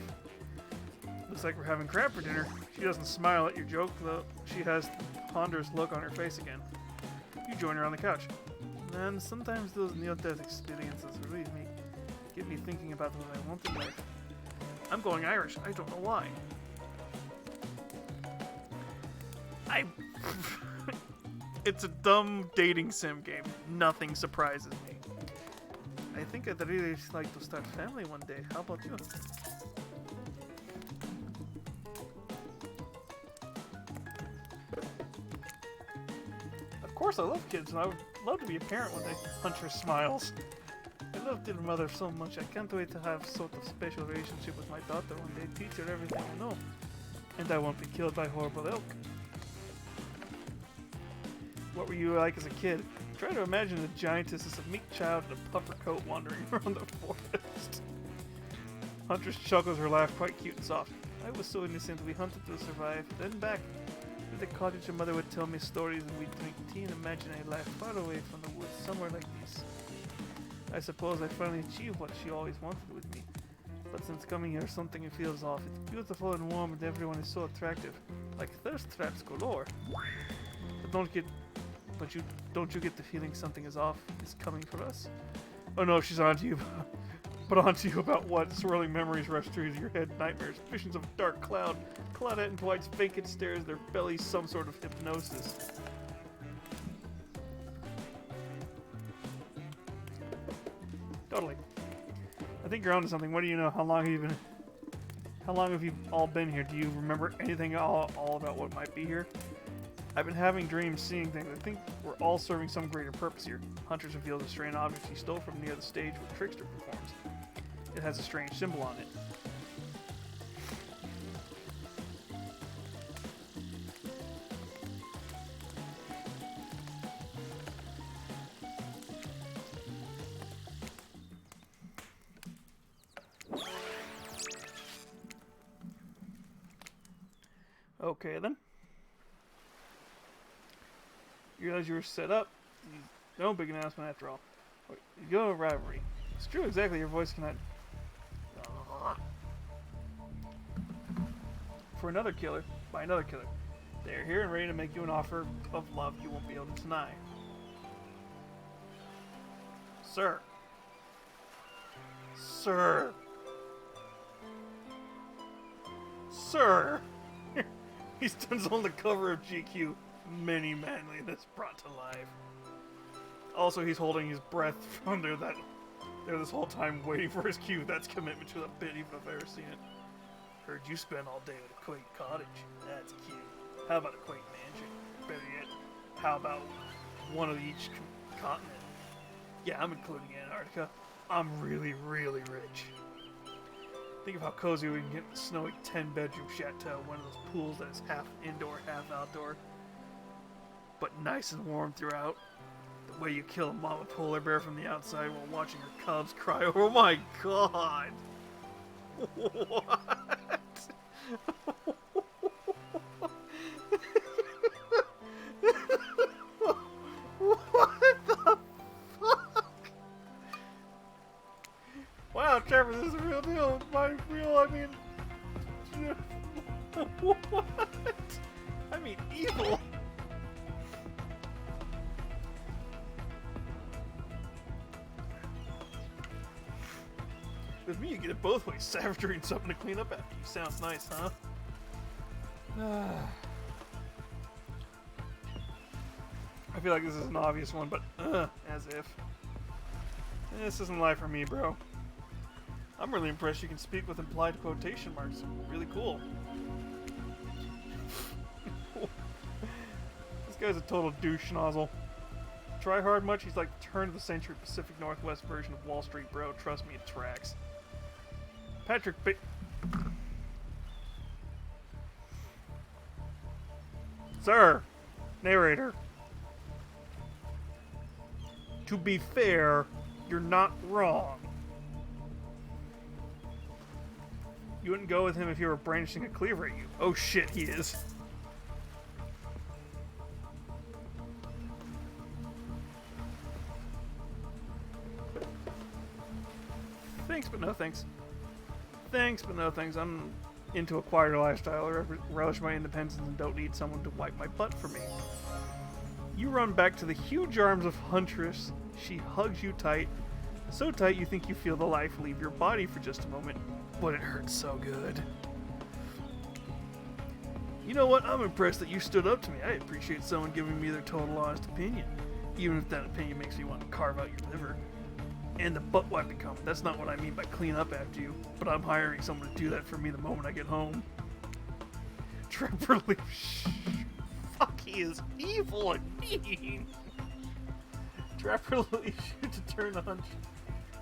Looks like we're having crab for dinner. She doesn't smile at your joke, though she has the ponderous look on her face again. You join her on the couch. And sometimes those near-death experiences really get me thinking about what I want in life. I'm going Irish. I don't know why. It's a dumb dating sim game. Nothing surprises me. I think I'd really like to start a family one day. How about you? Of course, I love kids, and I would love to be a parent one day. Huntress smiles. I love dear mother so much. I can't wait to have sort of special relationship with my daughter one day. Teach her everything I know, and I won't be killed by horrible elk. What were you like as a kid? Try to imagine a giantess as a meek child in a puffer coat wandering around the forest. Huntress chuckles, her laugh quite cute and soft. I was so innocent. We hunted to survive. Then back to the cottage, your mother would tell me stories and we'd drink tea and imagine a life far away from the woods, somewhere like this. I suppose I finally achieved what she always wanted with me. But since coming here, something feels off. It's beautiful and warm, and everyone is so attractive, like thirst traps galore. But don't you get the feeling something is off? Is coming for us? Oh no, she's onto you. But onto you about what? Swirling memories rush through your head. Nightmares, visions of a dark cloud. Claudette and Dwight's vacant stares, their bellies some sort of hypnosis. Totally. I think you're onto something. What do you know? How long have you all been here? Do you remember anything all about what might be here? I've been having dreams, seeing things. I think we're all serving some greater purpose here. Huntress reveals a strange object he stole from near the stage where Trickster performs. It has a strange symbol on it. Okay then. You realize you were set up. No big announcement after all. You go to rivalry. It's true, exactly. Your voice cannot. For another killer, by another killer. They are here and ready to make you an offer of love you won't be able to deny. Sir. Sir. Sir. He stands on the cover of GQ. Many manliness brought to life. Also, he's holding his breath from there this whole time waiting for his cue. That's commitment to the bit, even if I've ever seen it. Heard you spend all day at a quaint cottage. That's cute. How about a quaint mansion? Better yet, how about one of each continent? Yeah, I'm including Antarctica. I'm really, really rich. Think of how cozy we can get in the snowy 10-bedroom chateau, one of those pools that is half indoor, half outdoor, but nice and warm throughout. The way you kill a mama polar bear from the outside while watching her cubs cry. Oh my god! What? What the fuck? Wow, Trevor, this is a real deal. By real, I mean... What? I mean evil. With me, you get it both ways. Savagery and something to clean up after you. Sounds nice, huh? I feel like this is an obvious one, but as if. This isn't life for me, bro. I'm really impressed you can speak with implied quotation marks. Really cool. This guy's a total douche nozzle. Try hard much? He's like the turn of the century Pacific Northwest version of Wall Street, bro. Trust me, it tracks. Patrick Sir! Narrator. To be fair, you're not wrong. You wouldn't go with him if he were brandishing a cleaver at you. Oh shit, he is. Thanks, but no thanks. Thanks, but no thanks. I'm into a quieter lifestyle. I relish my independence and don't need someone to wipe my butt for me. You run back to the huge arms of Huntress. She hugs you tight. So tight you think you feel the life leave your body for just a moment. But it hurts so good. You know what? I'm impressed that you stood up to me. I appreciate someone giving me their total honest opinion. Even if that opinion makes me want to carve out your liver. And the butt wiping comment. That's not what I mean by clean up after you. But I'm hiring someone to do that for me the moment I get home. Trevor Lee. Fuck, he is evil and mean. Trevor leaves you to turn to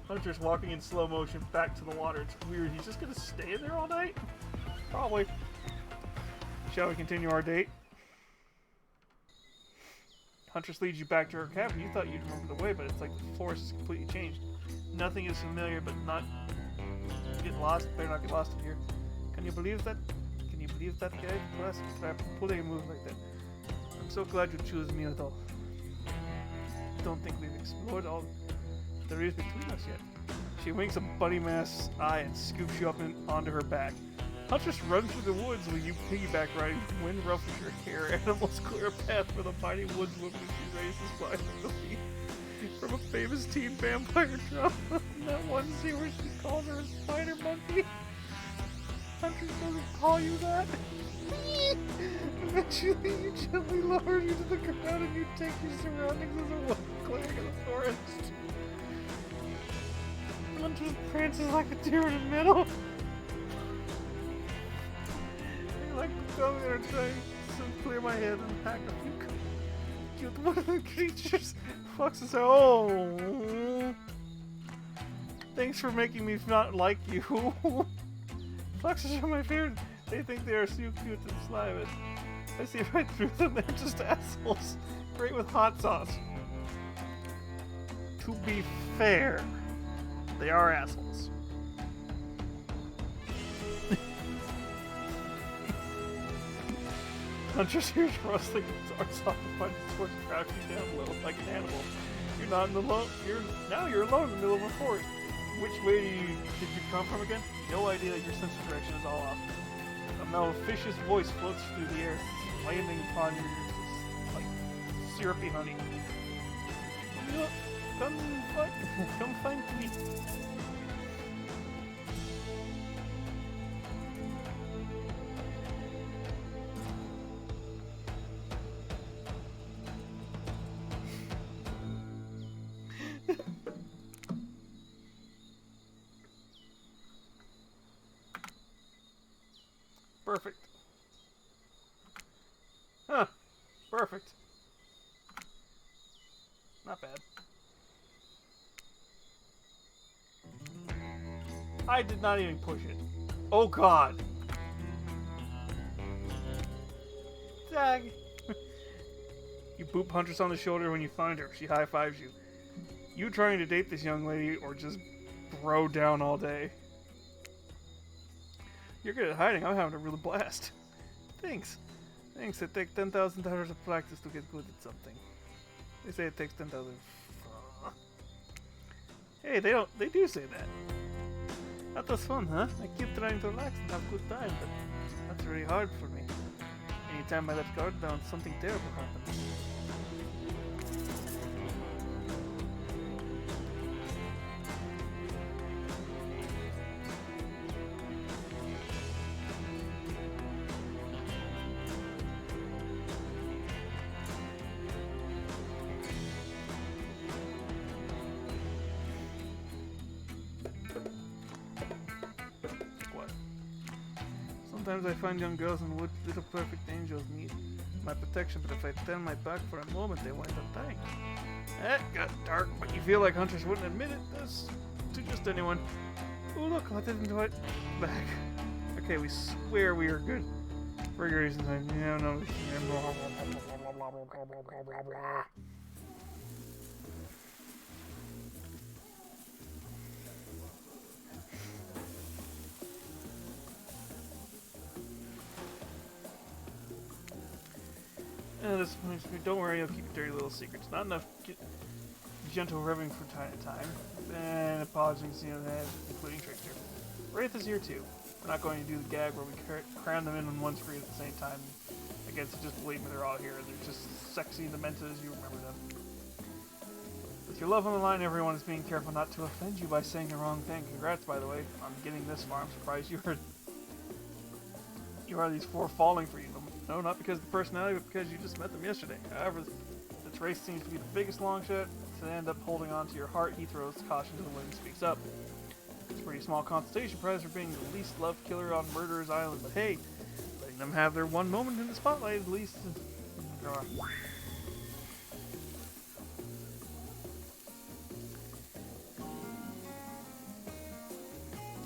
Huntress walking in slow motion back to the water. It's weird. He's just gonna stay there all night? Probably. Shall we continue our date? Huntress leads you back to her cabin. You thought you'd remember the way, but it's like the forest is completely changed. Nothing is familiar, but not get lost. Better not get lost in here. Can you believe that? Can you believe that guy? Classic crap. Pulling a move like that. I'm so glad you choose me at all. Don't think we've explored all there is between us yet. She winks a buddy mass eye and scoops you up onto her back. Huntress runs through the woods with you piggyback riding. Wind ruffles your hair. Animals clear a path for the mighty woodswoman as she raises flies from the feet. From a famous teen vampire drama. That one scene where she calls her a spider monkey. Huntress doesn't call you that. Eventually, you gently lower you to the ground and you take your surroundings as a woman clearing in the forest. Huntress prances like a deer in the middle. I like to go there and try to clear my head and hack a few cute woodland creatures. Fox is oh. Thanks for making me not like you. Foxes are my favorite. They think they are so cute and slimy. I see right through them. They're just assholes. Great with hot sauce. To be fair, they are assholes. Huntress hears rustling and arcs off to find his horse crouching down low like an animal. You're not in the you're alone in the middle of a forest. Which way did you come from again? No idea. Your sense of direction is all off. A malicious voice floats through the air, landing upon your ears like syrupy honey. Come find me. Perfect. Huh. Perfect. Not bad. I did not even push it. Oh god. Dag. You boop Huntress on the shoulder when you find her. She high-fives you. You trying to date this young lady or just bro down all day? You're good at hiding. I'm having a real blast. Thanks. Thanks. It takes 10,000 hours of practice to get good at something. They say it takes 10,000. Hey, they do say that. That was fun, huh? I keep trying to relax and have a good time, but that's really hard for me. Anytime I let guard down, something terrible happens. Sometimes I find young girls in the woods, little perfect angels meet. my protection, but if I stand my back for a moment, they wind up dying. It got dark, but you feel like hunters wouldn't admit it this to just anyone. Oh look, I didn't do it. Back. Okay, we swear we are good. For good reasons. Yeah, no. This reminds me, don't worry, I'll keep your dirty little secrets. Not enough gentle rubbing from time to time. And apologies, including Trickster. Wraith is here too. We're not going to do the gag where we cram them in on one screen at the same time. I guess just believe me, they're all here. They're just sexy and demented as you remember them. With your love on the line, everyone is being careful not to offend you by saying the wrong thing. Congrats, by the way, on getting this far. I'm surprised you are these four falling for you. No, not because of the personality, but because you just met them yesterday. However, this race seems to be the biggest long shot. To end up holding on to your heart, he throws caution to the wind and speaks up. It's a pretty small consultation prize for being the least loved killer on Murderer's Island, but hey, letting them have their one moment in the spotlight at least.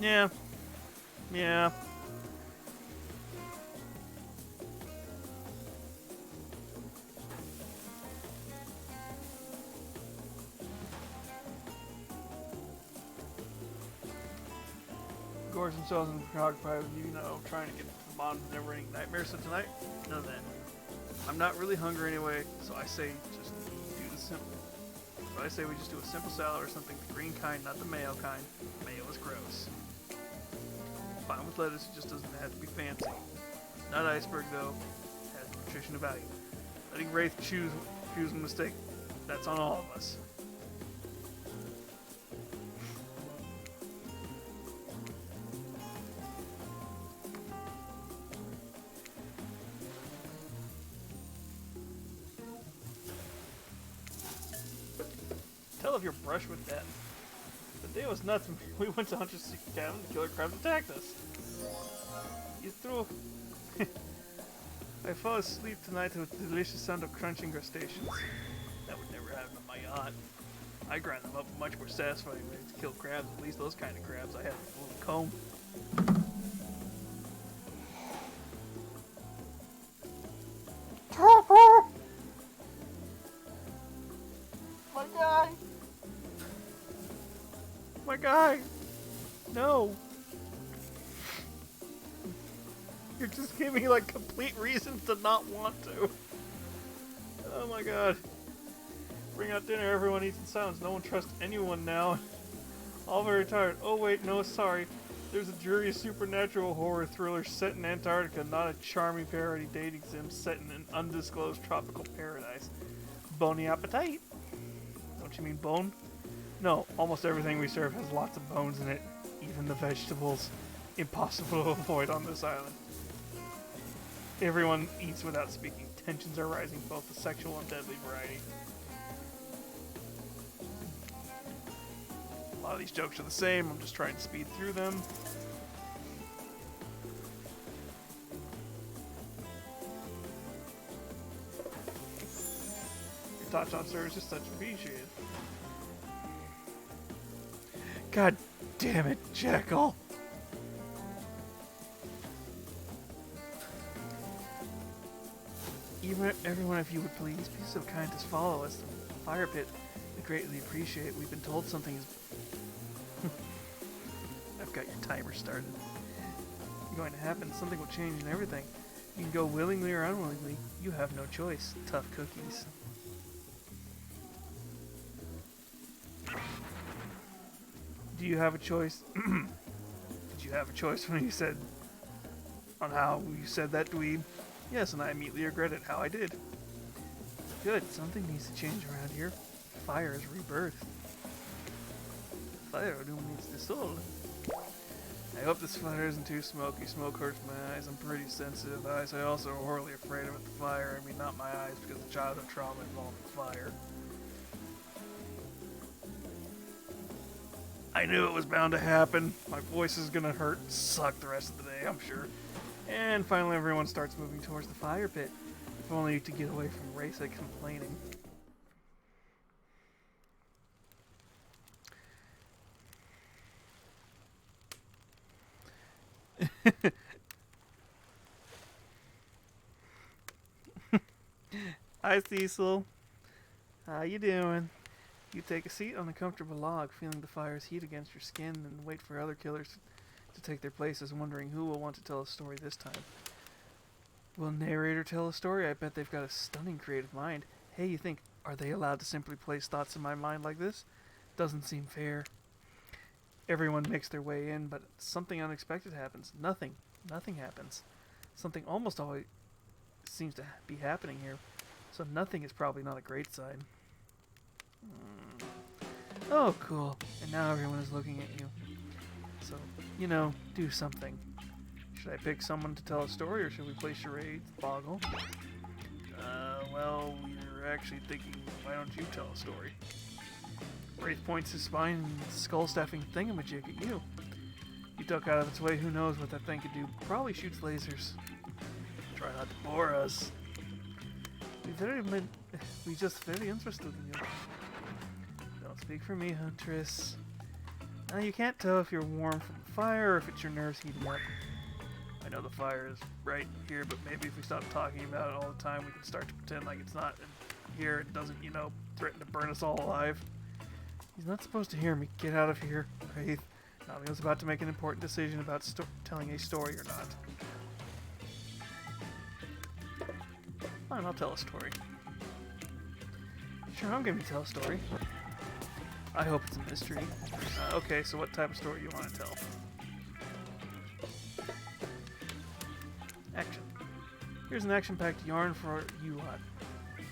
Yeah. Gorge themselves and preoccupied with trying to get to the bottom of never-ending nightmare. So tonight, none of that. I'm not really hungry anyway, so I say just do the simple. So I say we just do a simple salad or something, the green kind, not the mayo kind. Mayo is gross. Fine with lettuce, it just doesn't have to be fancy. Not iceberg though, has nutrition value. Letting Wraith choose a mistake, that's on all of us. Tell of your brush with death. The day was nuts when we went to Hunter's secret cabin. The killer crabs attacked us. You threw. I fell asleep tonight with the delicious sound of crunching crustaceans. That would never happen on my yacht. I grind them up much more satisfying ways to kill crabs. At least those kind of crabs. I have a little comb. My guy! No! You're just giving me like complete reasons to not want to. Oh my god. Bring out dinner, everyone eats in silence. No one trusts anyone now. All very tired. Oh wait, no, sorry. There's a dreary supernatural horror thriller set in Antarctica, not a charming parody dating sim set in an undisclosed tropical paradise. Bony appetite? Don't you mean bone? No, almost everything we serve has lots of bones in it, even the vegetables. Impossible to avoid on this island. Everyone eats without speaking. Tensions are rising, both the sexual and deadly variety. A lot of these jokes are the same, I'm just trying to speed through them. Your touch on service is such appreciated. God damn it, Jackal! Everyone, if you would please, be so kind as follow us. The fire pit, we greatly appreciate. We've been told something is... I've got your timer started. Going to happen. Something will change and everything. You can go willingly or unwillingly. You have no choice. Tough cookies. Do you have a choice? Did you have a choice when you said on how you said that, dweeb? Yes, and I immediately regretted how I did. Good, something needs to change around here. Fire is rebirth. Fire illuminates the soul. I hope this fire isn't too smoky. Smoke hurts my eyes. I'm pretty sensitive eyes. I also am horribly afraid of the fire. I mean, not my eyes, because of childhood trauma involving fire. I knew it was bound to happen. My voice is gonna hurt and suck the rest of the day, I'm sure. And finally everyone starts moving towards the fire pit. If only to get away from Raysa complaining. Hi, Cecil. How you doing? You take a seat on a comfortable log, feeling the fire's heat against your skin, and wait for other killers to take their places, wondering who will want to tell a story this time. Will narrator tell a story? I bet they've got a stunning creative mind. Hey, you think, are they allowed to simply place thoughts in my mind like this? Doesn't seem fair. Everyone makes their way in, but something unexpected happens. Nothing happens. Something almost always seems to be happening here. So nothing is probably not a great sign. Oh, cool. And now everyone is looking at you. So, do something. Should I pick someone to tell a story, or should we play charades, Boggle? Well, we were actually thinking, why don't you tell a story? Wraith points his spine and skull-staffing thingamajig at you. You duck out of its way, who knows what that thing could do. Probably shoots lasers. Try not to bore us. We just very interested in you. Don't speak for me, Huntress. Now you can't tell if you're warm from the fire or if it's your nerves heating up. I know the fire is right here, but maybe if we stop talking about it all the time, we can start to pretend like it's not here. It doesn't, threaten to burn us all alive. He's not supposed to hear me. Get out of here, Wraith. Nami was about to make an important decision about telling a story or not. Fine, I'll tell a story. Sure, I'm going to tell a story. I hope it's a mystery. Okay, so what type of story do you want to tell? Action. Here's an action-packed yarn for you lot.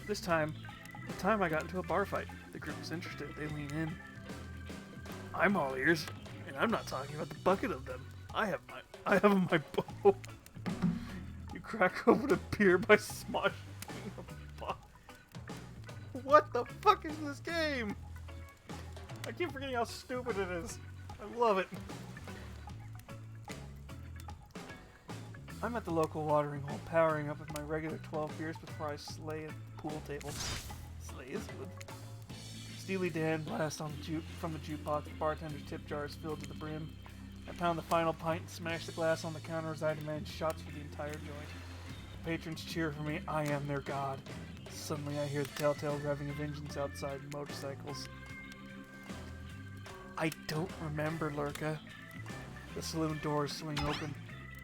This time, the time I got into a bar fight. The group was interested. They lean in. I'm all ears, and I'm not talking about the bucket of them. I have my bow. You crack open a beer by smoshing a bottle. What the fuck is this game? I keep forgetting how stupid it is. I love it. I'm at the local watering hole, powering up with my regular 12 beers before I slay a pool table. Slay is good. Steely Dan blast from the jukebox. The bartender's tip jar is filled to the brim. I pound the final pint and smash the glass on the counter as I demand shots for the entire joint. The patrons cheer for me. I am their god. Suddenly I hear the telltale revving of engines outside motorcycles. I don't remember, Lurka. The saloon doors swing open.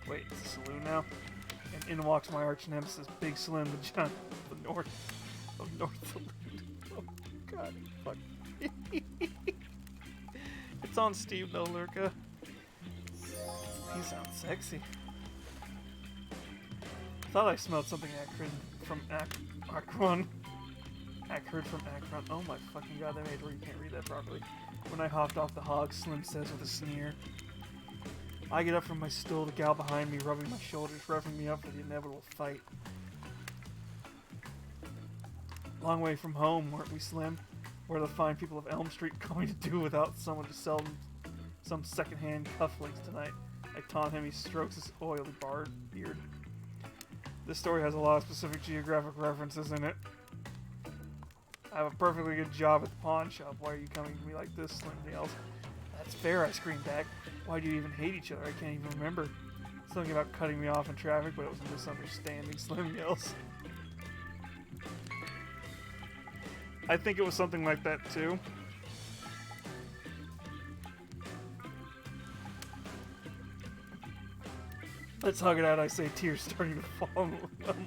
Wait, it's a saloon now? And in walks my arch nemesis, Big Slim, the giant of the North Saloon. Oh, God, fuck. It's on Steve, though, Lurka. He sounds sexy. Thought I smelled something acrid from Akron. Acrid from Akron. Oh my fucking god, they made where you can't read that properly. When I hopped off the hog, Slim says with a sneer. I get up from my stool, the gal behind me rubbing my shoulders, revving me up for the inevitable fight. Long way from home, weren't we, Slim? Where the fine people of Elm Street going to do without someone to sell them some second-hand cufflinks tonight? I taunt him, he strokes his oily beard. This story has a lot of specific geographic references in it. I have a perfectly good job at the pawn shop. Why are you coming to me like this, Slim yells. That's fair, I scream back. Why do you even hate each other? I can't even remember. Something about cutting me off in traffic, but it was a misunderstanding, Slim yells. I think it was something like that, too. Let's hug it out, I say, tears starting to fall on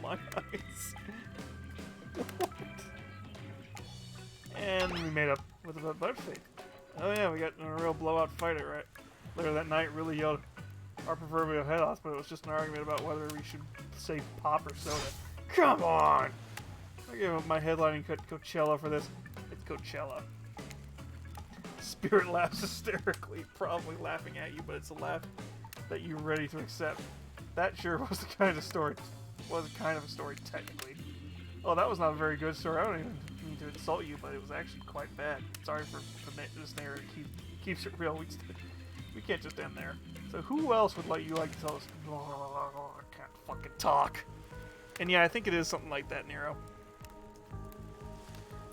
my eyes. What? And we made up with a butt fake. Oh yeah, we got in a real blowout fight right later that night. Really yelled our proverbial head off, but it was just an argument about whether we should say pop or soda. Come on! I gave up my headlining Coachella for this. It's Coachella. Spirit laughs hysterically, probably laughing at you, but it's a laugh that you're ready to accept. That sure was the kind of story. Was a kind of a story, technically. Oh, that was not a very good story. I don't even mean to insult you, but it was actually quite bad. Sorry for this narrative keeps it real. We can't just end there. So who else would you like to tell us? Oh, I can't fucking talk. And yeah, I think it is something like that, Nero.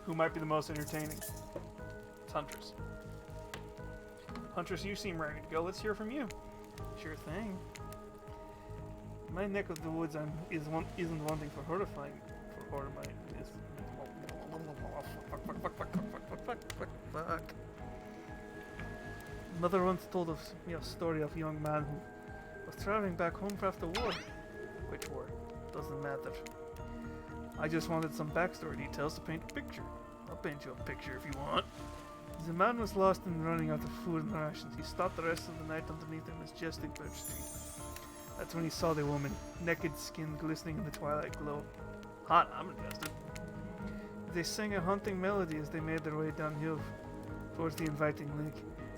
Who might be the most entertaining? It's Huntress. Huntress, you seem ready to go. Let's hear from you. Sure thing. My neck of the woods isn't one thing for her to find. For her to find. Fuck. Mother once told me a story of a young man who was traveling back home after the war. Which war? Doesn't matter. I just wanted some backstory details to paint a picture. I'll paint you a picture if you want. The man was lost and running out of food and rations. He stopped the rest of the night underneath a majestic birch tree. That's when he saw the woman, naked skin glistening in the twilight glow. Hot, I'm invested. They sang a haunting melody as they made their way downhill towards the inviting lake.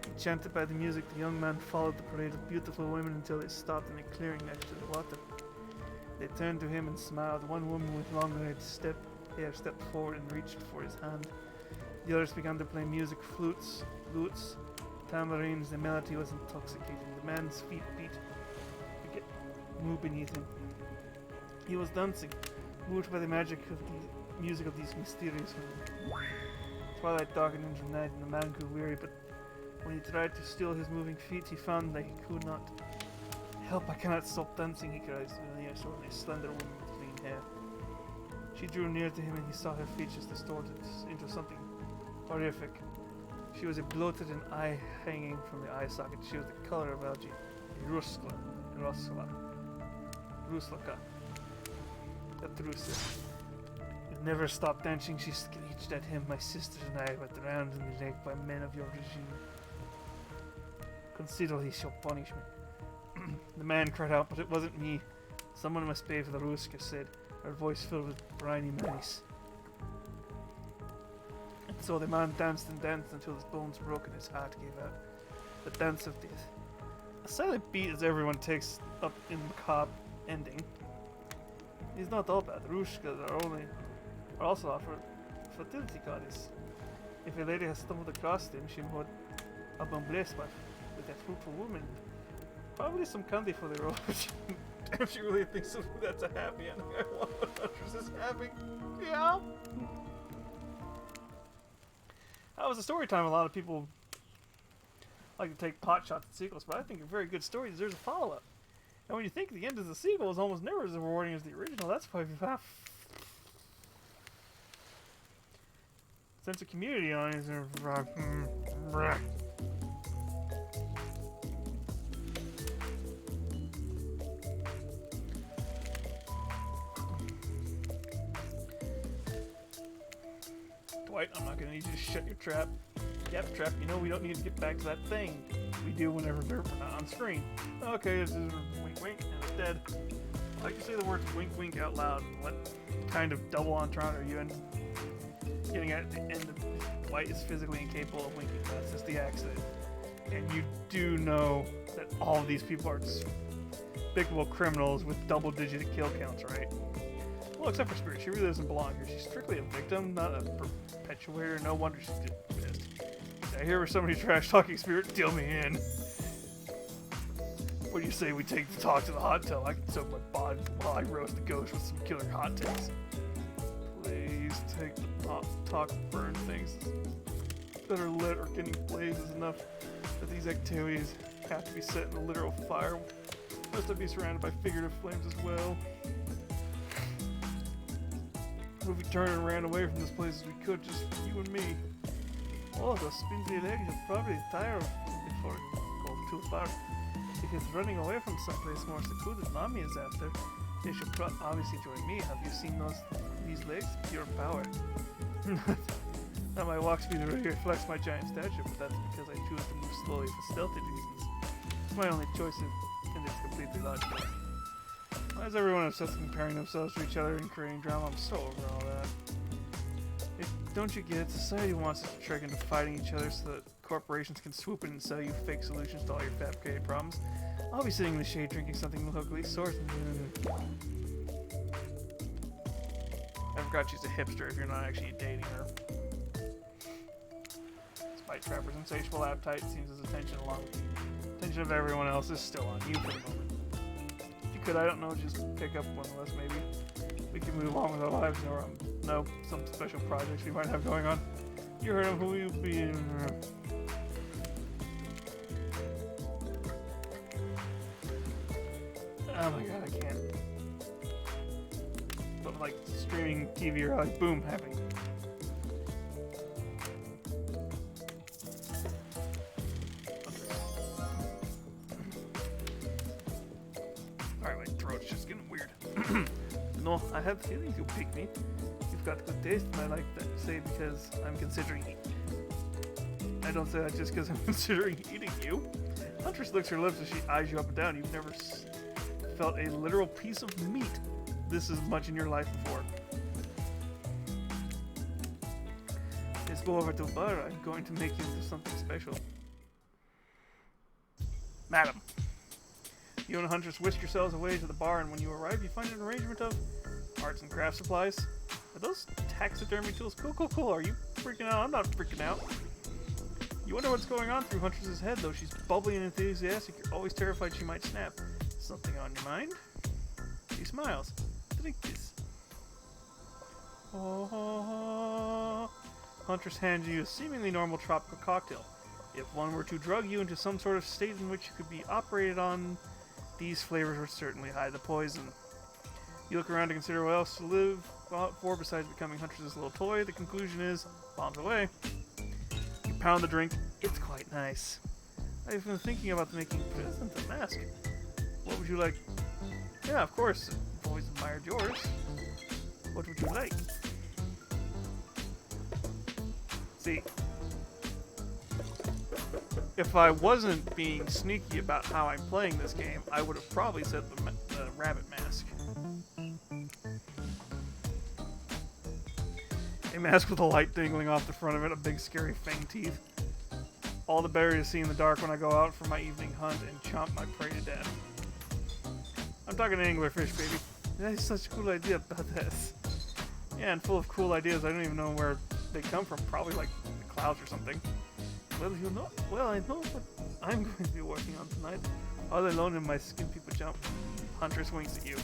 Enchanted by the music, the young man followed the parade of beautiful women until they stopped in a clearing next to the water. They turned to him and smiled. One woman with long red hair stepped forward and reached for his hand. The others began to play music, flutes, lutes, tambourines. The melody was intoxicating. The man's feet moved beneath him. He was dancing, moved by the magic of the music of these mysterious women. Twilight darkened into night, and the man grew weary, but when he tried to still his moving feet, he found that he could not. Help, I cannot stop dancing, he cries, when he saw a slender woman with clean hair. She drew near to him, and he saw her features distorted into something horrific. She was a bloated and eye hanging from the eye socket. She was the color of algae. Ruslaka. Atrusa. You never stopped dancing, she screeched at him. My sisters and I were drowned in the lake by men of your regime. Consider this your punishment. The man cried out, but it wasn't me. Someone must pay for the Ruska said, her voice filled with briny menace. And so the man danced and danced until his bones broke and his heart gave out. The dance of death. A silent beat as everyone takes up in the macabre ending. He's not all bad. Rushkas are also a fertility goddess. If a lady has stumbled across them, she would have been blessed with a fruitful woman. Probably some candy for the road. Damn, she really thinks that's a happy ending. I want Huntress is happy. Yeah. That was a story time. A lot of people like to take pot shots at sequels, but I think a very good story deserves a follow-up. And when you think the end of the sequel is almost never as rewarding as the original, that's why we've had sense of community on it. Dwight, I'm not gonna need you to shut your trap. Yep, trap, you know we don't need to get back to that thing we do whenever we're not on screen. Okay, this is wink wink, and instead, I like to say the words wink wink out loud. What kind of double entendre are you getting at the end of Dwight is physically incapable of winking? That's just the accident. And you do know that all of these people are despicable criminals with double-digit kill counts, right? Well, except for Spirit. She really doesn't belong here. She's strictly a victim, not a perpetuator. No wonder she's pissed. I hear where somebody trash-talking Spirit. Deal me in. What do you say we take the talk to the hot tub? I can soak my body while I roast the ghost with some killer hot takes. Please take the talk and burn things that are lit or getting blazes enough that these activities have to be set in a literal fire. Must have be surrounded by figurative flames as well. If we turned and ran away from this place as we could, just you and me. Oh, those spindly legs are probably tired before it goes too far. If he's running away from someplace more secluded, Mommy is after, they should obviously join me. Have you seen these legs? Pure power. Now my walk speed really reflects my giant stature, but that's because I choose to move slowly for stealthy reasons. It's my only choice, and it's completely logical. Why is everyone obsessed with comparing themselves to each other and creating drama? I'm so over all that. Don't you get it? Society wants us to trick into fighting each other so that corporations can swoop in and sell you fake solutions to all your fabricated problems. I'll be sitting in the shade drinking something locally sourced. I forgot she's a hipster if you're not actually dating her. Despite Trapper's insatiable appetite, it seems his attention of everyone else is still on you for the moment. If you could, I don't know, just pick up one less maybe. We can move on with our lives or no, some special projects we might have going on. You heard of who you've been. Oh my god, I can't. But like streaming TV or like boom happening. Alright, my throat's just getting weird. No, I have feelings, you pick me. You've got good taste, and I like that you say because I'm considering eating. I don't say that just because I'm considering eating you. Huntress licks her lips as she eyes you up and down. You've never felt a literal piece of meat this as much in your life before. Let's go over to the bar. I'm going to make you into something special. Madam. You and Huntress whisk yourselves away to the bar, and when you arrive, you find an arrangement of arts and craft supplies. Are those taxidermy tools? Cool. Are you freaking out? I'm not freaking out. You wonder what's going on through Huntress's head, though. She's bubbly and enthusiastic. You're always terrified she might snap. Something on your mind? She smiles. Drink this. Oh. Huntress hands you a seemingly normal tropical cocktail. If one were to drug you into some sort of state in which you could be operated on, these flavors would certainly hide the poison. You look around to consider what else to live for besides becoming Huntress's little toy. The conclusion is, bombs away. You pound the drink. It's quite nice. I've been thinking about making a present, a mask. What would you like? Yeah, of course. I've always admired yours. What would you like? See, if I wasn't being sneaky about how I'm playing this game, I would have probably said the rabbit mask. A mask with a light dangling off the front of it, a big scary fang teeth. All the better to see in the dark when I go out for my evening hunt and chomp my prey to death. I'm talking anglerfish, baby. That is such a cool idea about this. Yeah, and full of cool ideas. I don't even know where they come from. Probably like the clouds or something. Well, you know. Well, I know what I'm going to be working on tonight. All alone in my skimpy pajama. Huntress winks at you.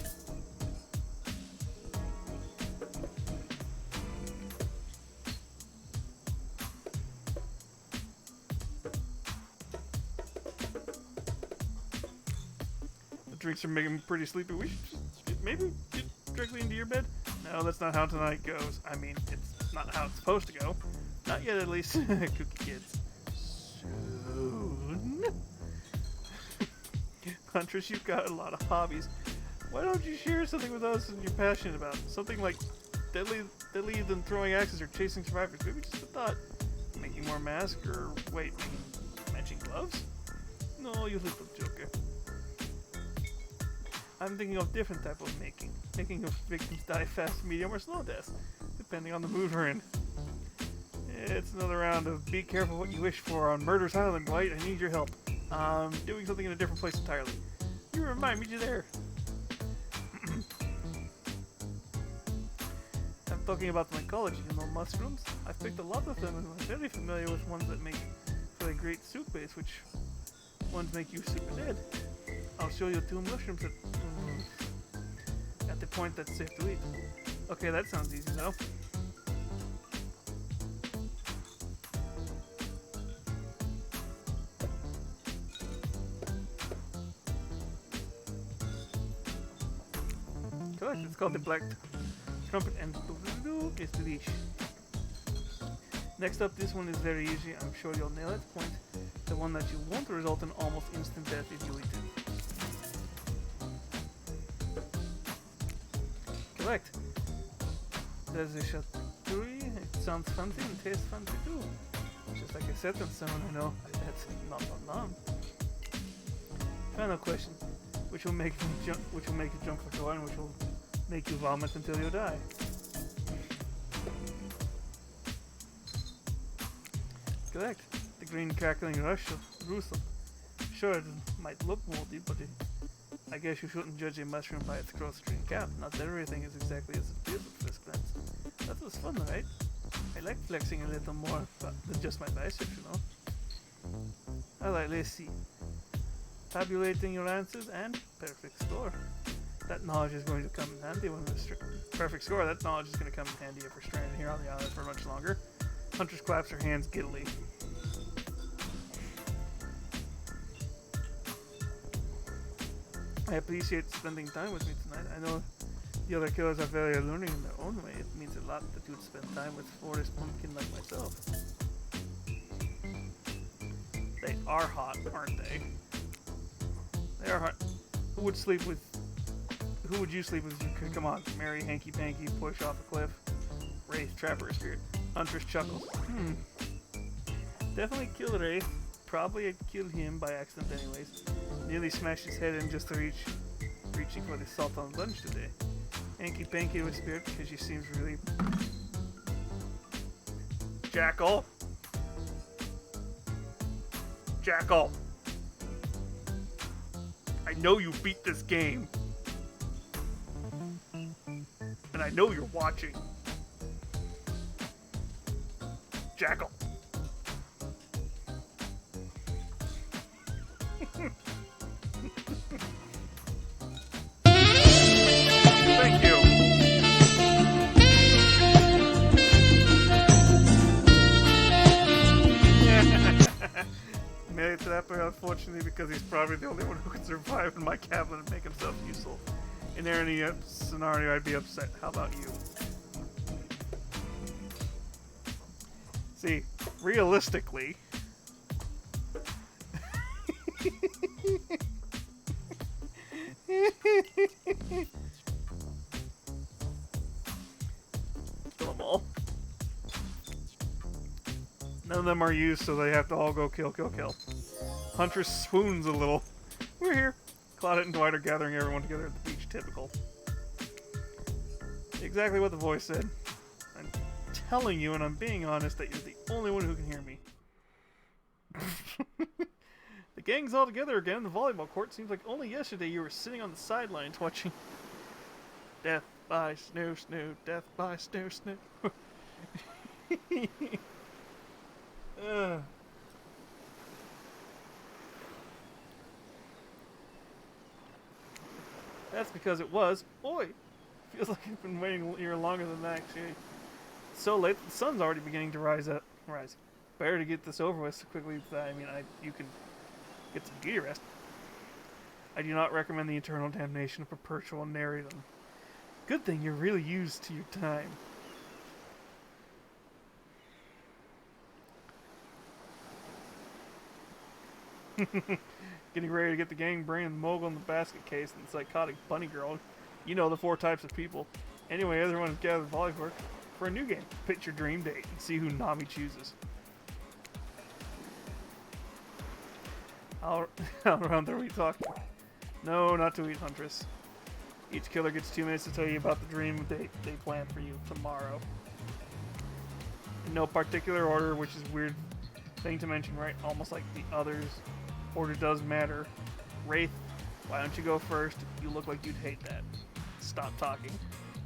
The drinks are making me pretty sleepy. We should maybe get directly into your bed? No, that's not how tonight goes. I mean, it's not how it's supposed to go. Not yet, at least. Cookie kids. Soon. Huntress, you've got a lot of hobbies. Why don't you share something with us that you're passionate about? Something like deadly than throwing axes or chasing survivors. Maybe just a thought. Making more masks or wait, matching gloves? No, you little joker. I'm thinking of different type of making. Making of victims die fast, medium, or slow deaths, depending on the mood we're in. It's another round of be careful what you wish for on Murder's Island, White. I need your help. I'm doing something in a different place entirely. You remind me you're there. I'm talking about mycology, you know, mushrooms. I've picked a lot of them and I'm very familiar with ones that make for a great soup base, which ones make you super dead. I'll show you 2 mushrooms at the point that's safe to eat. Okay, that sounds easy though. Correct, it's called the Black Trumpet and is the leash. Next up, this one is very easy. I'm sure you'll nail it. Point the one that you won't result in almost instant death if you eat it. Correct. There's a charcuterie. It sounds fancy and tastes fancy too. Just like I said, and someone I know that's not. Final question: which will make you jump for joy, and which will make you vomit until you die? Correct. The green crackling rush of Jerusalem. Sure, it might look moldy, but I guess you shouldn't judge a mushroom by its cross-green cap. Not everything is exactly as it feels at first glance. That was fun, right? I like flexing a little more than just my biceps, you know. Alright, let's see. Tabulating your answers and perfect score. That knowledge is going to come in handy when the perfect score. That knowledge is going to come in handy if we're stranded here on the island for much longer. Huntress claps her hands giddily. I appreciate spending time with me tonight. I know the other killers are very alluring in their own way. It means a lot that you'd spend time with forest pumpkin like myself. They are hot, aren't they? They are hot. Who would you sleep with if you could? Come on, Mary, hanky panky, push off a cliff. Wraith, trapper, spirit. Huntress chuckles. Definitely killed Wraith. Probably I'd kill him by accident anyways. Nearly smashed his head in just to reaching for the salt on lunch today. Hanky panky with spirit because she seems really... Jackal! Jackal! I know you beat this game. And I know you're watching. Jackal! Thank you. Made it to that point, unfortunately, because he's probably the only one who can survive in my cabin and make himself useful. In any scenario, I'd be upset. How about you? See, realistically... Kill them all. None of them are used, so they have to all go kill, kill, kill. Huntress swoons a little. We're here. Claudette and Dwight are gathering everyone together at the beach. Typical. Exactly what the voice said. I'm telling you, and I'm being honest, that you're the only one who can hear me. The gang's all together again in the volleyball court. Seems like only yesterday you were sitting on the sidelines watching Death by Snow Snow, Death by Snow Snow. That's because it was. Boy, feels like I've been waiting here longer than that, actually. It's so late, the sun's already beginning to rise. Better to get this over with so quickly that, you can get some beauty rest. I do not recommend the eternal damnation of perpetual narratum. Good thing you're really used to your time. Getting ready to get the gang brain and the mogul in the basket case and the psychotic bunny girl. You know the 4 types of people. Anyway, everyone is gathered volleyball for a new game. Pick your dream date and see who Nami chooses. How around are we talking? No, not to eat, Huntress. Each killer gets 2 minutes to tell you about the dream date they plan for you tomorrow. In no particular order, which is a weird thing to mention, right? Almost like the others. Order does matter. Wraith, why don't you go first? You look like you'd hate that. Stop talking.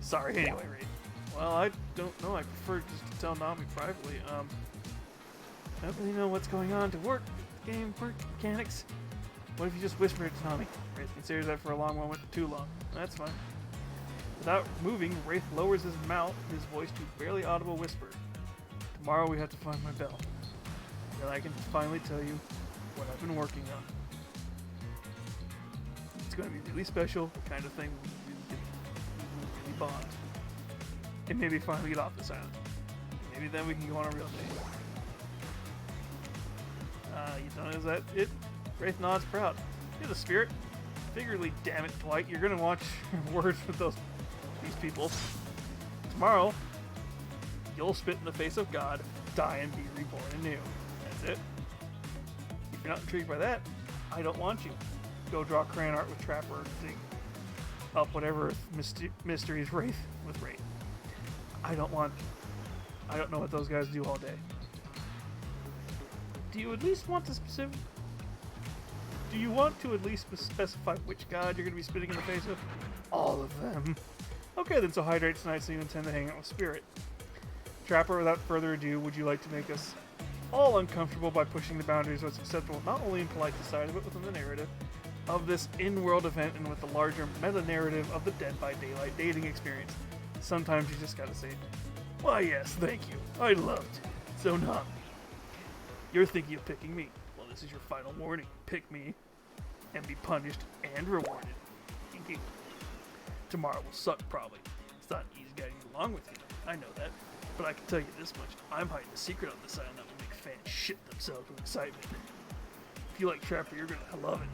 Sorry anyway, Wraith. Well, I don't know. I prefer just to tell Nami privately. I don't really know what's going on to work. Game work mechanics. What if you just whisper it to Nami? Wraith considers that for a long moment, too long. That's fine. Without moving, Wraith lowers his voice to a barely audible whisper. Tomorrow we have to find my bell. Then I can finally tell you what I've been working on. It's going to be really special, the kind of thing we really bond. And maybe finally get off this island. Maybe then we can go on a real date. You don't know, is that it? Wraith nods proud. You're the spirit. Figuratively, damn it, Dwight. You're gonna watch words with these people. Tomorrow, you'll spit in the face of God, die and be reborn anew. That's it. If you're not intrigued by that, I don't want you. Go draw crayon art with Trapper, dig up whatever mysteries Wraith with Wraith. I don't know what those guys do all day. Do you at least want to at least specify which god you're going to be spitting in the face of? All of them. Okay, then so hydrate tonight so you intend to hang out with Spirit. Trapper, without further ado, would you like to make us all uncomfortable by pushing the boundaries of what's acceptable, not only in polite society, but within the narrative? of this in-world event and with the larger meta-narrative of the Dead by Daylight dating experience. Sometimes you just gotta say, why yes, thank you, I loved it. So Nami, you're thinking of picking me. Well, this is your final warning. Pick me and be punished and rewarded. Tomorrow will suck, probably. It's not easy getting along with you, I know that. But I can tell you this much, I'm hiding a secret on this island that will make fans shit themselves with excitement. If you like Trapper, you're gonna love it.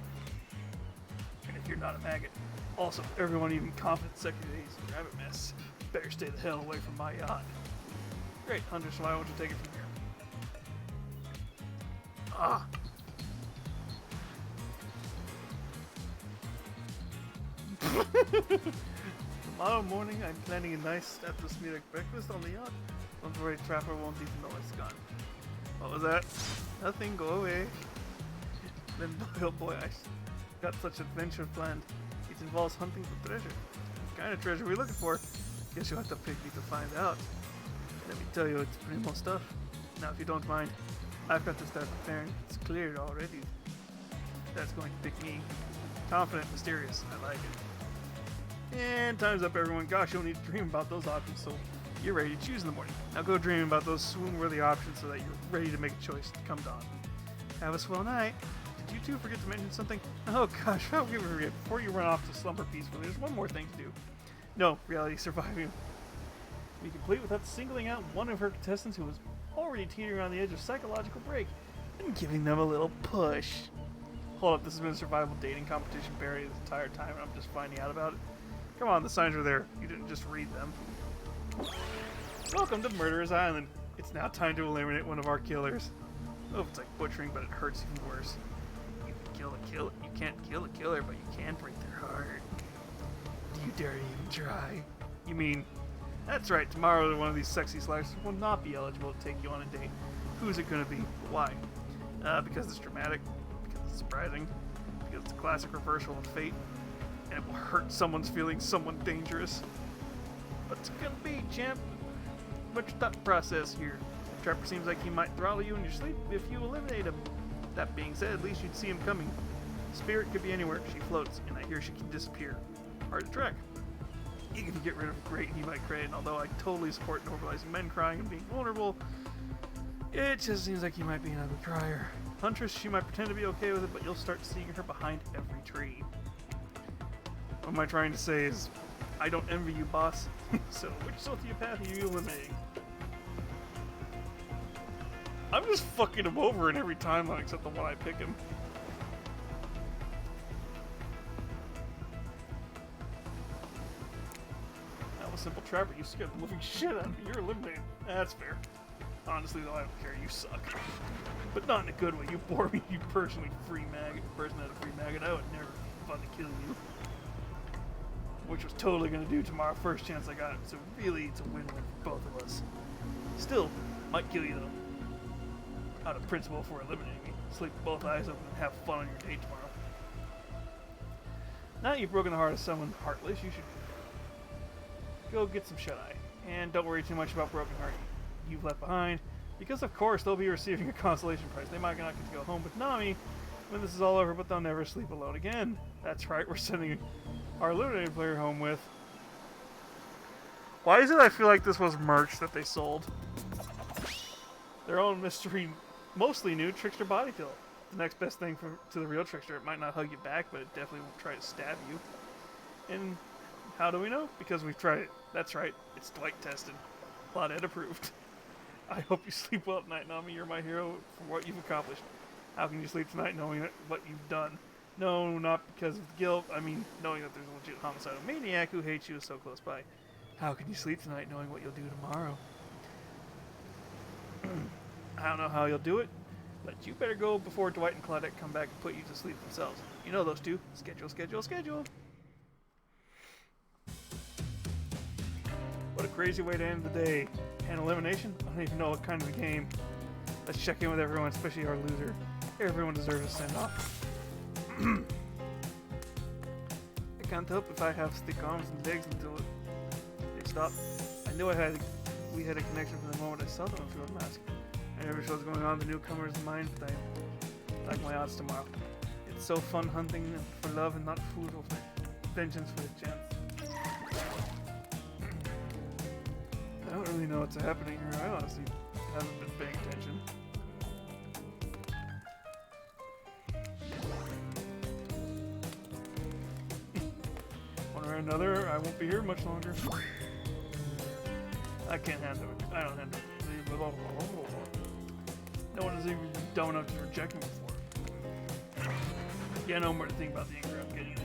And if you're not a maggot, also, everyone, even confident secretaries and rabbit mess, better stay the hell away from my yacht. Great, Hunter, so why won't you take it from here? Ah! Tomorrow morning, I'm planning a nice atmospheric breakfast on the yacht. Don't worry, Trapper won't even know it's gone. What was that? Nothing, go away. Then, oh boy, I got such adventure planned. It involves hunting for treasure. What kind of treasure are we looking for? Guess you'll have to pick me to find out. Let me tell you, it's primo stuff. Now, if you don't mind, I've got to start preparing. It's cleared already. That's going to pick me. Confident, mysterious. I like it. And time's up, everyone. Gosh, you'll need to dream about those options so you're ready to choose in the morning. Now go dream about those swoon-worthy options so that you're ready to make a choice to come dawn. Have a swell night. Did you two forget to mention something? Oh gosh, how could we forget? Before you run off to slumber peacefully, there's one more thing to do. No, reality surviving. Be complete without singling out one of her contestants who was already teetering on the edge of psychological break and giving them a little push. Hold up, this has been a survival dating competition parody this entire time and I'm just finding out about it. Come on, the signs are there. You didn't just read them. Welcome to Murderer's Island. It's now time to eliminate one of our killers. Oh, it's like butchering, but it hurts even worse. You can kill a killer. You can't kill a killer, but you can break their heart. Do you dare to even try? You mean, that's right, tomorrow one of these sexy slashers will not be eligible to take you on a date. Who's it going to be? Why? Because it's dramatic, because it's surprising, because it's a classic reversal of fate, and it will hurt someone's feelings, someone dangerous. What's it gonna be, champ? What's your thought process here? Trapper seems like he might throttle you in your sleep if you eliminate him. That being said, at least you'd see him coming. Spirit could be anywhere. She floats, and I hear she can disappear. Hard to track. Even if you get rid of him, great, he might cry. And although I totally support normalizing men crying and being vulnerable, it just seems like he might be an ugly crier. Huntress, she might pretend to be okay with it, but you'll start seeing her behind every tree. What am I trying to say is, I don't envy you, boss. So, which sociopath are you eliminating? I'm just fucking him over in every timeline except the one I pick him. That was simple Trapper. You scared the living shit out of me. You're eliminated. That's fair. Honestly, though, I don't care. You suck. But not in a good way. You bore me. You personally free maggot. Person had a free maggot. I would never fun to kill you. Which was totally going to do tomorrow, first chance I got it. So really, it's a win-win for both of us. Still, might kill you though. Out of principle for eliminating me. Sleep with both eyes open and have fun on your date tomorrow. Now that you've broken the heart of someone heartless, you should go get some shut-eye. And don't worry too much about broken heart you've left behind, because of course they'll be receiving a consolation prize. They might not get to go home with Nami when this is all over, but they'll never sleep alone again. That's right, we're sending our eliminated player home with... Why is it I feel like this was merch that they sold? Their own mystery, mostly new Trickster body pillow. The next best thing to the real Trickster. It might not hug you back, but it definitely won't try to stab you. And how do we know? Because we've tried it. That's right, it's Dwight tested. Claudette approved. I hope you sleep well at night, Nami. You're my hero for what you've accomplished. How can you sleep tonight knowing what you've done? No, not because of guilt. I mean, knowing that there's a legit homicidal maniac who hates you is so close by. How can you sleep tonight knowing what you'll do tomorrow? I don't know how you'll do it, but you better go before Dwight and Claudette come back and put you to sleep themselves. You know those two. Schedule, schedule, schedule. What a crazy way to end the day. And elimination? I don't even know what kind of a game. Let's check in with everyone, especially our loser. Everyone deserves a send-off. I can't help if I have stick arms and legs until they stop. I knew we had a connection from the moment I saw them through a mask. I never sure what's going on in the newcomer's mind, but I like my odds tomorrow. It's It's so fun hunting for love and not food or vengeance for a chance. I don't really know what's happening here. I honestly haven't been paying attention. One way or another, I won't be here much longer. I can't handle it. I don't handle it. No one is even dumb enough to reject me before. Yeah, no more to think about the anger I'm getting.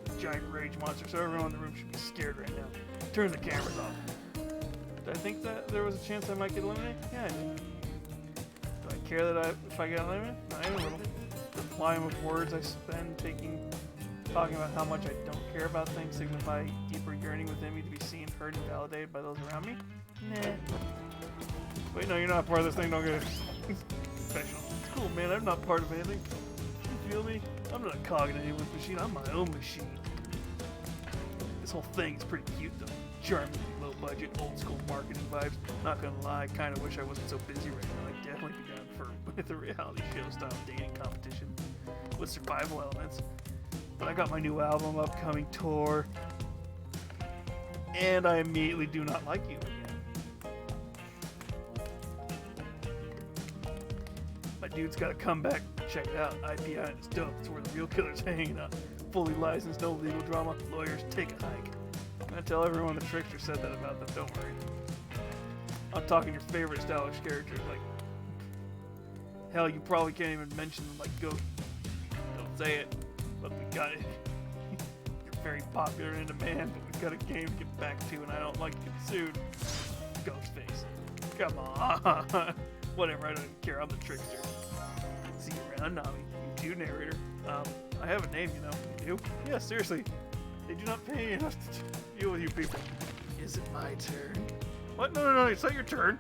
The giant rage monster, so everyone in the room should be scared right now. Turn the cameras off. Did I think that there was a chance I might get eliminated? Yeah, I did. Do I care that if I get eliminated? I am a little. The volume of words I spend talking about how much I don't care about things signify deeper yearning within me to be seen, heard, and validated by those around me? Nah. Wait, no, you're not part of this thing. Don't get special. It's cool, man. I'm not part of anything. You feel me? I'm not a cog in anyone's machine. I'm my own machine. This whole thing is pretty cute, though. Charming, low budget, old school marketing vibes. Not gonna lie, I kind of wish I wasn't so busy right now. I'd definitely be down with a reality show style dating competition with survival elements. But I got my new album, upcoming tour, and I immediately do not like you again. My dude's got to come back. Check it out. IPI is dope. It's where the real killer's hanging out. Fully licensed, no legal drama. Lawyers, take a hike. I'm gonna tell everyone the Trickster said that about them. Don't worry. I'm talking your favorite stylish characters. Like, hell, you probably can't even mention them. Like, Goat. Don't say it. But we got it. You're very popular and in demand, but we've got a game to get back to, and I don't like to get sued. Ghostface. Come on. Whatever, I don't even care. I'm the Trickster. See you around, Nami. You too, narrator. I have a name, you know. You do? Yeah, seriously. They do not pay enough to deal with you people. Is it my turn? What? No, it's not your turn.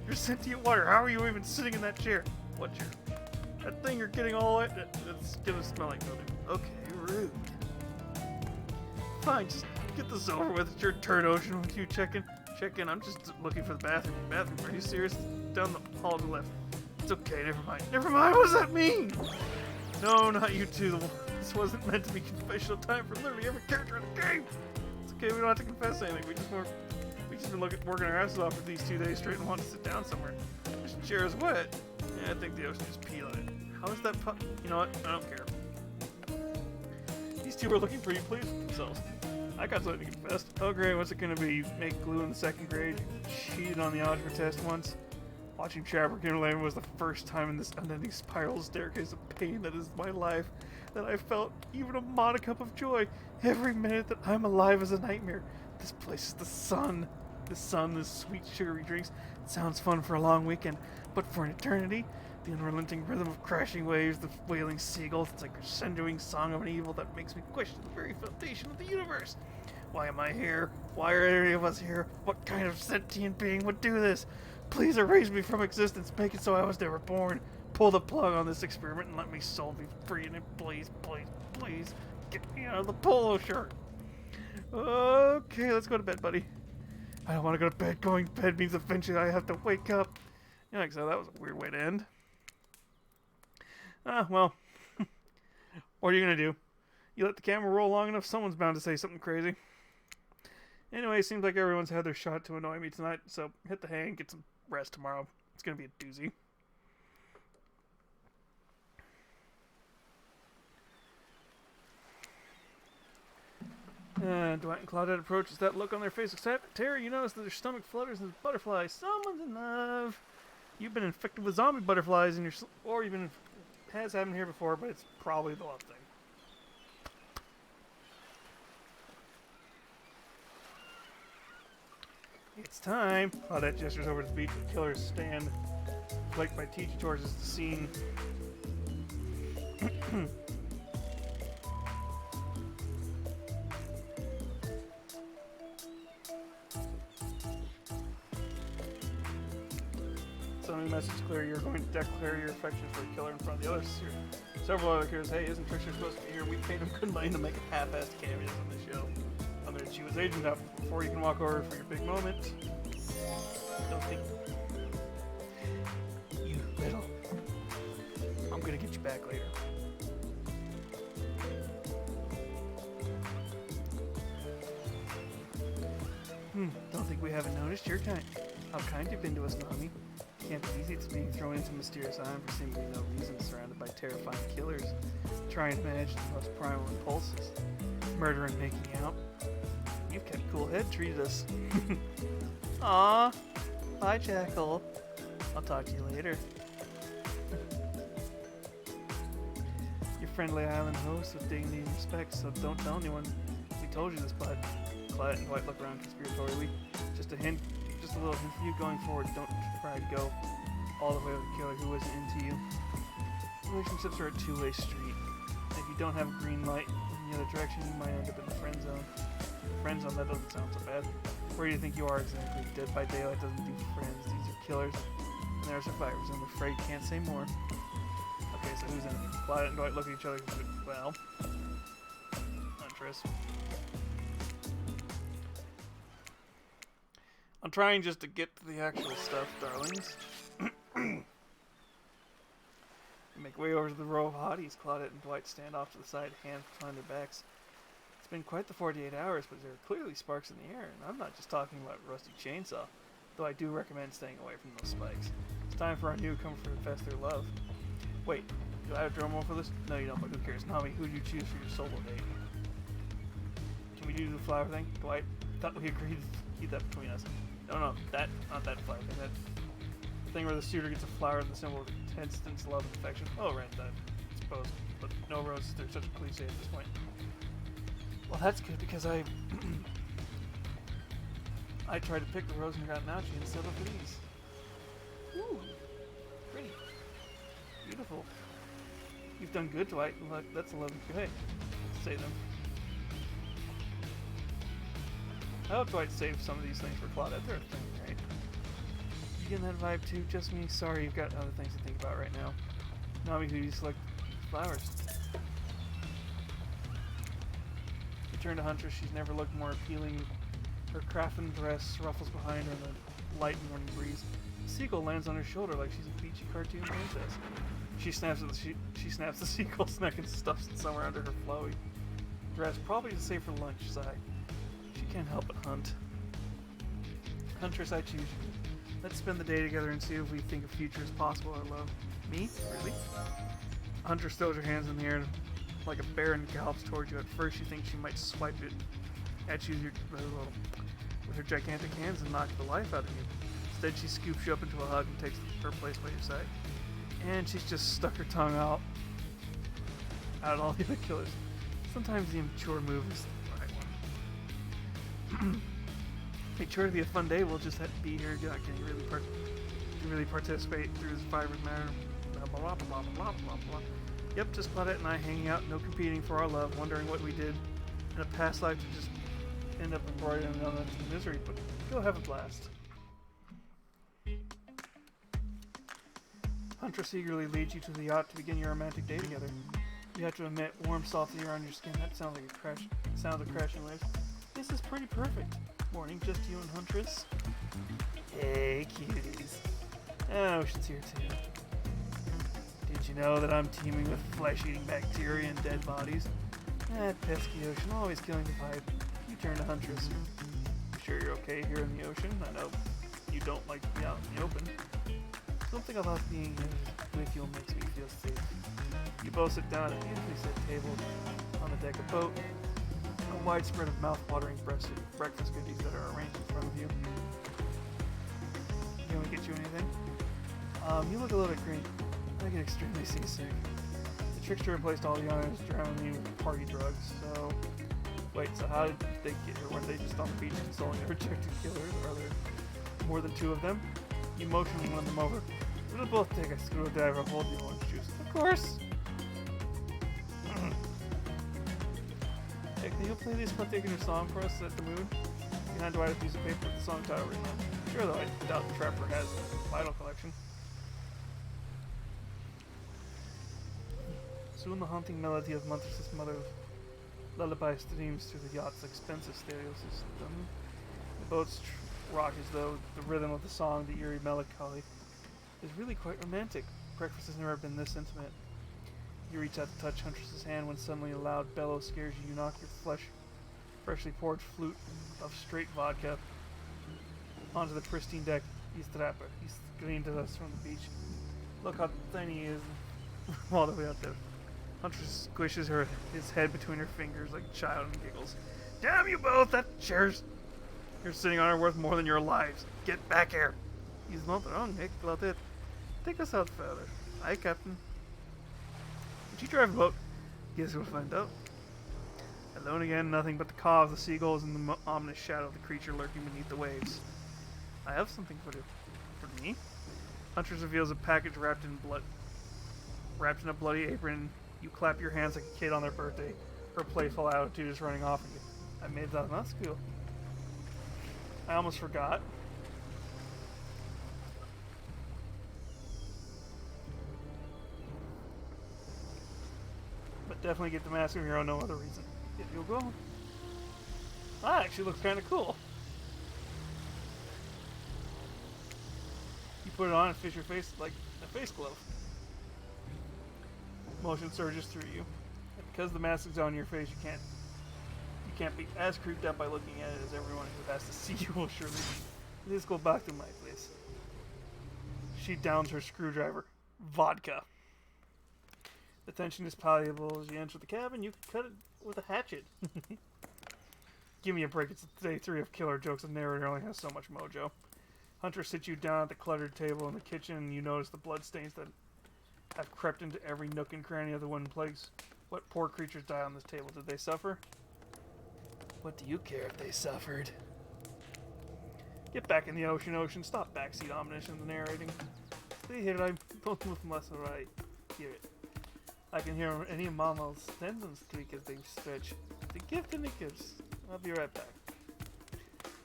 You're sentient water. How are you even sitting in that chair? What chair? That thing you're getting all it. It's gonna smell like mildew. Okay, rude. Fine, just get this over with. It's your turn, Ocean. With you check in. I'm just looking for the bathroom. Bathroom? Are you serious? Down the hall to the left. It's okay. Never mind. Never mind. What does that mean? No, not you two. This wasn't meant to be confessional time for literally every character in the game. It's okay. We don't have to confess anything. We just been working our asses off for these 2 days straight and want to sit down somewhere. This chair is wet. Yeah, I think the ocean just peed on it. How is that You know what? I don't care. These two are looking pretty pleased with themselves. I got something to confess. Oh great, what's it gonna be? You make glue in the 2nd grade? You cheated on the algebra test once? Watching Fabric and was the first time in this unending spiral staircase of pain that is my life that I felt even a modicum of joy. Every minute that I'm alive is a nightmare. This place is the sun. The sun, the sweet sugary drinks. It sounds fun for a long weekend, but for an eternity, the unrelenting rhythm of crashing waves, the wailing seagulls, it's like a crescendoing song of an evil that makes me question the very foundation of the universe. Why am I here? Why are any of us here? What kind of sentient being would do this? Please erase me from existence. Make it so I was never born. Pull the plug on this experiment and let me soul be free. And please, get me out of the polo shirt. Okay, let's go to bed, buddy. I don't want to go to bed. Going to bed means eventually I have to wake up. Yeah, so that was a weird way to end. Well. What are you going to do? You let the camera roll long enough, someone's bound to say something crazy. Anyway, it seems like everyone's had their shot to annoy me tonight, so hit the hay and get some rest tomorrow. It's going to be a doozy. Dwight and Claudette approaches that look on their face. Except Terry, you notice that their stomach flutters and butterflies. Someone's in love. You've been infected with zombie butterflies in your or you've been has happened here before, but it's probably the love thing. It's time. Claudette gestures over to the beach where the killers stand. Flanked by teacher torches, the scene. Sending the message clear, you're going to declare your affection for the killer in front of the others. Several other killers, hey, isn't Trickster supposed to be here? We paid him good money to make a half-assed cameos on the show. I'm going to chew his agent out before you can walk over for your big moment. Don't think. You little. I'm going to get you back later. Don't think we haven't noticed your kind. How kind you've been to us, Nami. Can't be easy to being thrown into mysterious island for seemingly no reason, surrounded by terrifying killers, trying to manage the most primal impulses. Murder and making out. You've kept a cool head, treated us. Aw. Bye, Jackal. I'll talk to you later. Your friendly island host with dignity and respect, so don't tell anyone we told you this, bud. Clyde and Dwight look around conspiratorially. Just a hint, just a little hint for you going forward. Don't try to go all the way with a killer who isn't into you. Relationships are a two-way street. If you don't have a green light in the other direction, you might end up in the friend zone. Friend zone, that doesn't sound so bad. Where do you think you are exactly? Dead by Daylight doesn't do friends. These are killers, and they're survivors. I'm afraid can't say more. Okay, so who's enemy? Clyde and Dwight look at each other. Well, Huntress. I'm trying just to get to the actual stuff, darlings. Make way over to the row of hotties. Claudette and Dwight stand off to the side, hands behind their backs. It's been quite the 48 hours, but there are clearly sparks in the air, and I'm not just talking about rusty chainsaw, though I do recommend staying away from those spikes. It's time for our newcomer to confess their love. Wait, do I have a drum roll for this? No, you don't, but who cares? Nami, who do you choose for your solo date? Can we do the flower thing? Dwight, thought we agreed to keep that between us. No, not that flower thing. That thing where the suitor gets a flower as the symbol of intense love and affection. Oh, right, that, I suppose. But no roses, they're such a cliche at this point. Well, that's good, because I tried to pick the rose and got an ouchie and settled for these. Ooh, pretty. Beautiful. You've done good, Dwight. Look, that's 11. Good. Say them. I hope Dwight saved some of these things for Claudette. They're a thing, right? You getting that vibe too? Just me? Sorry, you've got other things to think about right now. Nami, who do you select? Flowers. You turn to Huntress. She's never looked more appealing. Her craftsman dress ruffles behind her in the light morning breeze. The seagull lands on her shoulder like she's a peachy cartoon princess. She snaps the seagull's neck and stuffs it somewhere under her flowy dress, probably to save for lunch. Sigh. She can't help but hunt. Huntress, I choose you. Let's spend the day together and see if we think a future is possible or love. Me? Really? Huntress throws her hands in the air like a bear and gallops towards you. At first, you think she might swipe it at you with her gigantic hands and knock the life out of you. Instead, she scoops you up into a hug and takes her place by your side. And she's just stuck her tongue out at all the other killers. Sometimes the immature move is the right one. Make sure to be a fun day. We'll just have to be here. You're not going to really participate through this vibrant matter. Blah, blah, blah, blah, blah, blah, blah. Yep, just Claudette and I hanging out, no competing for our love, wondering what we did in a past life to just end up embroidered in another misery, but go have a blast. Huntress eagerly leads you to the yacht to begin your romantic day together. You have to admit, warm, soft air on your skin, that sounds like a sound of crashing waves. This is pretty perfect. Morning, just you and Huntress. Hey, cuties. Ocean's here too. Did you know that I'm teeming with flesh-eating bacteria and dead bodies? That pesky ocean, always killing the vibe. You turn to Huntress. You sure you're okay here in the ocean? I know you don't like to be out in the open. Something about being with you makes me feel safe. You both sit down at a beautifully set table on the deck of a boat. A wide spread of mouth-watering breakfast goodies that are arranged in front of you. Can we get you anything? You look a little bit green. I get extremely seasick. The trickster replaced all the honors, drowning me with party drugs, so... Wait, so how did they get here? Weren't they just on the beach consoling the rejected killers? Are there more than two of them? You motionally won them over. We'll both take a screwdriver, hold the orange juice. Of course! Hey, can you play this particular song for us at the moon? Behind Dwight a piece of paper with the song title written on it. Sure, though, I doubt the Trapper has a vital collection. Soon the haunting melody of Montress's mother lullaby streams through the yacht's expensive stereo system. The boats rock as though the rhythm of the song, the eerie melancholy, is really quite romantic. Breakfast has never been this intimate. You reach out to touch Huntress's hand when suddenly a loud bellow scares you. You knock your freshly poured flute of straight vodka onto the pristine deck. He's Trapper. He's screamed at us from the beach. Look how tiny he is. All the way out there. Hunter squishes his head between her fingers like a child and giggles. Damn you both! That chair's... You're sitting on her worth more than your lives. Get back here! He's not wrong, Nick. Claudette. Take us out further. Aye, Captain. Did you drive a boat? Guess we'll find out. Alone again, nothing but the caw of the seagulls and the ominous shadow of the creature lurking beneath the waves. I have something for you. For me? Huntress reveals a package wrapped in a bloody apron. You clap your hands like a kid on their birthday. Her playful attitude is running off again. I made that in school. I almost forgot. But definitely get the mask of your own, no other reason. If you'll go. That actually looks kind of cool. You put it on and fish your face like a face glove. Motion surges through you. And because the mask is on your face, you can't be as creeped out by looking at it as everyone who has to see you will surely be. Let's go back to my place. She downs her screwdriver. Vodka. The tension is palpable as you enter the cabin. You can cut it with a hatchet. Give me a break. It's day 3 of killer jokes. The narrator only has so much mojo. Hunter sits you down at the cluttered table in the kitchen, and you notice the bloodstains that have crept into every nook and cranny of the wooden place. What poor creatures died on this table? Did they suffer? What do you care if they suffered? Get back in the ocean. Stop backseat omniscience and narrating. Stay here. I don't move much right. Hear it. I can hear any mammal's tendons creak as they stretch. The gift the knickers. I'll be right back.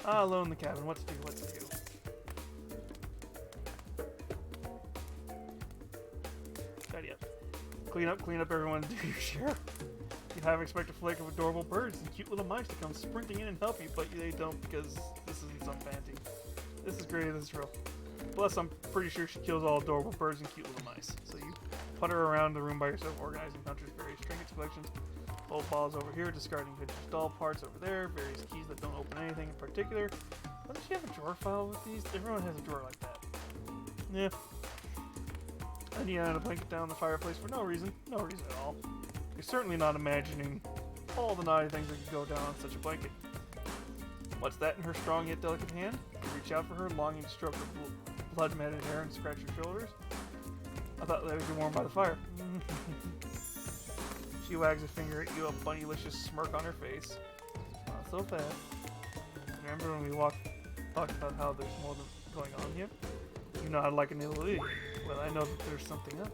Alone in the cabin. What to do? Tidy up. Clean up everyone. Do your share. You have expect a flake of adorable birds and cute little mice to come sprinting in and help you, but they don't because this isn't some fancy. This is great. This is real. Plus, I'm pretty sure she kills all adorable birds and cute little mice. So you putter around the room by yourself, organizing Hunter's various trinkets collections. Old balls over here, discarding vintage doll parts over there, various keys that don't open anything in particular. Doesn't she have a drawer file with these? Everyone has a drawer like that. Yeah. And you add a blanket down the fireplace for no reason. No reason at all. You're certainly not imagining all the naughty things that could go down on such a blanket. What's that in her strong yet delicate hand? You reach out for her, longing to stroke her blood-matted hair and scratch her shoulders. I thought that would be warm by the fire. She wags a finger at you, a bunnylicious smirk on her face. Not so fast. Remember when we talked about how there's more than going on here? You know how to like an illusion. Well, I know that there's something up.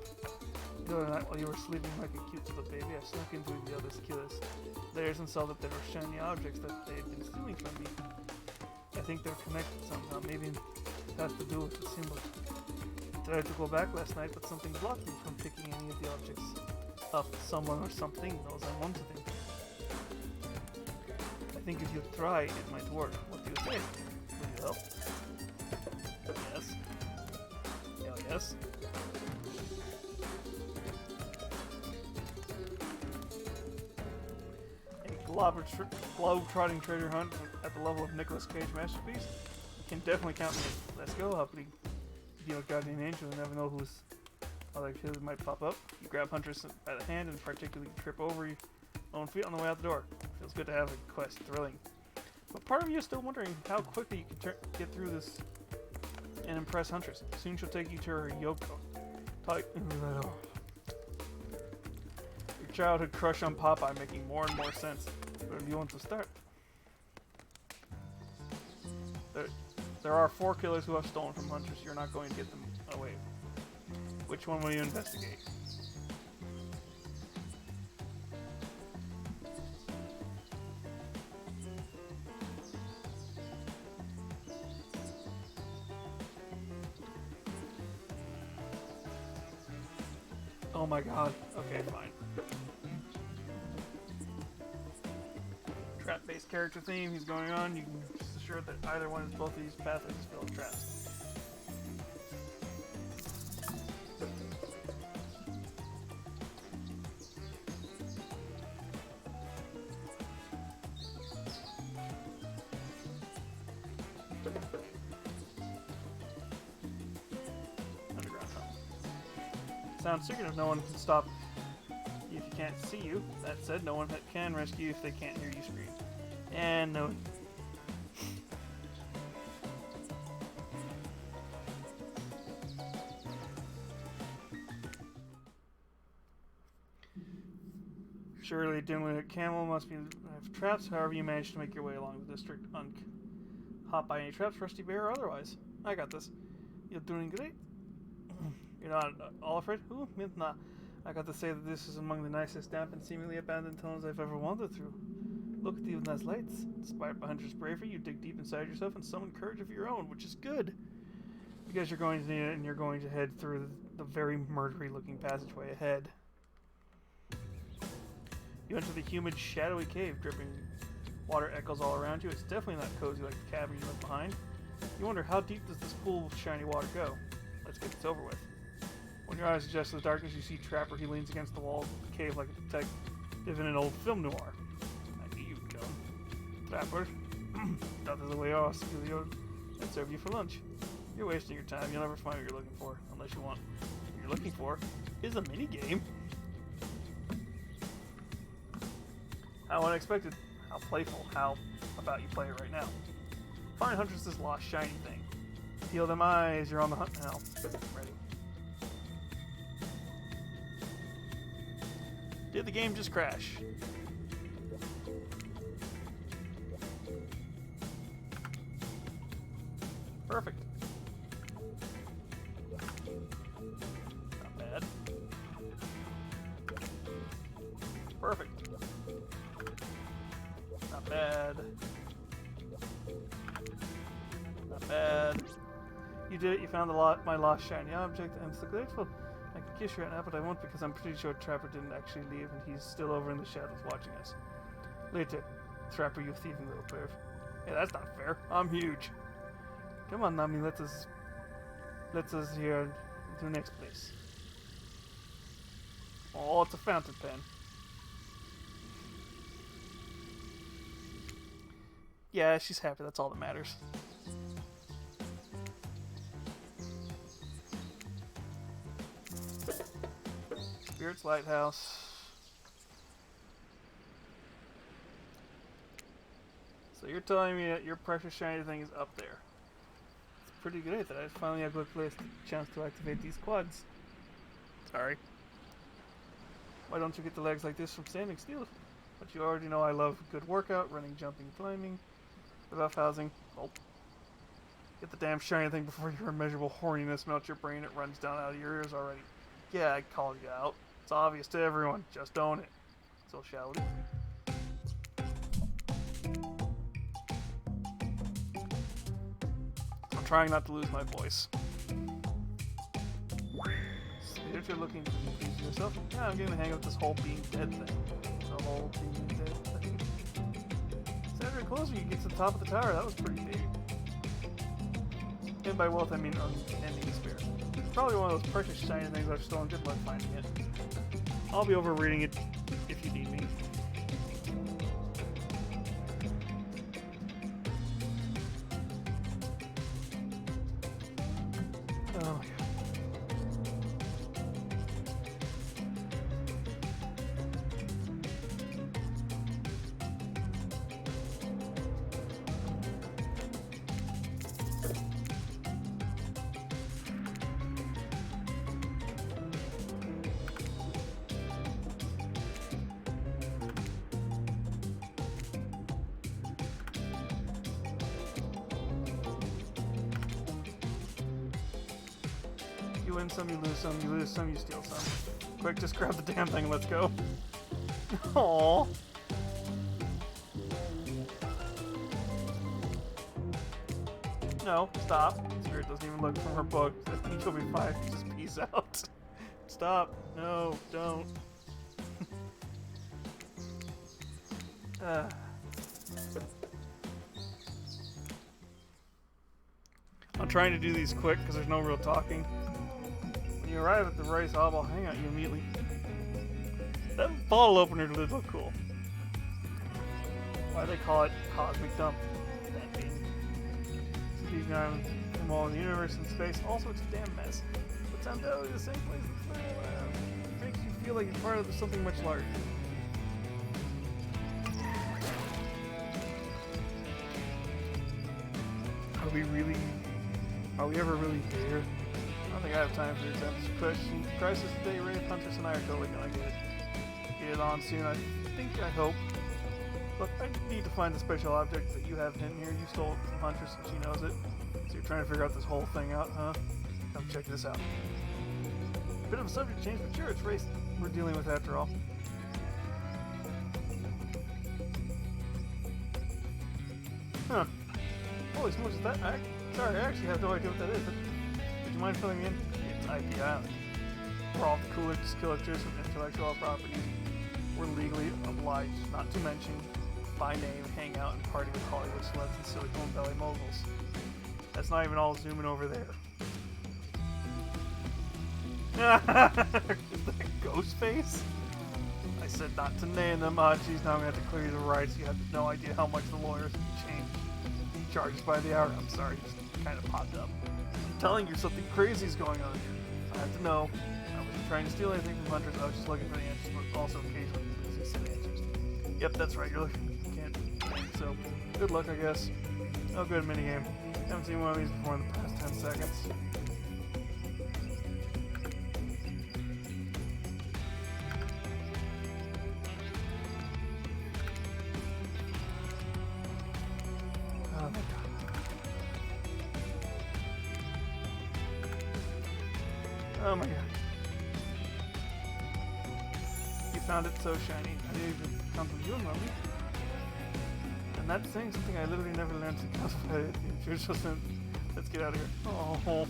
The other night while you were sleeping like a cute little baby, I snuck into the other's killers. Theirs and saw that there were shiny objects that they had been stealing from me. I think they're connected somehow. Maybe it has to do with the symbols. I tried to go back last night, but something blocked me from picking any of the objects up. Someone or something knows I want to think. I think if you try, it might work. What do you say? Will you help? Yes. Hell yes. Globe-trotting treasure hunt at the level of Nicolas Cage masterpiece. You can definitely count me in. Let's go, Huppity. Be a guardian angel, you never know whose other kids might pop up. You grab Huntress by the hand and particularly trip over your own feet on the way out the door. Feels good to have a quest thrilling. But part of you is still wondering how quickly you can get through this and impress Huntress. Soon she'll take you to her Yoko. Your childhood crush on Popeye making more and more sense. Where do you want to start? There are 4 killers who have stolen from Huntress. You're not going to get them away. Which one will you investigate? Oh my god. Okay, fine. Trap-based character theme, he's going on. You can just assure that either one is both of these pathways is filled with traps. sound secretive. No one can stop you if you can't see you. That said, no one can rescue you if they can't hear you scream. And no. Surely, dimly lit camel must be have traps. However, you manage to make your way along the district hop by any traps, rusty bear or otherwise. I got this. You're doing great. You're not all afraid? Ooh, nah. I got to say that this is among the nicest, damp, and seemingly abandoned tunnels I've ever wandered through. Look at these nice lights. Inspired by Hunter's bravery, you dig deep inside yourself and summon courage of your own, which is good. Because you're going to need it, and you're going to head through the very murdery-looking passageway ahead. You enter the humid, shadowy cave, dripping water echoes all around you. It's definitely not cozy like the cavern you left behind. You wonder, how deep does this pool of shiny water go? Let's get this over with. When your eyes adjust to the darkness, you see Trapper. He leans against the wall of the cave like a detective in an old film noir. I knew you'd come. Trapper, that is the way I'll steal you and serve you for lunch. You're wasting your time. You'll never find what you're looking for, unless you want. What you're looking for is a mini-game. How unexpected, how playful, how about you play it right now. Find Huntress's lost shiny thing. Peel them eyes, you're on the hunt now. Ready. Did the game just crash? Perfect. Not bad. Perfect. Not bad. Not bad. You did it. You found my lost shiny object. I'm so grateful. I could kiss you right now, but I won't because I'm pretty sure Trapper didn't actually leave and he's still over in the shadows watching us. Later, Trapper, you thieving little perv. Hey, that's not fair. I'm huge. Come on, Nami, let us here to the next place. Oh, it's a fountain pen. Yeah, she's happy. That's all that matters. Spirit's Lighthouse. So you're telling me that your precious shiny thing is up there. It's pretty great that I finally have a good chance to activate these quads. Sorry. Why don't you get the legs like this from standing still? But you already know I love good workout, running, jumping, climbing. Enough housing. Oh. Get the damn shiny thing before your immeasurable horniness melts your brain. It runs down out of your ears already. Yeah, I called you out. It's obvious to everyone. Just own it. So shall we? I'm trying not to lose my voice. So if you're looking to please yourself, yeah, I'm getting the hang of this whole being dead thing. The whole being dead thing. Senator closer, you get to the top of the tower. That was pretty big. And by wealth, I mean unending spirit. It's probably one of those precious shiny things I've stolen. Good luck finding it. I'll be over reading it if you need me. Oh my god. You win some, you lose some, you lose some, you steal some. Quick, just grab the damn thing, let's go. Aww. No, stop. Spirit doesn't even look from her book. I think you'll be fine. Just peace out. Stop. No, don't. I'm trying to do these quick because there's no real talking. When you arrive at the rice hobble hangout, you immediately... That bottle opener did look cool. Why do they call it Cosmic Dump? That being. These islands from all the universe and space. Also, it's a damn mess. But It's undoubtedly the same place as it makes you feel like you're part of something much larger. Are we ever really here? I don't think I have time for attempts. Crisis today, Ray, Huntress, and I are totally gonna get it on soon. I hope. Look, I need to find the special object that you have hidden here. You stole it from Huntress and she knows it. So you're trying to figure out this whole thing out, huh? Come check this out. Bit of a subject change, but sure, it's race we're dealing with after all. Huh. Holy smokes, is that? Sorry, I actually have no idea what that is. Would you mind filling me in? It's IP Island. Where all the coolest collectors of intellectual property were legally obliged not to mention by name, hang out, and party with Hollywood celebs and Silicon Valley moguls. That's not even all zooming over there. Is that Ghostface? I said not to name them. Geez, now I'm gonna have to clear you the rights. You have no idea how much the lawyers change charges by the hour. I'm sorry, just kind of popped up. I'm telling you, something crazy is going on here. I have to know. I wasn't trying to steal anything from Hunters. I was just looking for the answers, but also occasionally because he said answers. Yep, that's right. You're looking. Can't. So, good luck, I guess. Oh, good minigame. Haven't seen one of these before in the past 10 seconds. Oh my god. Oh my god. You found it so shiny. I didn't even come from you, Mummy. And that's saying something I literally never learned to classify it. You're just in. Let's get out of here. Oh.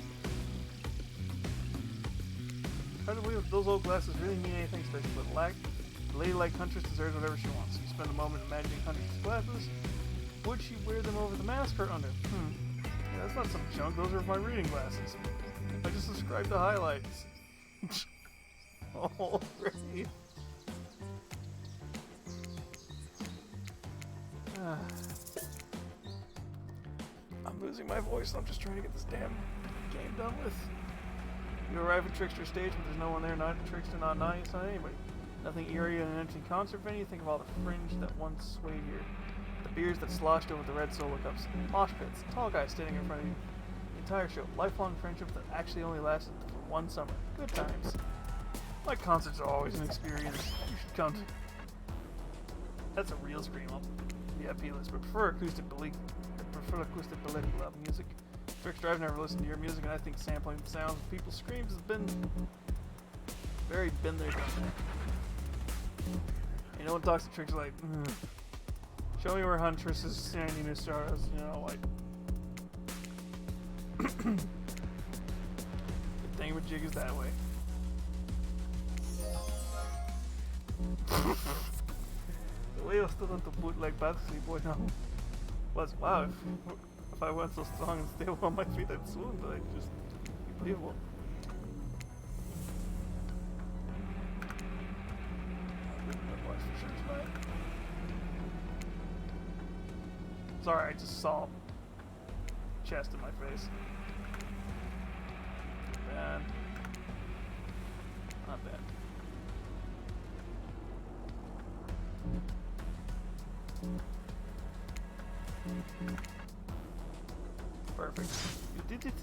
Hard to believe those old glasses really mean anything special, but a lady like Huntress deserves whatever she wants. You spend a moment imagining Huntress's glasses. Would she wear them over the mask or under? Yeah, that's not some junk. Those are my reading glasses. I just described the highlights. Oh, great. I'm losing my voice. I'm just trying to get this damn game done with. You arrive at Trickster Stage, but there's no one there. Not Trickster, not nice, not anybody. Nothing eerie in an empty concert venue. Think of all the fringe that once swayed here. The beers that sloshed over the red solo cups. Mosh pits. Tall guys standing in front of you. The entire show. Lifelong friendships that actually only lasted for one summer. Good times. My concerts are always an experience. You should come to... That's a real scream up. Yeah, P-list, but prefer acoustic level music. Trickster, I've never listened to your music, and I think sampling the sounds of people's screams has been very been there, done that. You know what talks to Trickster like, show me where Huntress is standing as stars, you know, like. The thing with Jig is that way. The way I stood on the bootleg Battersea Boy now was, wow, if I weren't so strong and stable on my feet, I'd swoon, but I just, unbelievable. Sorry, I just saw chest in my face. Bad. Not bad. Perfect. You did it!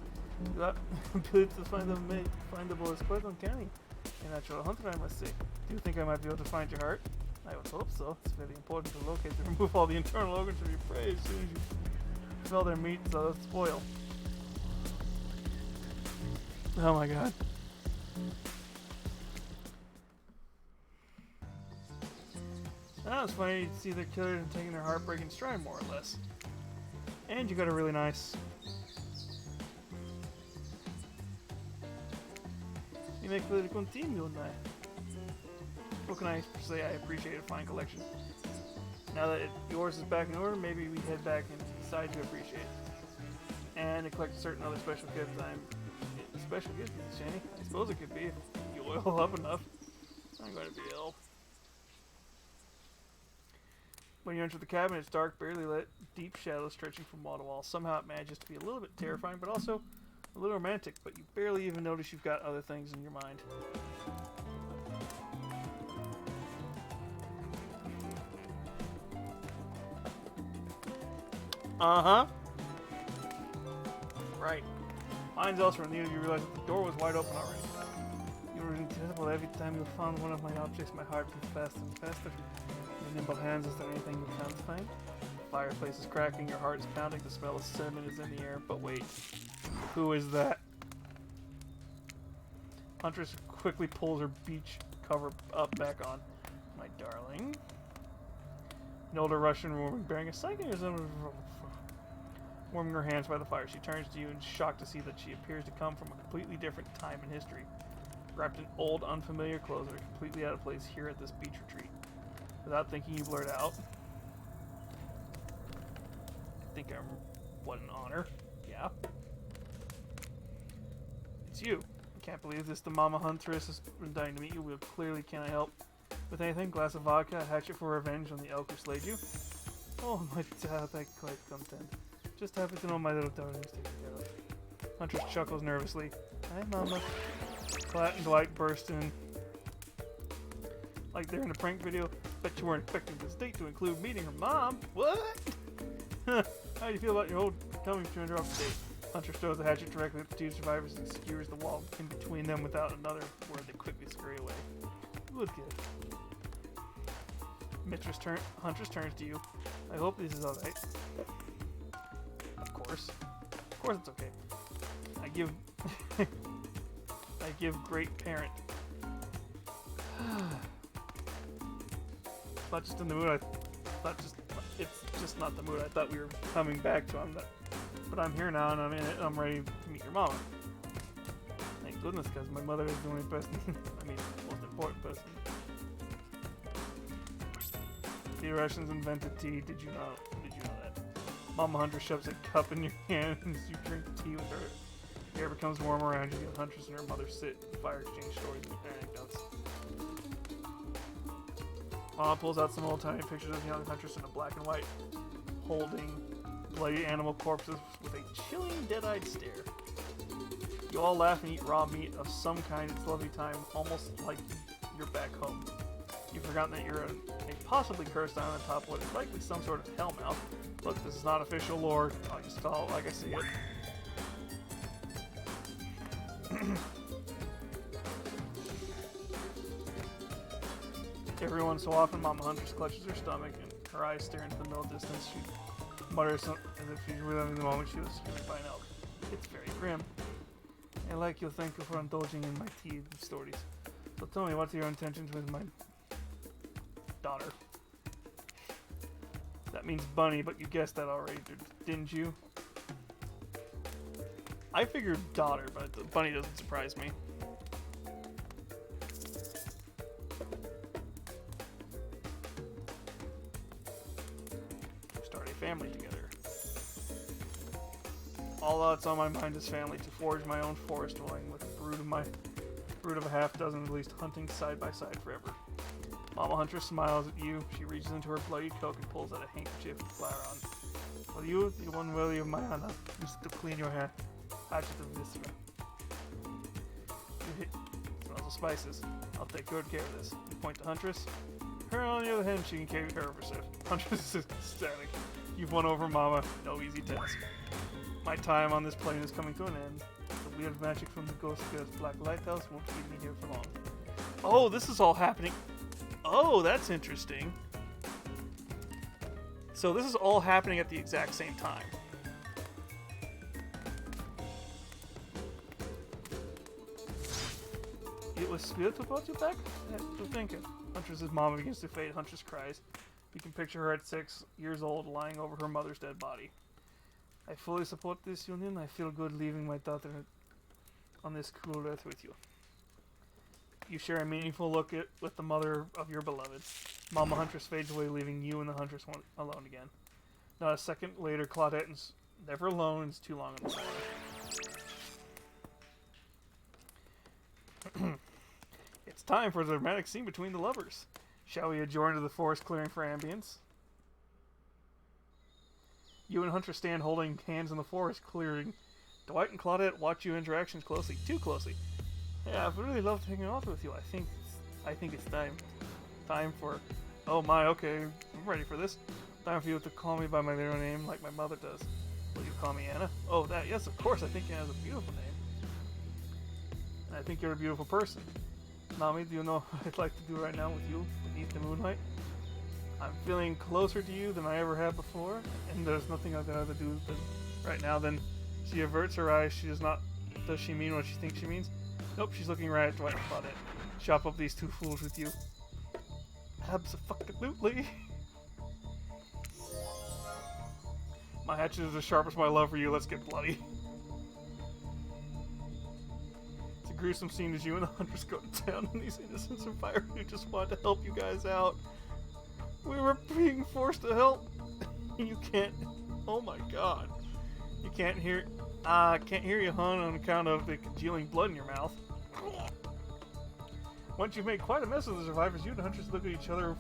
Your ability to find them findable is quite uncanny. A natural hunter, I must say. Do you think I might be able to find your heart? I would hope so. It's very important to locate and remove all the internal organs of your prey as soon as you smell their meat so they'll spoil. Oh my god. That was funny to see their killer and taking their heartbreaking stride, more or less. And you got a really nice... You make the continue now. What can I say? I appreciate a fine collection. Now that yours is back in order, maybe we head back and decide to appreciate it. And to collect certain other special gifts. Special gifts, Shani? I suppose it could be if you oil up enough. I'm going to be ill. When you enter the cabin, it's dark, barely lit, deep shadows stretching from wall to wall. Somehow it manages to be a little bit terrifying, but also A little romantic, but you barely even notice you've got other things in your mind. Uh-huh. Right. Mine's also needed. You realize that the door was wide open already. You were incredible. Every time you found one of my objects, my heart beat faster and faster. Your nimble hands, is there anything you can't find? The fireplace is cracking, your heart is pounding, the smell of cinnamon is in the air. But wait, who is that? Huntress quickly pulls her beach cover up back on. My darling. An older Russian woman bearing a second years old, warming her hands by the fire. She turns to you and is shocked to see that she appears to come from a completely different time in history. Wrapped in old, unfamiliar clothes that are completely out of place here at this beach retreat. Without thinking, you blurt out, I think I'm... What an honor. Yeah. It's you. I can't believe this. The Mama Huntress has been dying to meet you. Well, clearly, can I help with anything? Glass of vodka, a hatchet for revenge on the elk who slayed you? Oh, my dad, I'm quite content. Just happy to know my little darling is taken care of. Huntress chuckles nervously. Hi, Mama. Platt and Dwight burst in. Like they're in a prank video. Bet you weren't expecting this date to include meeting her mom. What? How do you feel about your old coming to interrupt the date? Huntress throws the hatchet directly at the two survivors and skewers the wall in between them without another word. They quickly scurry away. Good kid. Huntress turns to you. I hope this is alright. Of course it's okay. I give great parent. Not just in the mood. It's just not the mood. I thought we were coming back to him, but I'm here now and I'm in it. I'm ready to meet your mama. Thank goodness, because my mother is the only person. I mean, most important person. The Russians invented tea. Did you know that? Mama Huntress shoves a cup in your hand as you drink tea with her. The air becomes warm around you. The Huntress and her mother sit and fire exchange stories and anecdotes. Mama pulls out some old-timey pictures of young Huntress in a black and white, holding bloody animal corpses with a chilling, dead-eyed stare. You all laugh and eat raw meat of some kind. It's a lovely time, almost like you're back home. You've forgotten that you're a possibly cursed on the top of what is likely some sort of hellmouth. Look, this is not official lore. I'll just tell it like I see it. Every once so often, Mama Huntress clutches her stomach and her eyes stare into the middle distance. She mutters something as if she's reliving the moment she was struck by an elk. It's very grim. I like you. Thank you for indulging in my tea stories. So tell me, what's your intentions with my daughter? That means bunny, but you guessed that already, didn't you? I figured daughter, but the bunny doesn't surprise me. Start a family together. All that's on my mind is family, to forge my own forest dwelling with a brood of a half dozen at least, hunting side by side forever. Mama Huntress smiles at you. She reaches into her bloody coat and pulls out a handkerchief with flour on. Will you, the one worthy of my honor, use it to clean your hand? Hatchet of viscera. You hit. Smells of spices. I'll take good care of this. You point to Huntress. Her, on the other hand, she can carry care of herself. Huntress is ecstatic. You've won over Mama. No easy task. My time on this plane is coming to an end. The weird magic from the Ghost Girl's Black Lighthouse won't keep me here for long. Oh, this is all happening. Oh, that's interesting. So this is all happening at the exact same time. It was spirit who brought you back? To think of. Huntress's mom begins to fade. Huntress cries. You can picture her at 6 years old, lying over her mother's dead body. I fully support this union. I feel good leaving my daughter on this cruel earth with you. You share a meaningful look with the mother of your beloved. Mama Huntress fades away, leaving you and the Huntress alone again. Not a second later, Claudette is never alone and is too long on the phone. It's time for the dramatic scene between the lovers. Shall we adjourn to the forest clearing for ambience? You and Huntress stand holding hands in the forest clearing. Dwight and Claudette watch your interactions closely, too closely. Yeah, I've really loved hanging out with you. I think it's time for. Oh my, okay, I'm ready for this. Time for you to call me by my middle name like my mother does. Will you call me Anna? Oh, that, yes, of course. I think Anna's a beautiful name. And I think you're a beautiful person. Nami, do you know what I'd like to do right now with you beneath the moonlight? I'm feeling closer to you than I ever have before, and there's nothing I'd rather do than right now. Then she averts her eyes. She does not. Does she mean what she thinks she means? Nope, she's looking right at Dwight and Claudette. Chop up these two fools with you. Abso-fucking-lutely. My hatchet is as sharp as my love for you. Let's get bloody. It's a gruesome scene as you and the hunters go to town on these innocent survivors who just want to help you guys out. We were being forced to help. You can't. Oh my god. You can't hear. Can't hear you, hon, on account of the congealing blood in your mouth. Once you've made quite a mess of the survivors, you and the hunters look at each other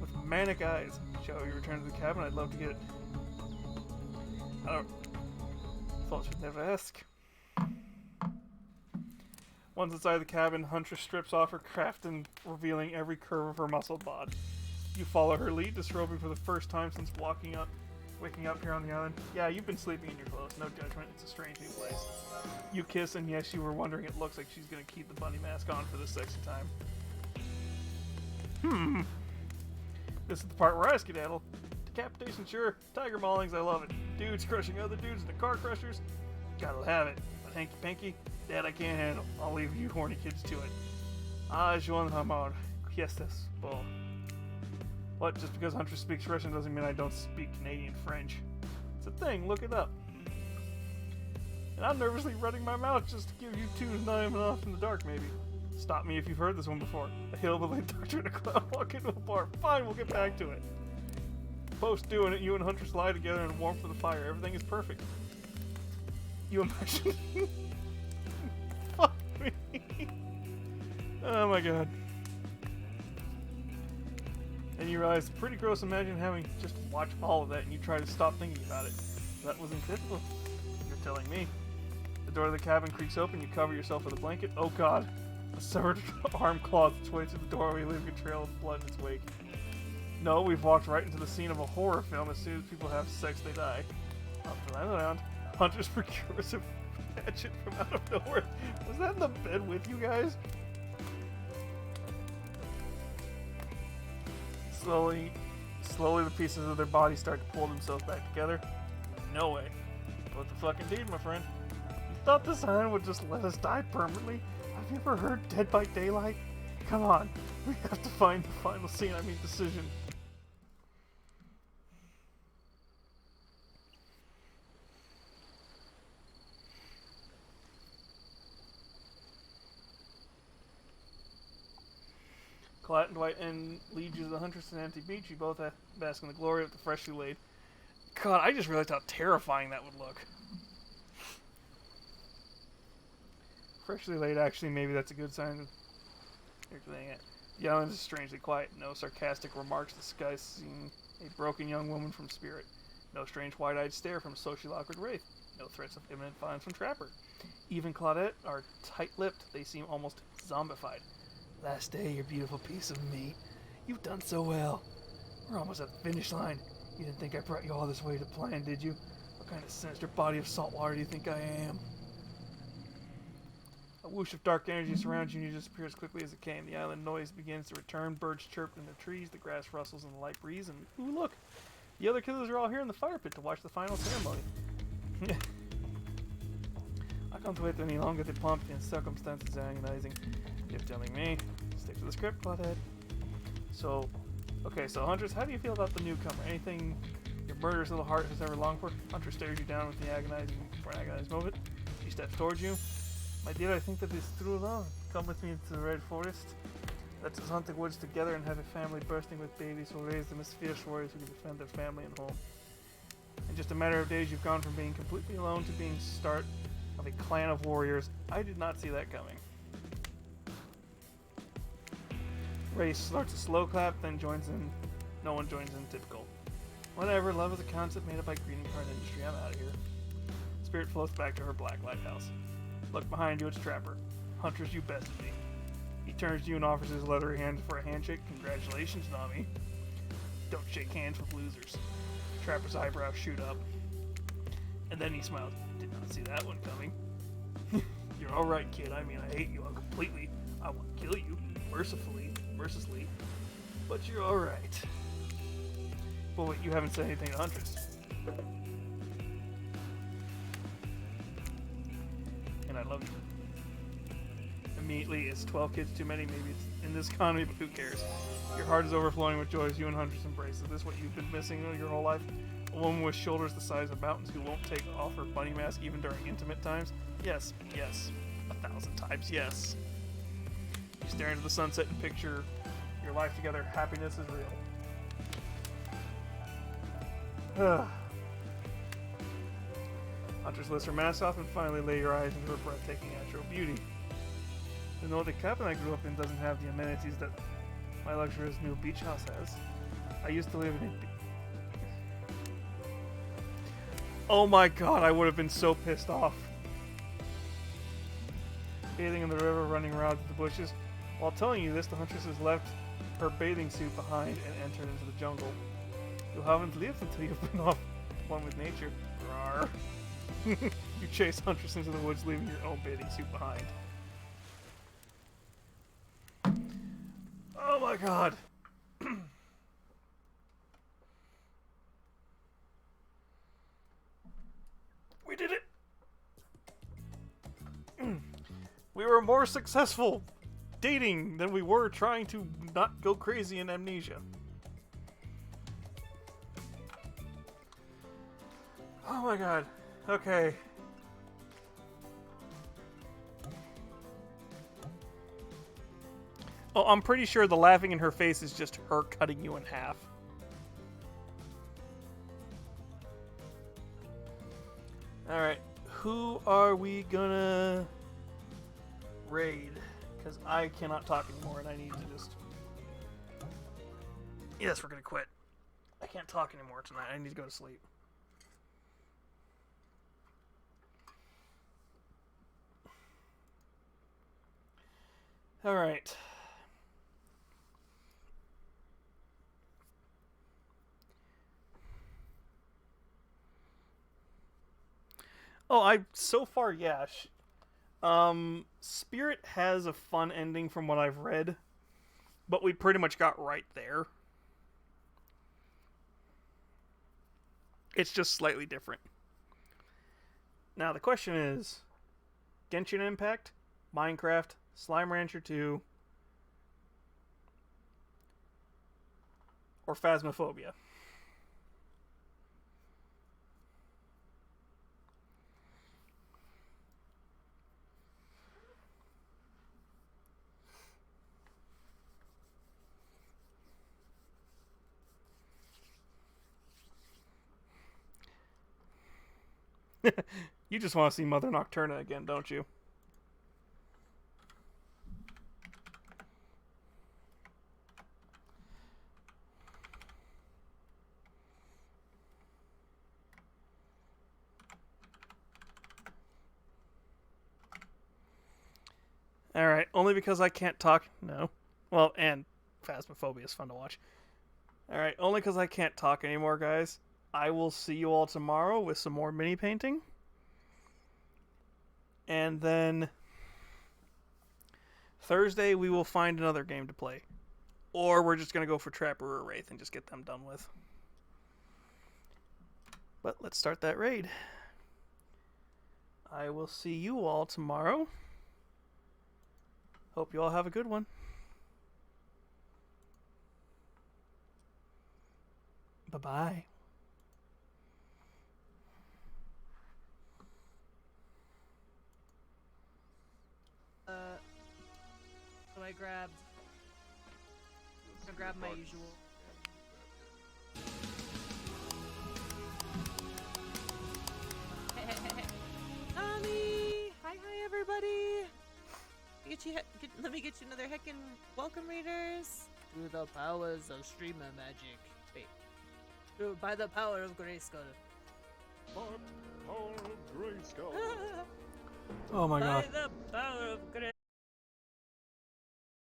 with manic eyes. Shall we return to the cabin? I'd love to get. I don't. Thought you'd never ask. Once inside the cabin, Huntress strips off her craft and revealing every curve of her muscled bod. You follow her lead, disrobing for the first time since waking up here on the island. Yeah, you've been sleeping in your clothes. No judgment. It's a strange new place. You kiss, and yes, you were wondering. It looks like she's gonna keep the bunny mask on for this sexy time. This is the part where I skedaddle. Decapitation, sure. Tiger maulings, I love it. Dudes crushing other dudes in the car crushers. Gotta have it. But hanky panky, that I can't handle. I'll leave you horny kids to it. Joan Hamad. Yes, that's bull. What? Just because Huntress speaks Russian doesn't mean I don't speak Canadian French. It's a thing, look it up. And I'm nervously running my mouth just to give you two nine off in the dark, maybe. Stop me if you've heard this one before. A hillbilly doctor and a clown walk into a bar. Fine, we'll get back to it. Post doing it, you and Huntress lie together in warmth of the fire. Everything is perfect. You imagine? Fuck me. Oh my god. And you realize, pretty gross, imagine having just watched all of that and you try to stop thinking about it. That wasn't typical. You're telling me. The door of the cabin creaks open, you cover yourself with a blanket. Oh god. A severed arm claws its way through the doorway, leaving a trail of blood in its wake. No, we've walked right into the scene of a horror film. As soon as people have sex, they die. Around. Huntress procures a hatchet from out of nowhere. Was that in the bed with you guys? Slowly the pieces of their body start to pull themselves back together. No way. What the fuck indeed, my friend. You thought this island would just let us die permanently? Have you ever heard Dead by Daylight? Come on. We have to find the final scene, decision. Colette and Dwight and lead you to the Huntress and empty beach. You both bask in the glory of the freshly laid. God, I just realized how terrifying that would look. Freshly laid, actually, maybe that's a good sign. You're saying it. The island is strangely quiet. No sarcastic remarks discussing a broken young woman from Spirit. No strange wide-eyed stare from a socially awkward wraith. No threats of imminent violence from Trapper. Even Claudette are tight-lipped. They seem almost zombified. Last day, you beautiful piece of meat. You've done so well. We're almost at the finish line. You didn't think I brought you all this way to plan, did you? What kind of sinister body of salt water do you think I am? A whoosh of dark energy surrounds you and you disappear as quickly as it came. The island noise begins to return. Birds chirp in the trees. The grass rustles in the light breeze. And, ooh, look! The other killers are all here in the fire pit to watch the final ceremony. I can't wait any longer. The pomp and circumstances are agonizing. You're telling me. Stick to the script, Claudette. So, okay, so Huntress, how do you feel about the newcomer? Anything your murderous little heart has ever longed for? Huntress stares you down with the agonized moment. She steps towards you. My dear, I think that is true love. Come with me into the Red Forest. Let us hunt the woods together and have a family bursting with babies who will raise them as fierce warriors who can defend their family and home. In just a matter of days, you've gone from being completely alone to being start of a clan of warriors. I did not see that coming. Ray starts a slow clap, then joins in. No one joins in, typical. Whatever, love is a concept made up by greeting card industry. I'm out of here. Spirit floats back to her black lighthouse. Look behind you, it's Trapper. Huntress, you bested me. He turns to you and offers his leathery hand for a handshake. Congratulations, Nami. Don't shake hands with losers. Trapper's eyebrows shoot up. And then he smiles. Did not see that one coming. You're alright, kid. I mean, I hate you completely. I want to kill you. Mercilessly. But you're alright. Well, wait, you haven't said anything to Huntress. And I love you. Immediately, it's 12 kids too many. Maybe it's in this economy, but who cares? Your heart is overflowing with joy as you and Huntress embrace. Is this what you've been missing your whole life? A woman with shoulders the size of mountains who won't take off her bunny mask even during intimate times? Yes. 1,000 times yes. You stare into the sunset and picture your life together. Happiness is real. Huntress lifts her mask off and finally lay your eyes into her breathtaking natural beauty. The Nordic cabin I grew up in doesn't have the amenities that my luxurious new beach house has. I used to live in a... Oh my god, I would have been so pissed off. Bathing in the river, running around through the bushes. While telling you this, the Huntress has left her bathing suit behind and entered into the jungle. You haven't lived until you've been off one with nature. Rawr. You chase Huntress into the woods, leaving your own bathing suit behind. Oh my god. We did it. We were more successful dating than we were trying to not go crazy in Amnesia. Oh my god. Okay. Oh, I'm pretty sure the laughing in her face is just her cutting you in half. Alright, who are we gonna raid? Because I cannot talk anymore and I need to just... Yes, we're gonna quit. I can't talk anymore tonight. I need to go to sleep. Alright. Oh, so far, yeah. Spirit has a fun ending from what I've read, but we pretty much got right there. It's just slightly different. Now, the question is, Genshin Impact, Minecraft, Slime Rancher 2, or Phasmophobia? You just want to see Mother Nocturna again, don't you? Alright, only because I can't talk... No. Well, and Phasmophobia is fun to watch. Alright, only because I can't talk anymore, guys. I will see you all tomorrow with some more mini painting. And then Thursday we will find another game to play. Or we're just going to go for Trapper or Wraith and just get them done with. But let's start that raid. I will see you all tomorrow. Hope you all have a good one. Bye-bye. So I grabbed my usual. Nami! Hi everybody! Let me get you another heckin' welcome, readers! Through the powers of streamer magic. Wait. By the power of Grayskull. Oh my By god. the power of grace.